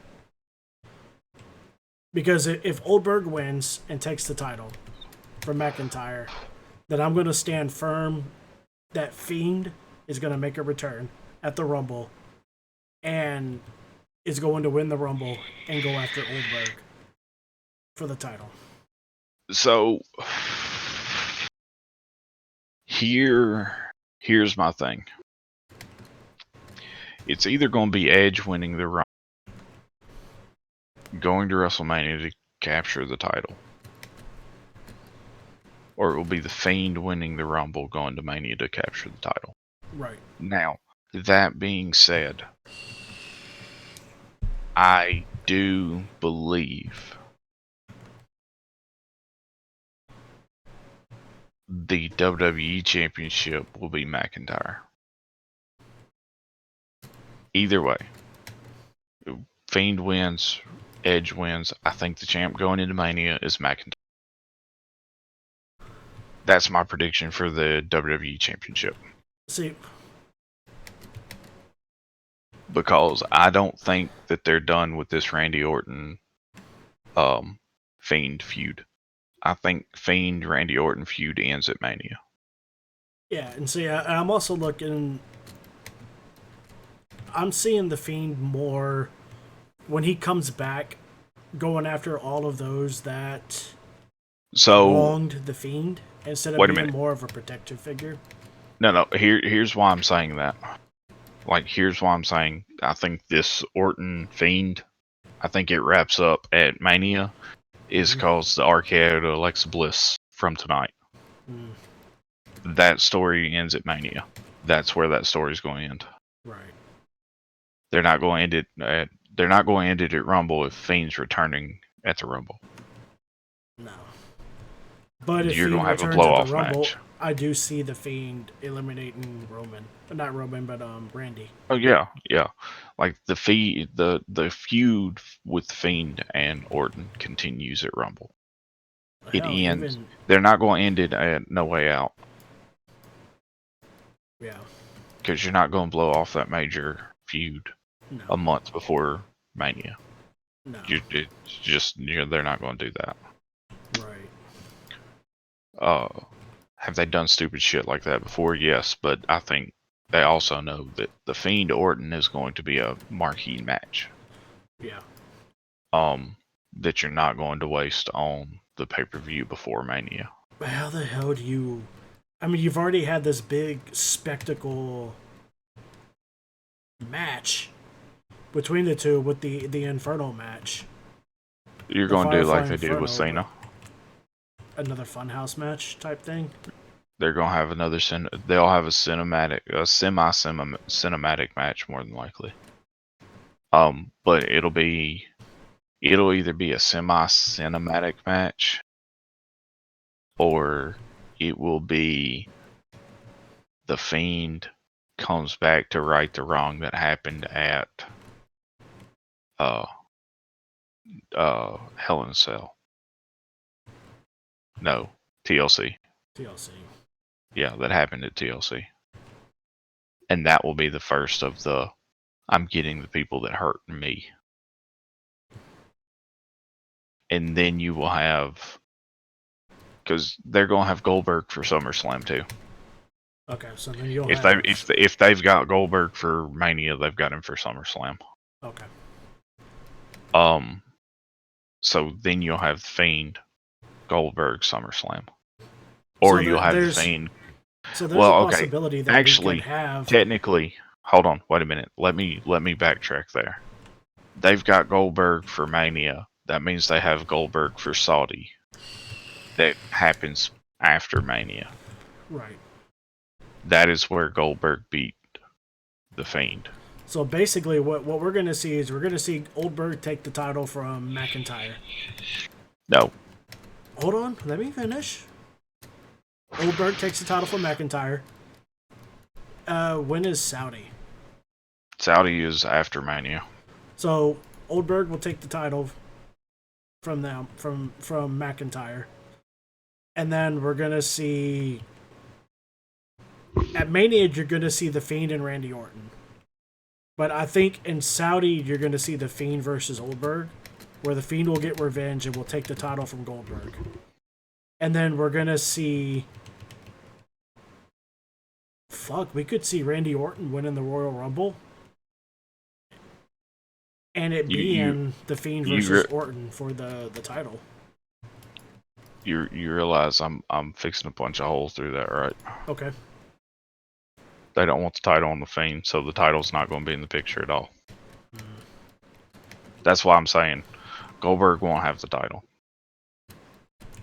Because if Oldberg wins and takes the title from McIntyre, then I'm going to stand firm that Fiend is going to make a return at the Rumble and is going to win the Rumble and go after Oldberg for the title. So here's my thing. It's either going to be Edge winning the Rumble, going to WrestleMania to capture the title, or it will be the Fiend winning the Rumble, going to Mania to capture the title. Right. Now, that being said, I do believe the WWE Championship will be McIntyre. Either way, Fiend wins, Edge wins. I think the champ going into Mania is McIntyre. That's my prediction for the WWE Championship. See, because I don't think that they're done with this Randy Orton Fiend feud. I think Fiend Randy Orton feud ends at Mania. yeah, and see, I'm also looking. I'm seeing the Fiend more when he comes back, going after all of those that wronged the Fiend instead of being more of a protective figure. No. Here's why I'm saying that. Here's why I'm saying I think this Orton Fiend, I think it wraps up at Mania, is because the RKO to Alexa Bliss from tonight. That story ends at Mania. That's where that story's going to end. Right. They're not going to end it at Rumble if Fiend's returning at the Rumble. No. But if you're Fiend going to have a returns blow at off the Rumble, match. I do see the Fiend eliminating Roman. Not Roman, but Randy. Oh yeah. Like the feud with Fiend and Orton continues at Rumble. It ends. They're not going to end it at No Way Out. Yeah. Because you're not going to blow off that major feud a month before Mania. No. They're not going to do that. Right. Have they done stupid shit like that before? Yes, but I think they also know that the Fiend Orton is going to be a marquee match. Yeah. That you're not going to waste on the pay-per-view before Mania. How the hell do you... I mean, you've already had this big spectacle match between the two with the Inferno match. You're The going to do like Firefly they did with Inferno, Cena. another Funhouse match type thing. They're gonna have another they'll have a semi-cinematic match more than likely. But it'll either be a semi-cinematic match, or it will be the Fiend comes back to right the wrong that happened at Hell in a Cell. No, TLC. TLC. Yeah, that happened at TLC. And that will be the first of the I'm getting the people that hurt me. And then you will have, because they're gonna have Goldberg for SummerSlam too. Okay, so then you'll If have... if they've got Goldberg for Mania, they've got him for SummerSlam. Okay. So then you'll have Fiend, Goldberg, SummerSlam, or So you'll have the there's Fiend. so there's Well, a okay. possibility that we Actually, could have... technically, hold on, wait a minute. Let me backtrack there. They've got Goldberg for Mania. That means they have Goldberg for Saudi. That happens after Mania. Right. That is where Goldberg beat the Fiend. So basically, what we're going to see is we're going to see Goldberg take the title from McIntyre. No. Hold on, let me finish. Goldberg takes the title from McIntyre. When is Saudi? Saudi is after Mania. So Goldberg will take the title from them from McIntyre, and then we're gonna see at Mania you're gonna see the Fiend and Randy Orton. But I think in Saudi you're gonna see the Fiend versus Goldberg, where the Fiend will get revenge and will take the title from Goldberg. And then we're gonna see... Fuck, we could see Randy Orton winning the Royal Rumble. And it being the Fiend versus Orton for the title. You realize I'm fixing a bunch of holes through that, right? Okay. They don't want the title on the Fiend, so the title's not going to be in the picture at all. That's why I'm saying Goldberg won't have the title.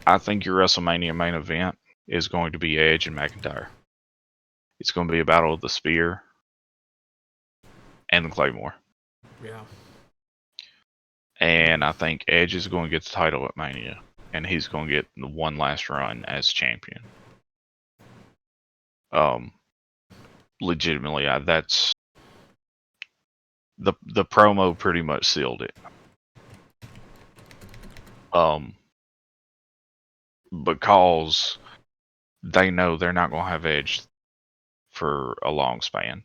I think your WrestleMania main event is going to be Edge and McIntyre. It's going to be a battle of the Spear and the Claymore. Yeah. And I think Edge is going to get the title at Mania, and he's going to get the one last run as champion. Legitimately, that's the promo pretty much sealed it. Because they know they're not going to have Edge for a long span.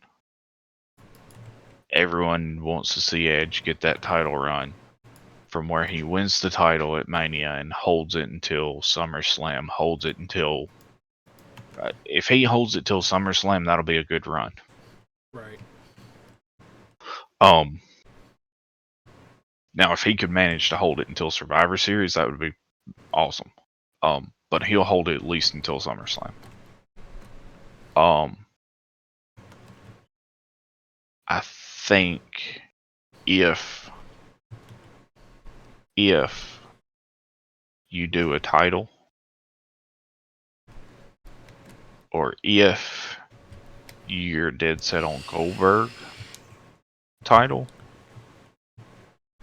Everyone wants to see Edge get that title run from where he wins the title at Mania and holds it until SummerSlam, holds it until... if he holds it till SummerSlam, that'll be a good run. Right. Now, if he could manage to hold it until Survivor Series, that would be awesome. But he'll hold it at least until SummerSlam. I think if you do a title, or if you're dead set on Goldberg title,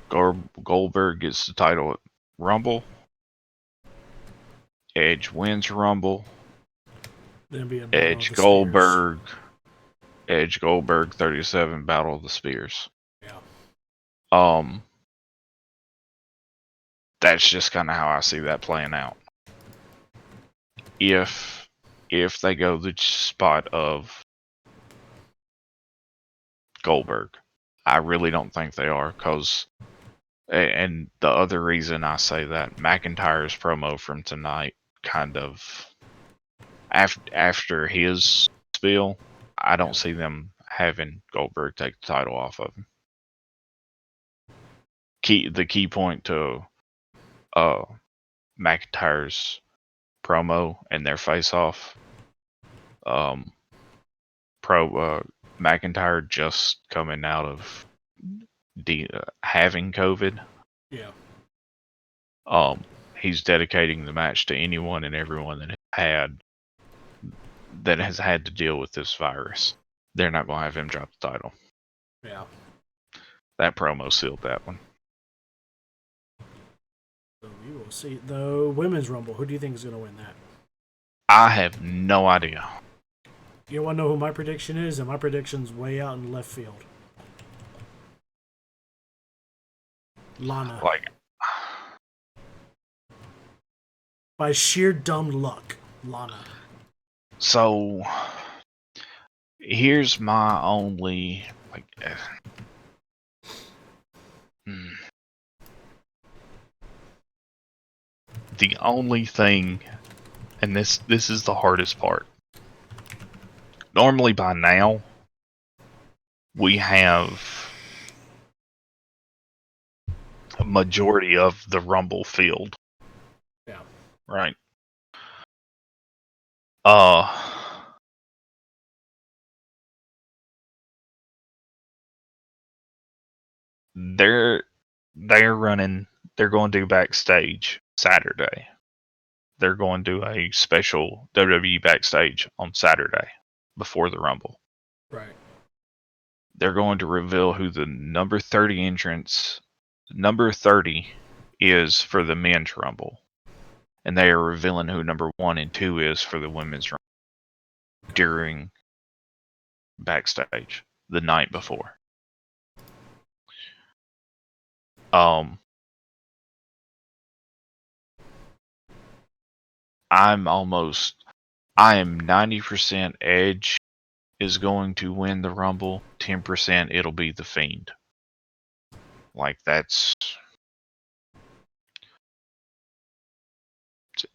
Goldberg gets the title at Rumble, Edge wins Rumble, Edge Goldberg 37 Battle of the Spears. Yeah. That's just kind of how I see that playing out. If they go the spot of Goldberg, I really don't think they are, because, and the other reason I say that, McIntyre's promo from tonight kind of, after his spiel, I don't see them having Goldberg take the title off of him. The key point to McIntyre's promo and their face-off, McIntyre just coming out of having COVID. Yeah. He's dedicating the match to anyone and everyone that has had to deal with this virus. They're not going to have him drop the title. Yeah. That promo sealed that one. So we will see. The Women's Rumble, who do you think is going to win that? I have no idea. You want to know who my prediction is? And my prediction's way out in left field. Lana. Like, By sheer dumb luck, Lana. so here's my only the only thing, and this is the hardest part. Normally by now we have a majority of the Rumble field. Yeah. Right. They're going to do backstage Saturday. They're going to do a special WWE backstage on Saturday before the Rumble. Right. They're going to reveal who the number 30 entrants, number 30 is for the men's Rumble. And they are revealing who number 1 and 2 is for the women's Rumble during backstage the night before. I am 90% Edge is going to win the Rumble, 10% it'll be The Fiend. Like, that's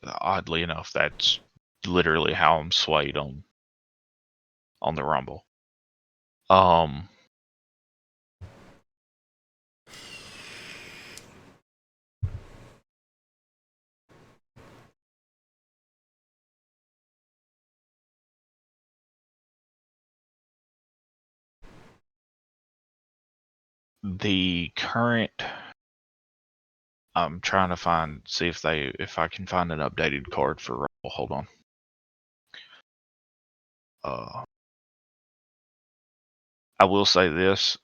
oddly enough, that's literally how I'm swayed on the Rumble. The current, I'm trying to see if I can find an updated card for Rumble. Hold on. I will say this.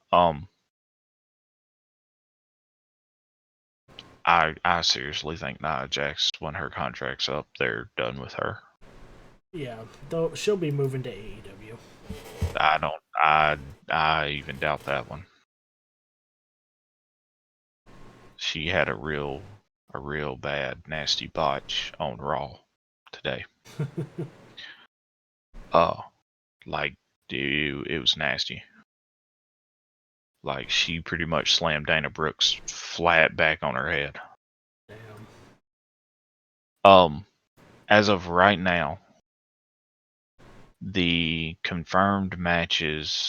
I seriously think Nia Jax, when her contract's up, they're done with her. Yeah, though she'll be moving to AEW. I even doubt that one. She had a real bad, nasty botch on Raw today. Like, dude, it was nasty. Like, she pretty much slammed Dana Brooks flat back on her head. Damn. As of right now, the confirmed matches,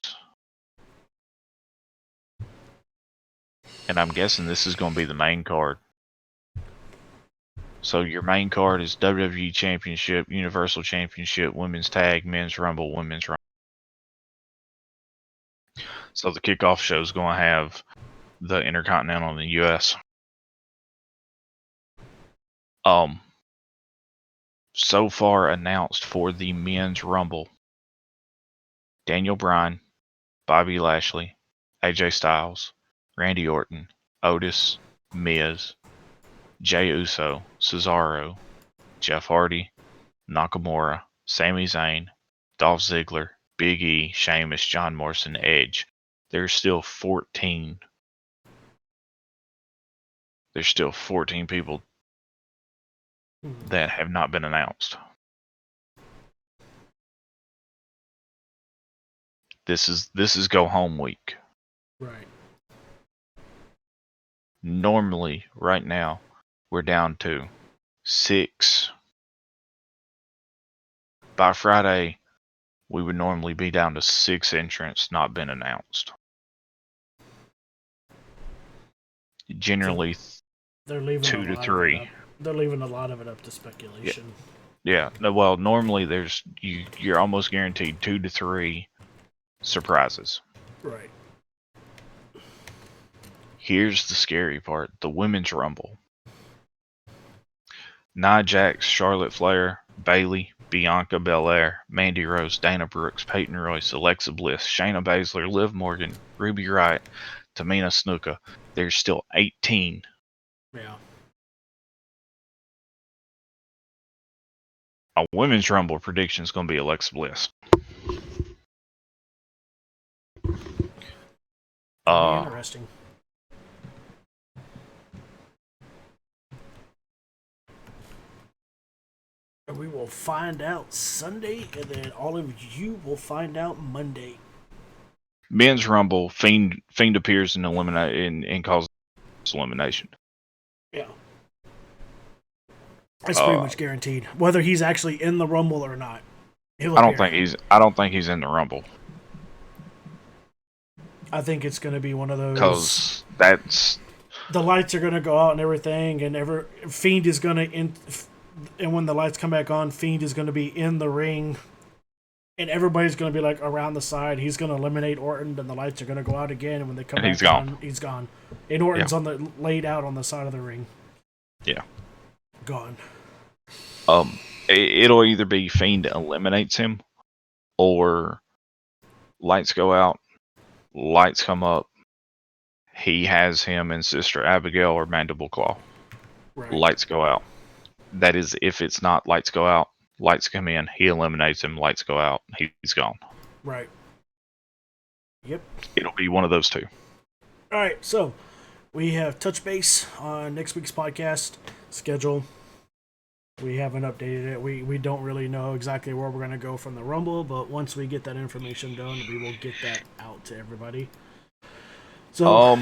and I'm guessing this is going to be the main card. So your main card is WWE Championship, Universal Championship, Women's Tag, Men's Rumble, Women's Rumble. So the kickoff show is going to have the Intercontinental in the US. So far announced for the Men's Rumble: Daniel Bryan, Bobby Lashley, AJ Styles, Randy Orton, Otis, Miz, Jey Uso, Cesaro, Jeff Hardy, Nakamura, Sami Zayn, Dolph Ziggler, Big E, Sheamus, John Morrison, Edge. There's still 14. There's still 14 people that have not been announced. This is go home week. Right. Normally, right now, we're down to 6. By Friday, we would normally be down to 6 entrants not been announced. Generally, they're leaving 2 to 3. They're leaving a lot of it up to speculation. Yeah. Well, normally you're almost guaranteed 2 to 3 surprises. Right. Here's the scary part: the Women's Rumble. Nia Jax, Charlotte Flair, Bayley, Bianca Belair, Mandy Rose, Dana Brooks, Peyton Royce, Alexa Bliss, Shayna Baszler, Liv Morgan, Ruby Riott, Tamina Snuka. There's still 18. Yeah. A women's Rumble prediction is going to be Alexa Bliss. That'll be interesting. And we will find out Sunday, and then all of you will find out Monday. Men's Rumble, Fiend appears and causes elimination. Yeah. That's pretty much guaranteed. Whether he's actually in the Rumble or not. I don't think he's in the Rumble. I think it's going to be one of those. Because that's. The lights are going to go out and everything, and Fiend is going to. And when the lights come back on, Fiend is going to be in the ring. And everybody's going to be like around the side. He's going to eliminate Orton, and the lights are going to go out again. And when they come back on, he's gone. And Orton's laid out on the side of the ring. Yeah. Gone. It'll either be Fiend eliminates him, or lights go out, lights come up. He has him and Sister Abigail or Mandible Claw. Right. Lights go out. That is, if it's not lights go out, lights come in, he eliminates him, lights go out, he's gone. Right. Yep. It'll be one of those two. All right, so we have touch base on next week's podcast schedule. We haven't updated it. We don't really know exactly where we're going to go from the Rumble, but once we get that information done, we will get that out to everybody. So,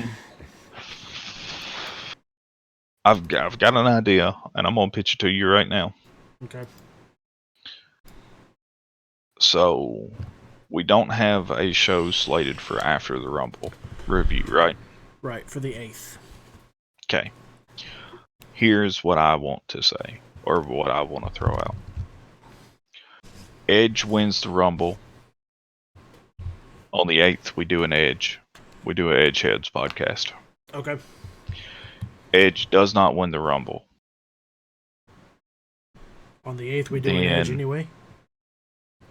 I've got an idea, and I'm gonna pitch it to you right now. Okay. So, we don't have a show slated for after the Rumble review, right? Right, for the 8th. Okay. Here's what I want to say, or what I want to throw out. Edge wins the Rumble. On the 8th, we do an Edge. We do an Edge Heads podcast. Okay. Edge does not win the Rumble. On the 8th, we do an Edge anyway?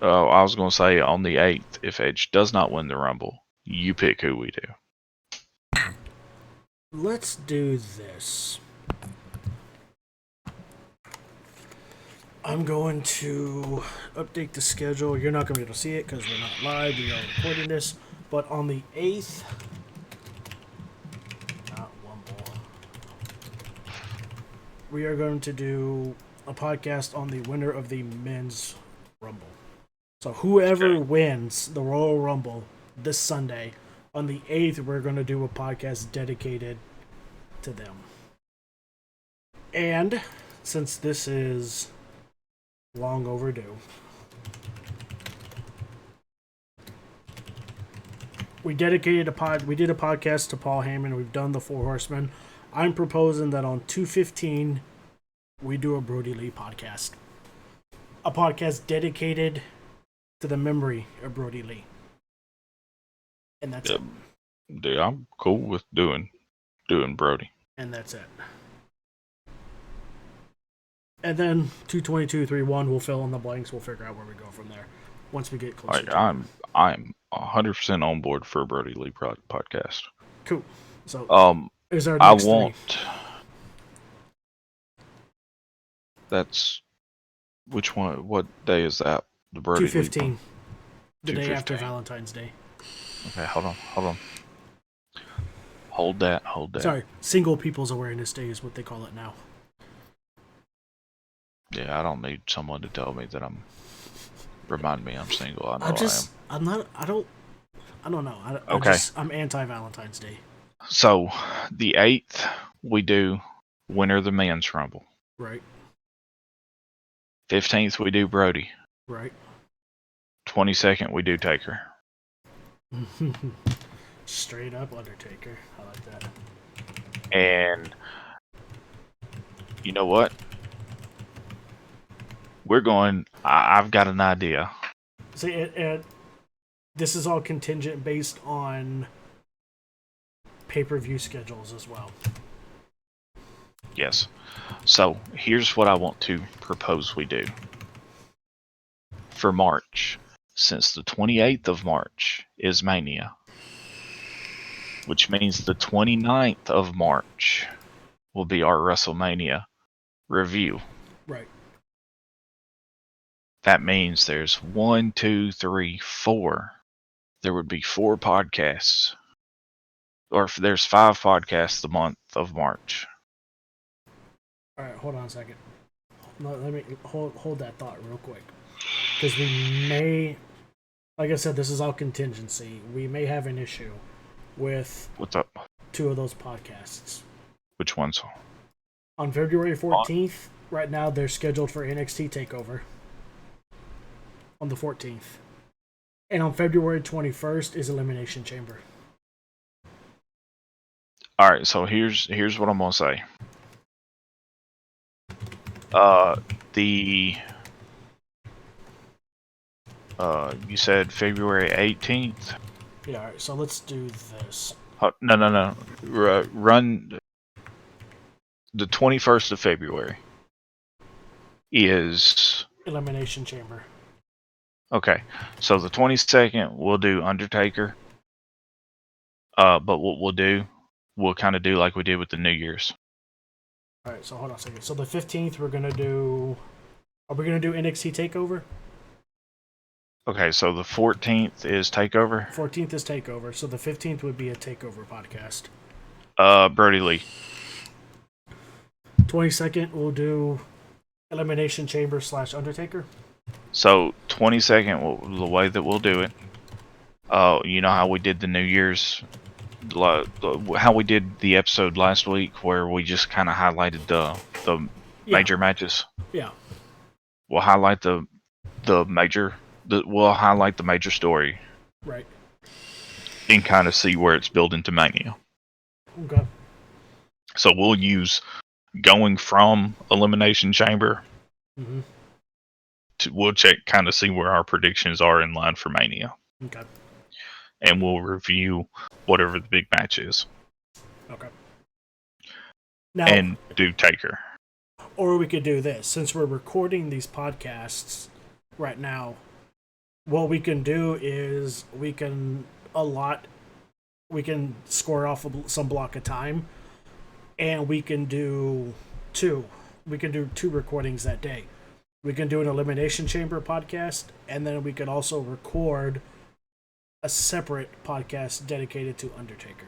I was going to say on the 8th, if Edge does not win the Rumble, you pick who we do. Let's do this. I'm going to update the schedule. You're not going to be able to see it because we're not live. We are recording this. But on the 8th, not Rumble, we are going to do a podcast on the winner of the Men's Rumble. So whoever wins the Royal Rumble this Sunday, on the 8th, we're going to do a podcast dedicated to them. And since this is long overdue, we did a podcast to Paul Heyman. We've done the Four Horsemen. I'm proposing that on 2/15 we do a Brody Lee podcast. A podcast dedicated to the memory of Brody Lee. And that's it. Dude, I'm cool with doing Brody. And that's it. And then 222-31, we'll fill in the blanks. We'll figure out where we go from there once we get closer. I'm 100% on board for a Brody Lee podcast. Cool. So, is our next That's which one? What day is that? The Brody 2/15. The day after Valentine's Day. Okay, hold on. Hold that. Sorry, Single People's Awareness Day is what they call it now. Yeah, I don't need someone to tell me that remind me I'm single. I know I don't know. I'm anti-Valentine's Day. So, the 8th, we do winner of the Men's Rumble. Right. 15th, we do Brody. Right. 22nd, we do Taker. Straight up Undertaker. I like that. And you know what? We're going. I've got an idea. See, this is all contingent based on pay-per-view schedules as well. Yes. So here's what I want to propose we do. For March, since the 28th of March is Mania, which means the 29th of March will be our WrestleMania review. Right. That means there's 1, 2, 3, 4. There would be 4 podcasts. Or if there's 5 podcasts the month of March. All right, hold on a second. No, let me hold that thought real quick, because we may, like I said, this is all contingency. We may have an issue with What's up? 2 of those podcasts. Which ones? On February 14th, right now they're scheduled for NXT Takeover. On the 14th, and on February 21st is Elimination Chamber. All right, so here's what I'm gonna say. You said February 18th. Yeah, all right, so let's do this. No. Run the 21st of February is Elimination Chamber. okay. So the 22nd we'll do Undertaker. But what we'll kind of do like we did with the New Year's. All right, so hold on a second. So the 15th we're gonna do. Are we gonna do NXT Takeover? Okay, so the 14th is Takeover. 14th is Takeover, so the 15th would be a Takeover podcast. Brody Lee. 22nd we'll do Elimination Chamber / Undertaker. So 22nd, the way that we'll do it. You know how we did the New Year's, how we did the episode last week where we just kind of highlighted the major matches. Yeah. We'll highlight the major. We'll highlight the major story. Right. And kind of see where it's building to Mania. Okay. So we'll use going from Elimination Chamber. Mm-hmm. We'll check, kind of see where our predictions are in line for Mania. Okay. And we'll review whatever the big match is. Okay. Now, and do Taker. Or we could do this. Since we're recording these podcasts right now, what we can do is we can score off some block of time, and we can do 2. We can do 2 recordings that day. We can do an Elimination Chamber podcast, and then we can also record a separate podcast dedicated to Undertaker.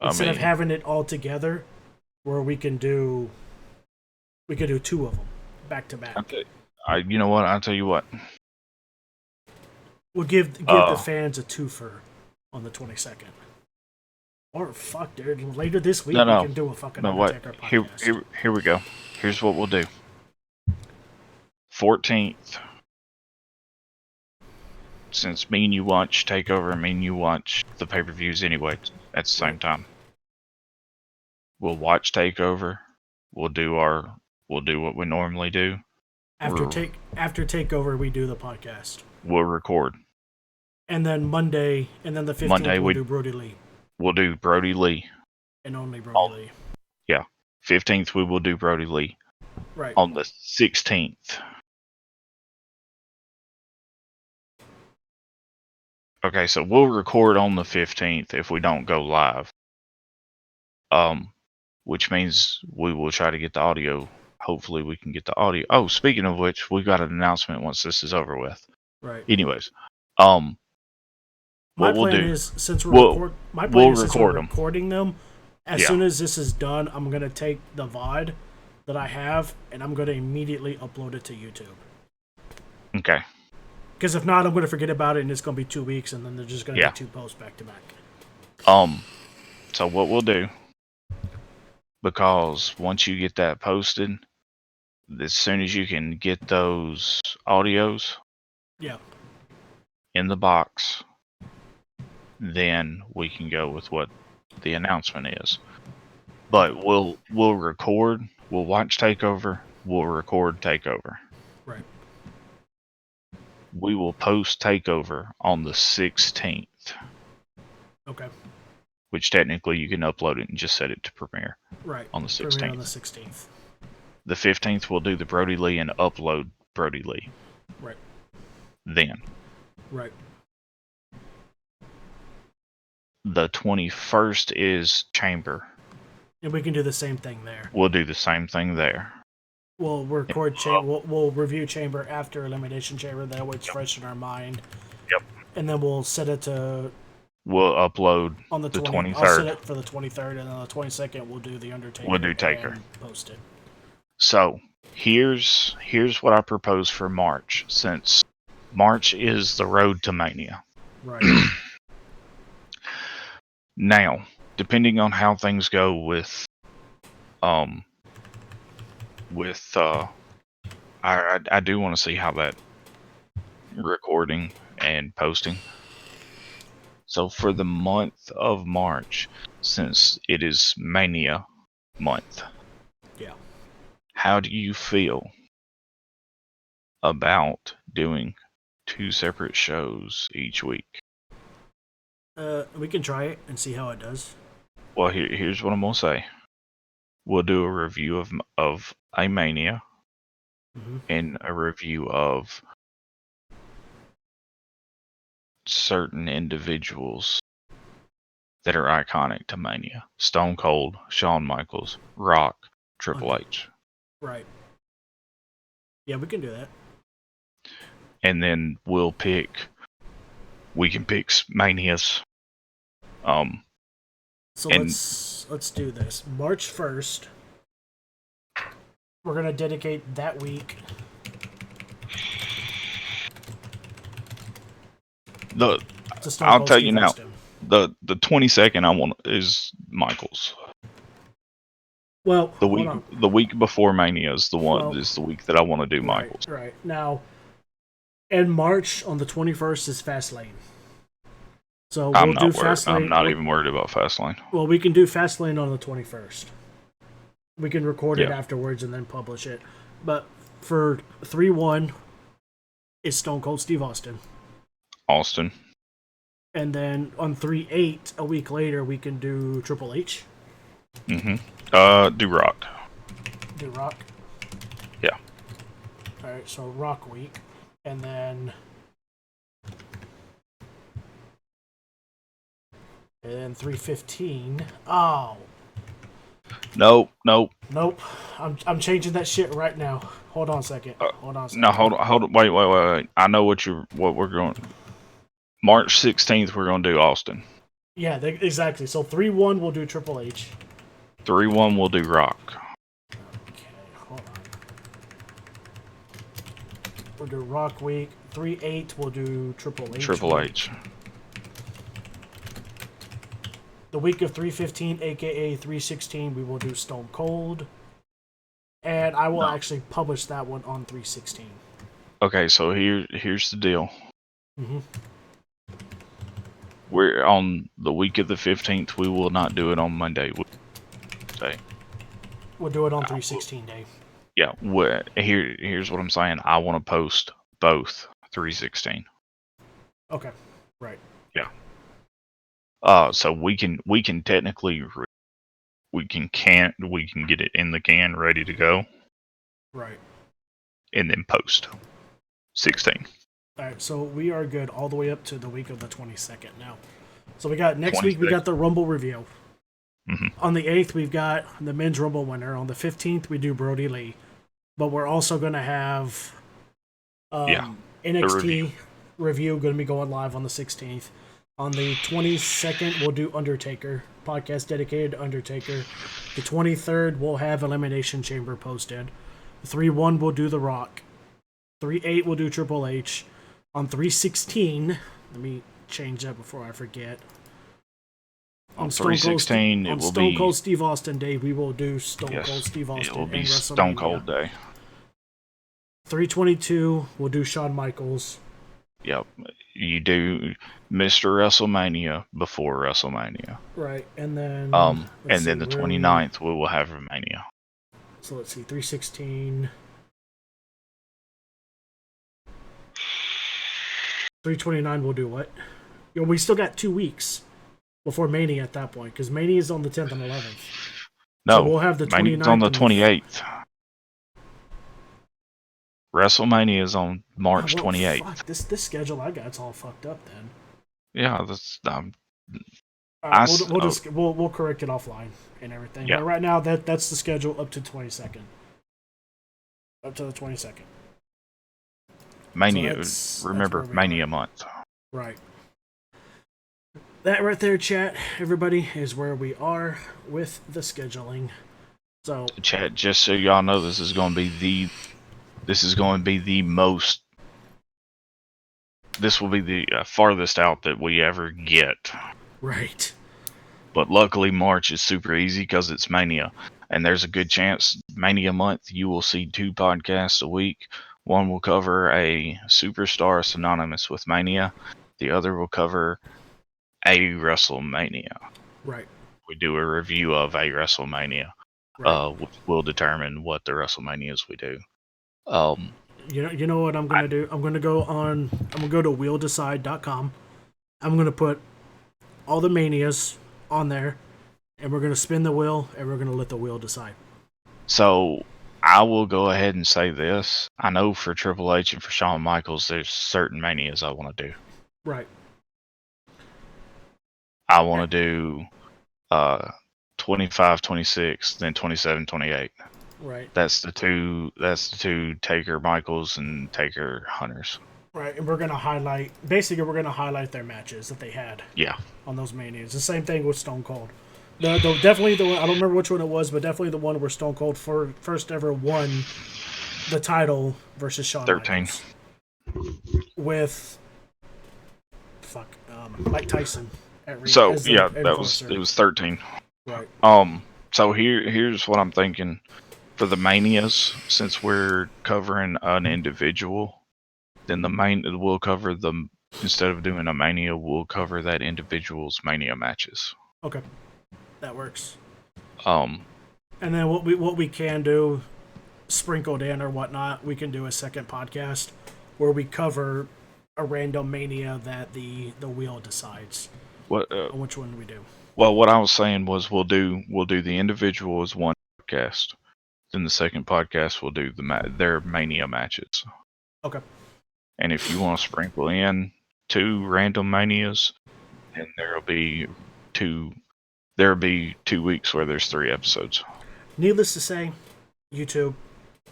Instead of having it all together, where we can do 2 of them back to back. You know what? I'll tell you what. We'll give the fans a twofer on the 22nd. Or fuck, dude. Later this week we can do a fucking Undertaker podcast. Here we go. Here's what we'll do. 14th. Since me and you watch Takeover and me and you watch the pay-per-views anyway at the same time. We'll watch Takeover. We'll do what we normally do. After Takeover, we do the podcast. We'll record. And then Monday, and then the 15th, we'll do Brody Lee. We'll do Brody Lee. And only Brody Lee. Yeah. 15th, we will do Brody Lee. Right. On the 16th. Okay, so we'll record on the 15th if we don't go live. Which means we will try to get the audio. Hopefully we can get the audio. Oh, speaking of which, we got an announcement once this is over with. Right. Anyways, my plan is since we're recording them, as soon as this is done, I'm gonna take the VOD that I have and I'm gonna immediately upload it to YouTube. Okay. Because if not, I'm gonna forget about it and it's gonna be 2 weeks and then they're just gonna be 2 posts back to back. So what we'll do, because once you get that posted, as soon as you can get those audios in the box, then we can go with what the announcement is. But we'll record, we'll watch Takeover, we'll record Takeover. Right. We will post Takeover on the 16th. Okay. which technically you can upload it and just set it to premiere Right. on the Premiere on the 16th. 16th. The 15th, we'll do the Brody Lee and upload Brody Lee. Right. Then. Right. The 21st is Chamber. And we can do the same thing there. We'll do the same thing there. We'll record we'll review Chamber after Elimination Chamber. That way it's fresh in our mind. Yep. And then we'll set it to We'll upload on the 23rd. I'll set it for the 23rd, and on the 22nd we'll do the Undertaker. We'll do Taker. And post it. So here's what I propose for March, since March is the road to Mania. Right. Now, depending on how things go with I do want to see how that recording and posting. So for the month of March, since it is Mania month, Yeah. how do you feel about doing 2 separate shows each week? We can try it and see how it does. Well, here's what I'm gonna say. We'll do a review of a Mania and a review of certain individuals that are iconic to Mania. Stone Cold, Shawn Michaels, Rock, Triple H. Right. Yeah, we can do that. And then we can pick Manias. So and- let's do this. March 1st. We're gonna dedicate that week. to Stone I'll Cold tell Steve you now. Austin. The 22nd I want is Michaels. Well, The hold week on. the week before Mania is the Well, the week that I want to do Michaels. Right. Now, in March on the 21st is Fastlane. So I'm we'll not do worried. Fastlane. I'm not even worried about Fastlane. Well, we can do Fastlane on the 21st. We can record it Yeah. afterwards and then publish it. But for 3-1, it's Stone Cold Steve Austin. Austin. And then on 3-8, a week later, we can do Triple H. Do Rock. Do Rock. Yeah. Alright, so Rock week. And then... And then 3-15. Oh, Nope. nope. I'm changing that shit right now. Hold on a second. Hold on a second. No, hold on. Wait. I know what we're going. March 16th, we're going to do Austin. Yeah, exactly. So 3-1, we'll do Triple H. 3-1, we'll do Rock. Okay, hold on. We'll do Rock week. 3-8, we'll do Triple H. Triple H. The week of 3-15, aka 3-16, we will do Stone Cold. And I will actually publish that one on 3-16. Okay, so here's the deal. Mm-hmm. We're on the week of the 15th. We will not do it on Monday. We'll do it on 3-16 day. Yeah. Here's what I'm saying. I want to post both 316. Okay, right. Yeah. So we can technically we can get it in the can ready to go Right. and then post 16. Alright, so we are good all the way up to the week of the 22nd now. So we got next week, we 26th. got the Rumble review. Mhm. On the 8th, we've got the men's Rumble winner. On the 15th, we do Brody Lee. But we're also going to have NXT review going to be going live on the 16th. On the 22nd, we'll do Undertaker. Podcast dedicated to Undertaker. The 23rd, we'll have Elimination Chamber posted. 3-1, we'll do The Rock. 3-8, we'll do Triple H. On 3-16, let me change that before I forget. On 316, it on will Stone be Cold Steve Austin Day, we will do Stone Cold Steve Austin. it will be and Stone WrestleMania. Cold Day. 322, we'll do Shawn Michaels. Yep. You do Mr. WrestleMania before WrestleMania. Right, and then And let's then see, the where are we? 29th we will have Mania. So let's see, 316. 329 we'll do what? We still got 2 weeks. before Mania at that point, because Mania is on the 10th and 11th. No, So we'll have the Mania's on 29th the and 28th. WrestleMania is on Oh, March well, 28th. fuck, this schedule I got's all fucked up then. Yeah, that's All right, I we'll, s- we'll oh. just we'll correct it offline and everything. Yeah. But right now that's the schedule up to 22nd. Up to the 22nd. Mania. that's Remember, where we Mania are. month. Right. That right there, chat, everybody, is where we are with the scheduling. So Chat, just so y'all know, this is going to be the most. This will be the farthest out that we ever get. right. But luckily, March is super easy because it's Mania. And there's a good chance Mania month you will see 2 podcasts a week. One will cover a superstar synonymous with Mania. The other will cover a WrestleMania. Right. We do a review of a WrestleMania. Right. Which will determine what the WrestleManias we do. You know what I'm gonna do? I'm gonna go to wheeldecide.com. I'm gonna put all the manias on there, and we're gonna spin the wheel, and we're gonna let the wheel decide. So I will go ahead and say this. I know for Triple H and for Shawn Michaels, there's certain manias I want to do. Right. I want to do 25, 26, then 27, 28. Right. That's the two Taker Michaels and Taker Hunters. Right. And we're gonna highlight their matches that they had. Yeah. On those manias. The same thing with Stone Cold. Definitely the one, I don't remember which one it was, but definitely the one where Stone Cold first ever won the title versus Shawn 13. Michaels. With Mike Tyson. So as the yeah, it enforcer. was 13. Right. So here's what I'm thinking for the manias. Since we're covering an individual, then we'll cover them instead of doing a mania. We'll cover that individual's mania matches. Okay. That works. Um, And then what we can do, sprinkled in or whatnot, we can do a second podcast where we cover a random mania that the wheel decides what? on which one we do. Well, what I was saying was we'll do the individual as one podcast. Then the second podcast we'll do their mania matches. Okay. And if you want to sprinkle in 2 random manias, then there'll be 2 weeks where there's 3 episodes. Needless to say, YouTube,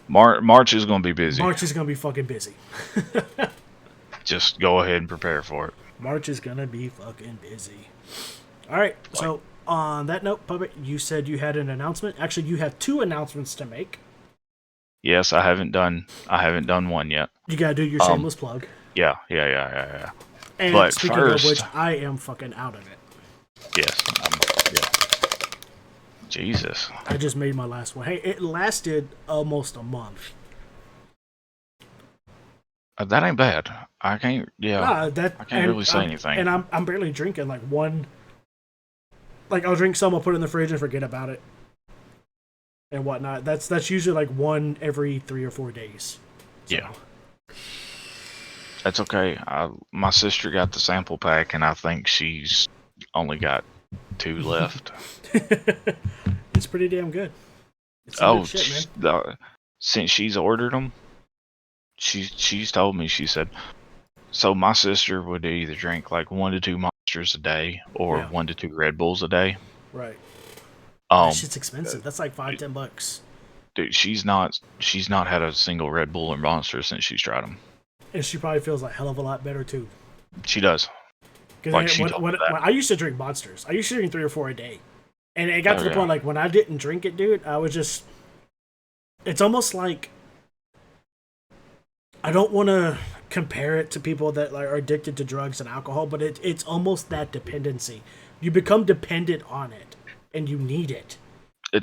March is going to be busy. March is going to be fucking busy. Just go ahead and prepare for it. March is going to be fucking busy. All right. So on that note, Puppet, you said you had an announcement. Actually, you have 2 announcements to make. Yes, I haven't done one yet. You got to do your shameless plug. Yeah. And But speaking first, of which, I am fucking out of it. yes. Yeah. Jesus. I just made my last one. Hey, it lasted almost a month. That ain't bad. I can't. Yeah. I can't really say anything. And I'm barely drinking like one. Like I'll drink some, I'll put it in the fridge and forget about it, and whatnot. That's usually like one every 3 or 4 days. So. Yeah. That's okay. My sister got the sample pack, and I think she's only got 2 left. It's pretty damn good. It's some good shit, man. Since she's ordered them, she's told me, she said, so my sister would either drink like 1 to 2 Monsters a day or 1 to 2 Red Bulls a day. Right. That shit's expensive. That's like $5-10. Dude, she's not had a single Red Bull or Monster since she's tried them. And she probably feels a hell of a lot better too. She does. Because when I used to drink Monsters, I used to drink 3 or 4 a day, and it got to the point like when I didn't drink it, dude, I was just. It's almost like I don't want to compare it to people that are addicted to drugs and alcohol, but it's almost that dependency. You become dependent on it, and you need it.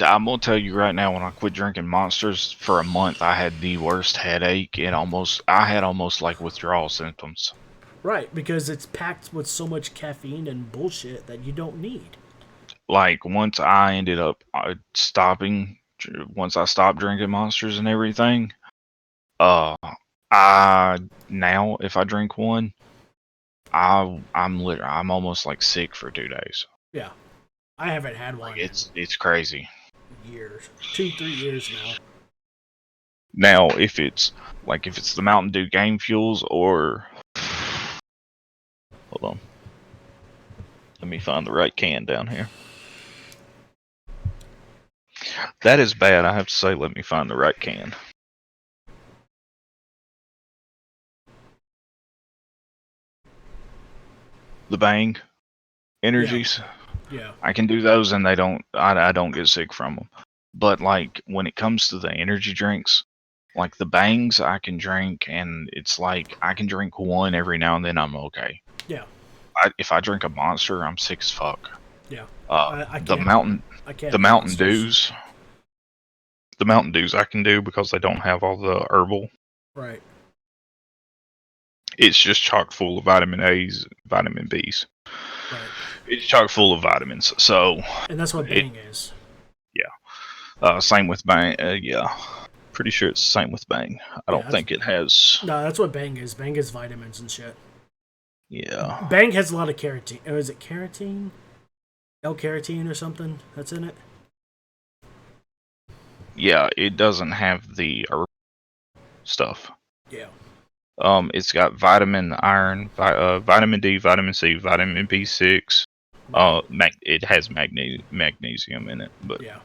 I'm gonna tell you right now, when I quit drinking Monsters for a month, I had the worst headache and I had almost like withdrawal symptoms. Right, because it's packed with so much caffeine and bullshit that you don't need. Like once I ended up once I stopped drinking Monsters and everything, I now if I drink one, I'm almost like sick for 2 days. Yeah. I haven't had one It's crazy. in years. 2-3 years now. Now, if it's the Mountain Dew Game Fuels or hold on, let me find the right can down here. That is bad. I have to say, let me find the right can. The Bang Energies. Yeah. I can do those, and I don't get sick from them. But like when it comes to the energy drinks, like the Bangs, I can drink, and it's like I can drink one every now and then. I'm okay. Yeah. If I drink a Monster, I'm sick as fuck. Yeah. I The can't. the Mountain Monsters. Dews, I can do because they don't have all the herbal. Right. It's just chock full of vitamin A's, vitamin B's. Right. It's chock full of vitamins. So, And that's what Bang is. same with Bang. Yeah, pretty sure it's the same with Bang. I don't think it has. No, that's what Bang is. Bang is vitamins and shit. Yeah. Bang has a lot of carotene. Or is it carotene? L-carotene or something that's in it? Yeah, it doesn't have the herbal stuff. Yeah. It's got vitamin, iron, vitamin D, vitamin C, vitamin B6. It has magnesium in it, but Yeah.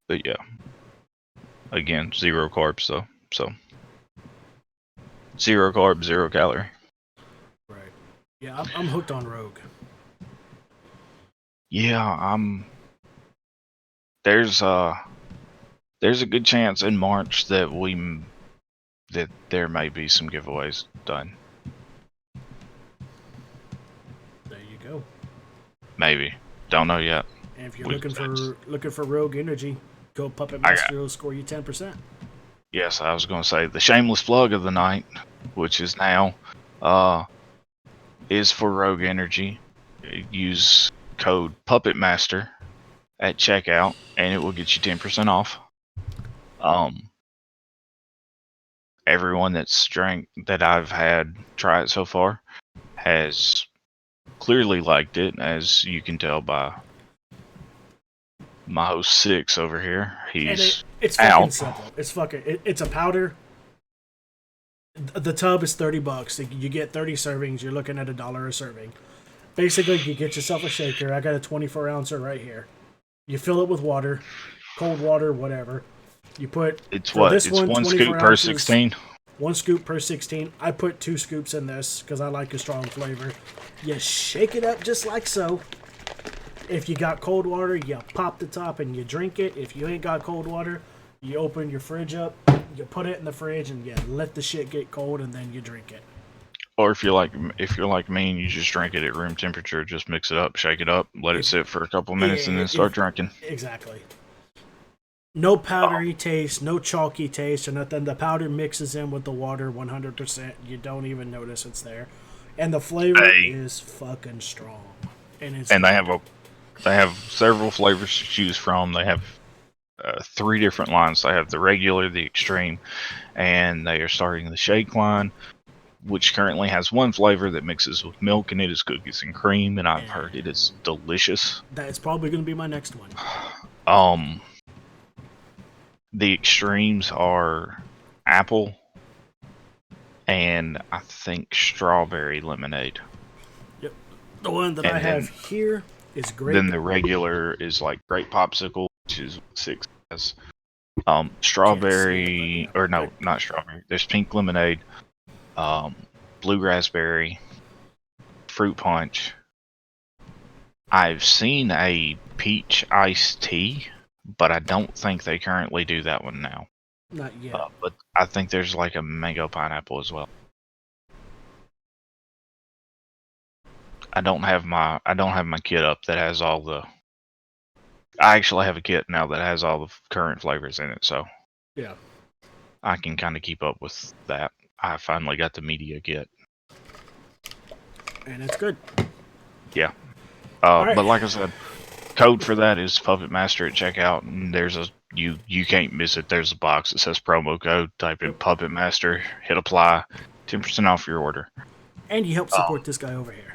yeah. Again, 0 carbs though, so 0 carb, 0 calorie. Right. Yeah, I'm hooked on Rogue. Yeah, there's a good chance in March that there may be some giveaways done. There you go. Maybe. Don't know yet. And if you're looking for Rogue Energy, go Puppet Master. It'll score you 10%. Yes, I was going to say the shameless plug of the night, which is now, is for Rogue Energy. Use code Puppet Master at checkout, and it will get you 10% off. Everyone that's drank that I've had try it so far has clearly liked it, as you can tell by my host 6 over here. He's it's fucking out. simple. It's a powder. The tub is $30. You get 30 servings. You're looking at $1 a serving. Basically, you get yourself a shaker. I got a 24-ouncer right here. You fill it with water, cold water, whatever. You put It's one scoop per 16. 1 scoop per 16. I put 2 scoops in this because I like a strong flavor. You shake it up just like so. If you got cold water, you pop the top and you drink it. If you ain't got cold water, you open your fridge up, you put it in the fridge, and you let the shit get cold, and then you drink it. Or if you're like me and you just drink it at room temperature, just mix it up, shake it up, let it sit for a couple minutes, and then start drinking. Exactly. No powdery taste, no chalky taste or nothing. The powder mixes in with the water 100%. You don't even notice it's there. And the flavor is fucking strong. And they have several flavors to choose from. They have 3 different lines. They have the regular, the extreme, and they are starting the shake line, which currently has 1 flavor that mixes with milk, and it is cookies and cream, and I've heard it is delicious. That is probably going to be my next one. The extremes are apple and I think strawberry lemonade. Yep. The one that I have here is grape. Then the regular is like grape popsicle, which is 6 has. Strawberry, or no, not strawberry. There's pink lemonade, blue raspberry, fruit punch. I've seen a peach iced tea, but I don't think they currently do that one now. Not yet. But I think there's like a mango pineapple as well. I don't have my kit up that has all the. I actually have a kit now that has all the current flavors in it, so yeah, I can kind of keep up with that. I finally got the media kit, and it's good. Yeah, right. But like I said, code for that is Puppet Master at checkout, and there's you can't miss it. There's a box that says promo code. Type in Puppet Master, hit apply, 10% off your order. And you help support this guy over here.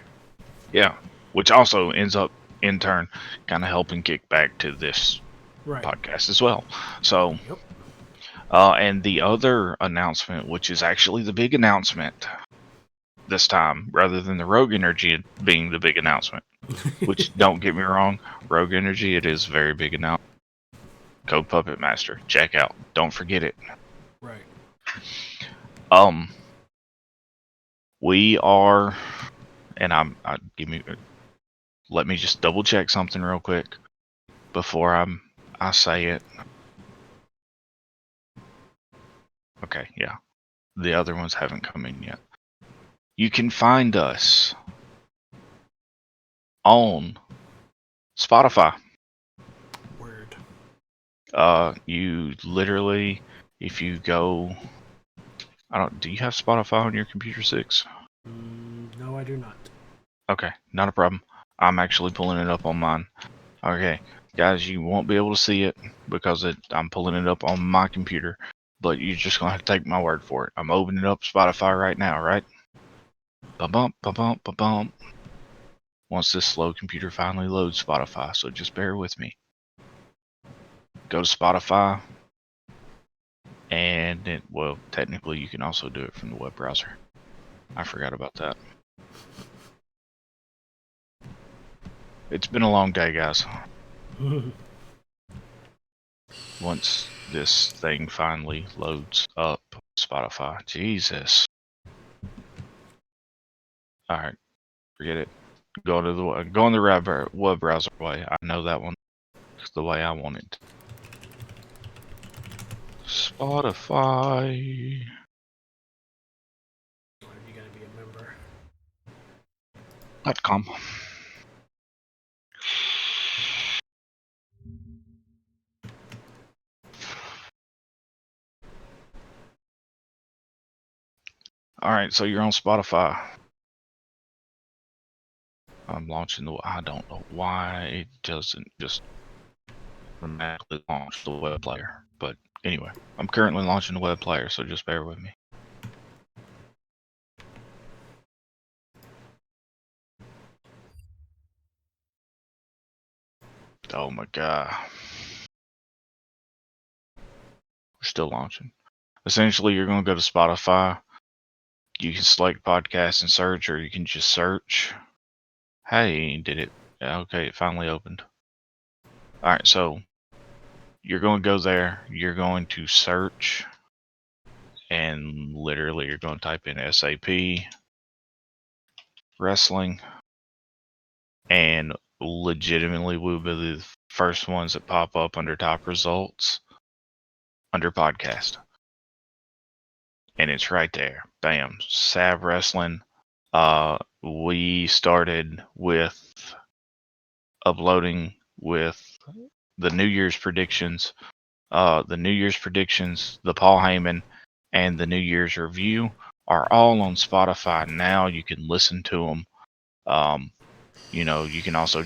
Yeah, which also ends up in turn kind of helping kick back to this Right. podcast as well. So, Yep. and the other announcement, which is actually the big announcement this time, rather than the Rogue Energy being the big announcement, which don't get me wrong, Rogue Energy, it is a very big announcement. Code Puppet Master, check out. Don't forget it. Right. We are, and let me just double check something real quick before I say it. Okay, yeah. The other ones haven't come in yet. You can find us on Spotify. Word. You literally, if you go, do you have Spotify on your computer 6? No, I do not. Okay, not a problem. I'm actually pulling it up on mine. Okay, guys, you won't be able to see it because I'm pulling it up on my computer, but you're just gonna have to take my word for it. I'm opening up Spotify right now, right? Ba-bump, ba-bump, ba-bump. Once this slow computer finally loads Spotify, so just bear with me. Go to Spotify, and well, technically you can also do it from the web browser. I forgot about that. It's been a long day, guys. Once this thing finally loads up Spotify. Jesus. Alright, forget it. Go on the web browser way. I know that one. It's the way I want it. Spotify. When are you gonna be a member? .com. Alright, so you're on Spotify. I'm launching I don't know why it doesn't just automatically launch the web player. But anyway, I'm currently launching the web player, so just bear with me. Oh my god. We're still launching. Essentially, you're going to go to Spotify. You can select podcast and search, or you can just search. Hey, did it? Okay, it finally opened. Alright, so you're going to go there. You're going to search. And literally, you're going to type in SAP wrestling. And legitimately, we'll be the first ones that pop up under top results under podcast. And it's right there. Bam. Sav Wrestling. We started with uploading with the New Year's predictions. The Paul Heyman, and the New Year's review are all on Spotify now. You can listen to them. You can also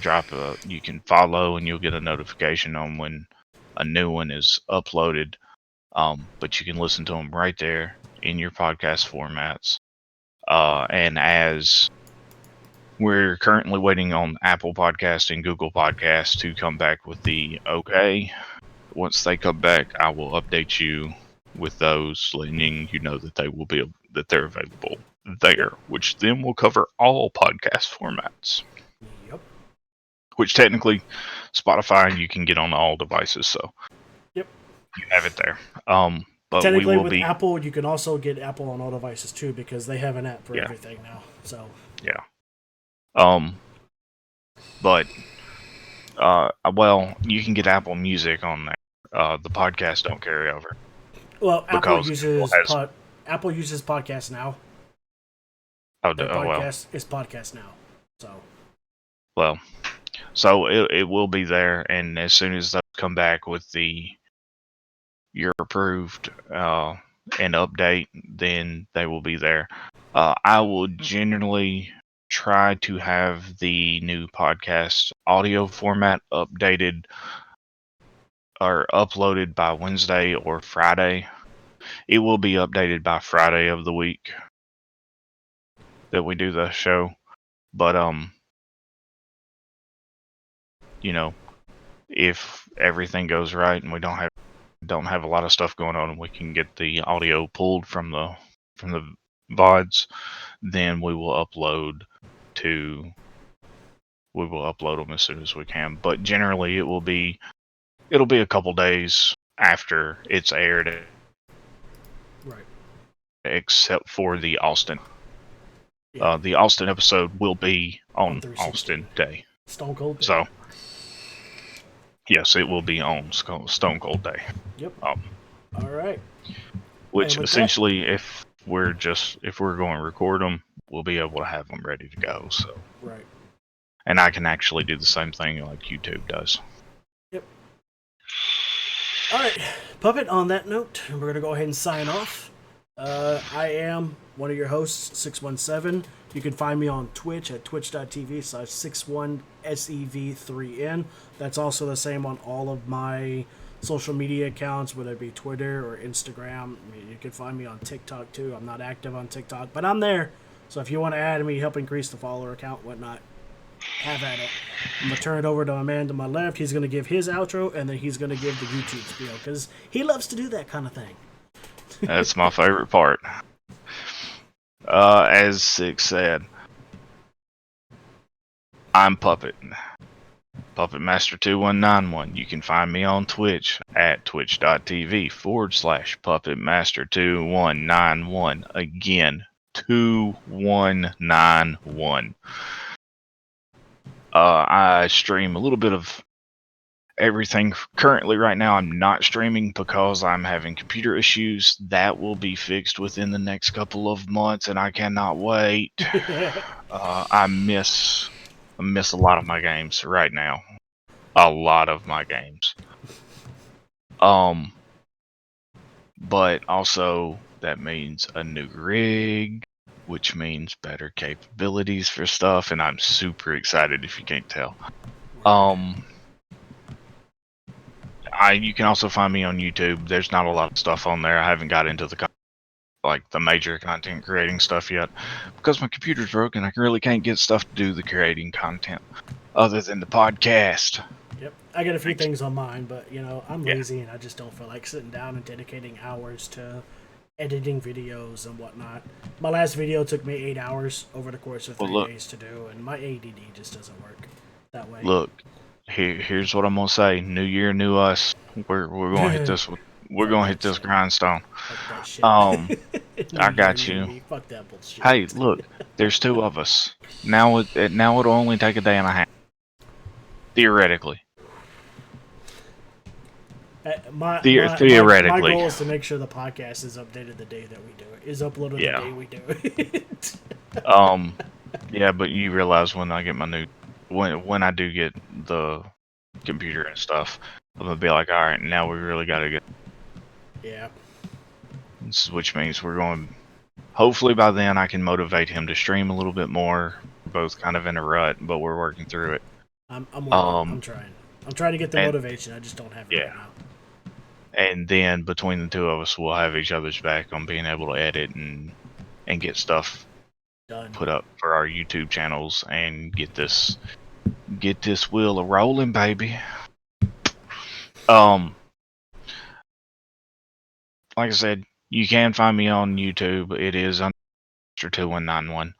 you can follow and you'll get a notification on when a new one is uploaded. But you can listen to them right there in your podcast formats. And as we're currently waiting on Apple Podcast and Google Podcast to come back with the okay. Once they come back, I will update you with those, letting you know that they're available there, which then will cover all podcast formats. Yep. Which technically, Spotify you can get on all devices, so Yep. you have it there. But Technically, we will with be Apple, you can also get Apple on all devices too, because they have an app for everything now. So yeah. But well, you can get Apple Music on there. The podcast don't carry over. well, Apple Because uses Apple Apple uses Podcast Now. Their well. podcast is Podcast Now. So Well, so it will be there, and as soon as those come back with you're approved and update, then they will be there. I will generally try to have the new podcast audio format updated or uploaded by Wednesday or Friday. It will be updated by Friday of the week that we do the show. But you know, if everything goes right and we don't have a lot of stuff going on and we can get the audio pulled from the VODs, then we will upload them as soon as we can. But generally it'll be a couple days after it's aired, Right. except for the Austin. Yeah. The Austin episode will be on 3/16. Austin Day. Stone Cold Day. So, yes, it will be on Stone Cold Day. Yep. Um, All right. which And with essentially, if we're going to record them, we'll be able to have them ready to go. So, Right. and I can actually do the same thing like YouTube does. Yep. All right, Puppet, on that note, we're going to go ahead and sign off. I am one of your hosts, 617. You can find me on Twitch at twitch.tv/61SEV3N. That's also the same on all of my social media accounts, whether it be Twitter or Instagram. I mean, you can find me on TikTok too. I'm not active on TikTok, but I'm there. So if you want to add me, help increase the follower count, whatnot, have at it. I'm going to turn it over to my man to my left. He's going to give his outro, and then he's going to give the YouTube spiel, because he loves to do that kind of thing. That's my favorite part. As Six said, I'm Puppet. Puppet Master 2191. You can find me on Twitch at twitch.tv/Puppet Master 2191. Again, 2191. I stream a little bit of everything. Currently, right now, I'm not streaming because I'm having computer issues. That will be fixed within the next couple of months, and I cannot wait. I miss a lot of my games right now. A lot of my games. But also that means a new rig, which means better capabilities for stuff, and I'm super excited if you can't tell. You can also find me on YouTube. There's not a lot of stuff on there. I haven't got into the major content creating stuff yet because my computer's broken. I really can't get stuff to do the creating content other than the podcast. Yep, I got a few things on mine, but I'm Yeah. lazy and I just don't feel like sitting down and dedicating hours to editing videos and whatnot. My last video took me 8 hours over the course of 3 days to do, and my ADD just doesn't work that way. Look, here's what I'm gonna say: New year, new us. We're gonna hit this. We're gonna hit this grindstone. Fuck that shit. I got you. Me. Fuck that bullshit. Hey, look, there's two of us now. It'll only take a day and a half, theoretically. Theoretically. My goal is to make sure the podcast is updated the day that we do it. Is uploaded the day we do it. Yeah, but you realize when I get my new, when I do get the computer and stuff, I'm gonna be like, all right, now we really gotta get. Yeah. Which means we're going. Hopefully by then I can motivate him to stream a little bit more. We're both kind of in a rut, but we're working through it. I'm working. I'm trying. I'm trying to get the motivation. I just don't have it right now. And then between the two of us, we'll have each other's back on being able to edit and get stuff done, put up for our YouTube channels, and get this wheel a rolling, baby. Like I said, you can find me on YouTube. It is under 2191.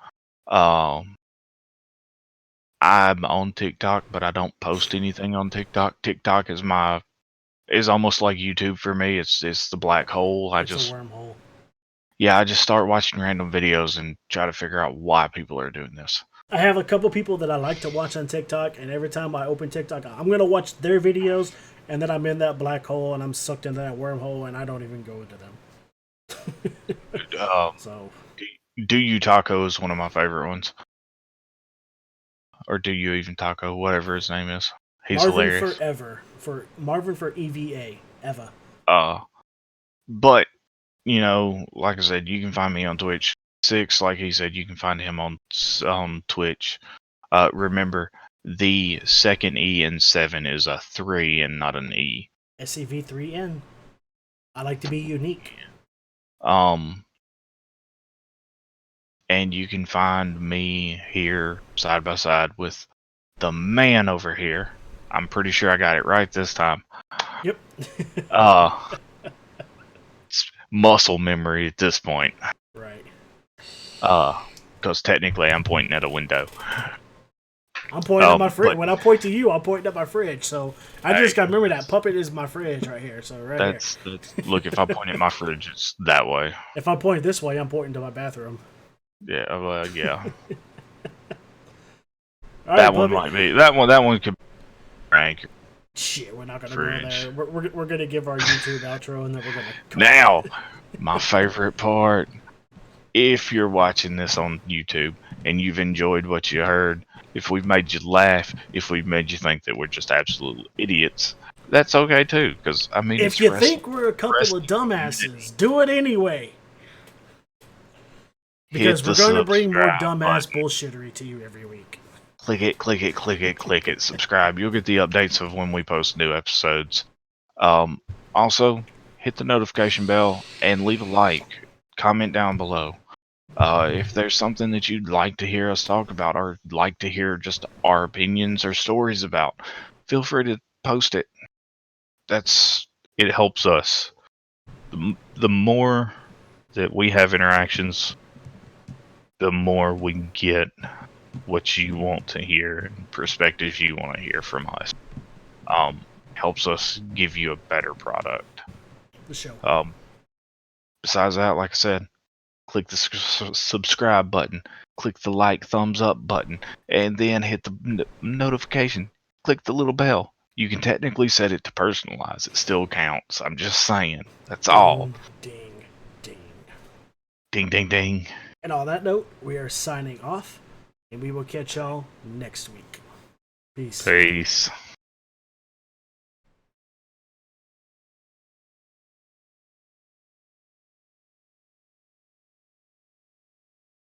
I'm on TikTok, but I don't post anything on TikTok. TikTok is almost like YouTube for me. It's the black hole. It's a wormhole. Yeah, I just start watching random videos and try to figure out why people are doing this. I have a couple people that I like to watch on TikTok, and every time I open TikTok, I'm going to watch their videos, and then I'm in that black hole, and I'm sucked into that wormhole, and I don't even go into them. So, Do You Taco is one of my favorite ones. Or Do You Even Taco, whatever his name is. He's Marvin hilarious. Marvin for EVA, Eva. But, like I said, you can find me on Twitch. Six, like he said, you can find him on Twitch. Remember, the second E in 7 is a 3 and not an E. SEV3N. I like to be unique. And you can find me here side by side with the man over here. I'm pretty sure I got it right this time. Yep. It's muscle memory at this point. Right. Because technically I'm pointing at a window. I'm pointing at my fridge. but- When I point to you, I'm pointing at my fridge. So I just got to remember that puppet is my fridge right here. So right That's look. If I point at my fridge, it's that way. here. If I point this way, I'm pointing to my bathroom. Yeah. Well, yeah. All right, that one puppet. might be. That one could be rank. Shit, we're not gonna Fridge. go there. We're gonna give our YouTube outro and then we're gonna call Now, it. my favorite part. If you're watching this on YouTube and you've enjoyed what you heard, if we've made you laugh, if we've made you think that we're just absolute idiots, that's okay too. Because I mean, If it's you wrestling. think we're a couple wrestling of dumbasses, do it anyway. Because Hit we're the going to bring more subscribe dumbass button. bullshittery to you every week. Click it, click it, click it, click it. Subscribe. You'll get the updates of when we post new episodes. Also, hit the notification bell and leave a like. Comment down below. If there's something that you'd like to hear us talk about or like to hear just our opinions or stories about, feel free to post it. It helps us. The more that we have interactions, the more we get what you want to hear and perspectives you want to hear from us. Helps us give you a better product. The show. Besides that, like I said, click the subscribe button, click the like, thumbs up button, and then hit the notification. Click the little bell. You can technically set it to personalize. It still counts. I'm just saying. That's all. Ding, ding. Ding, ding, ding. And on that note, we are signing off, and we will catch y'all next week. Peace. Peace.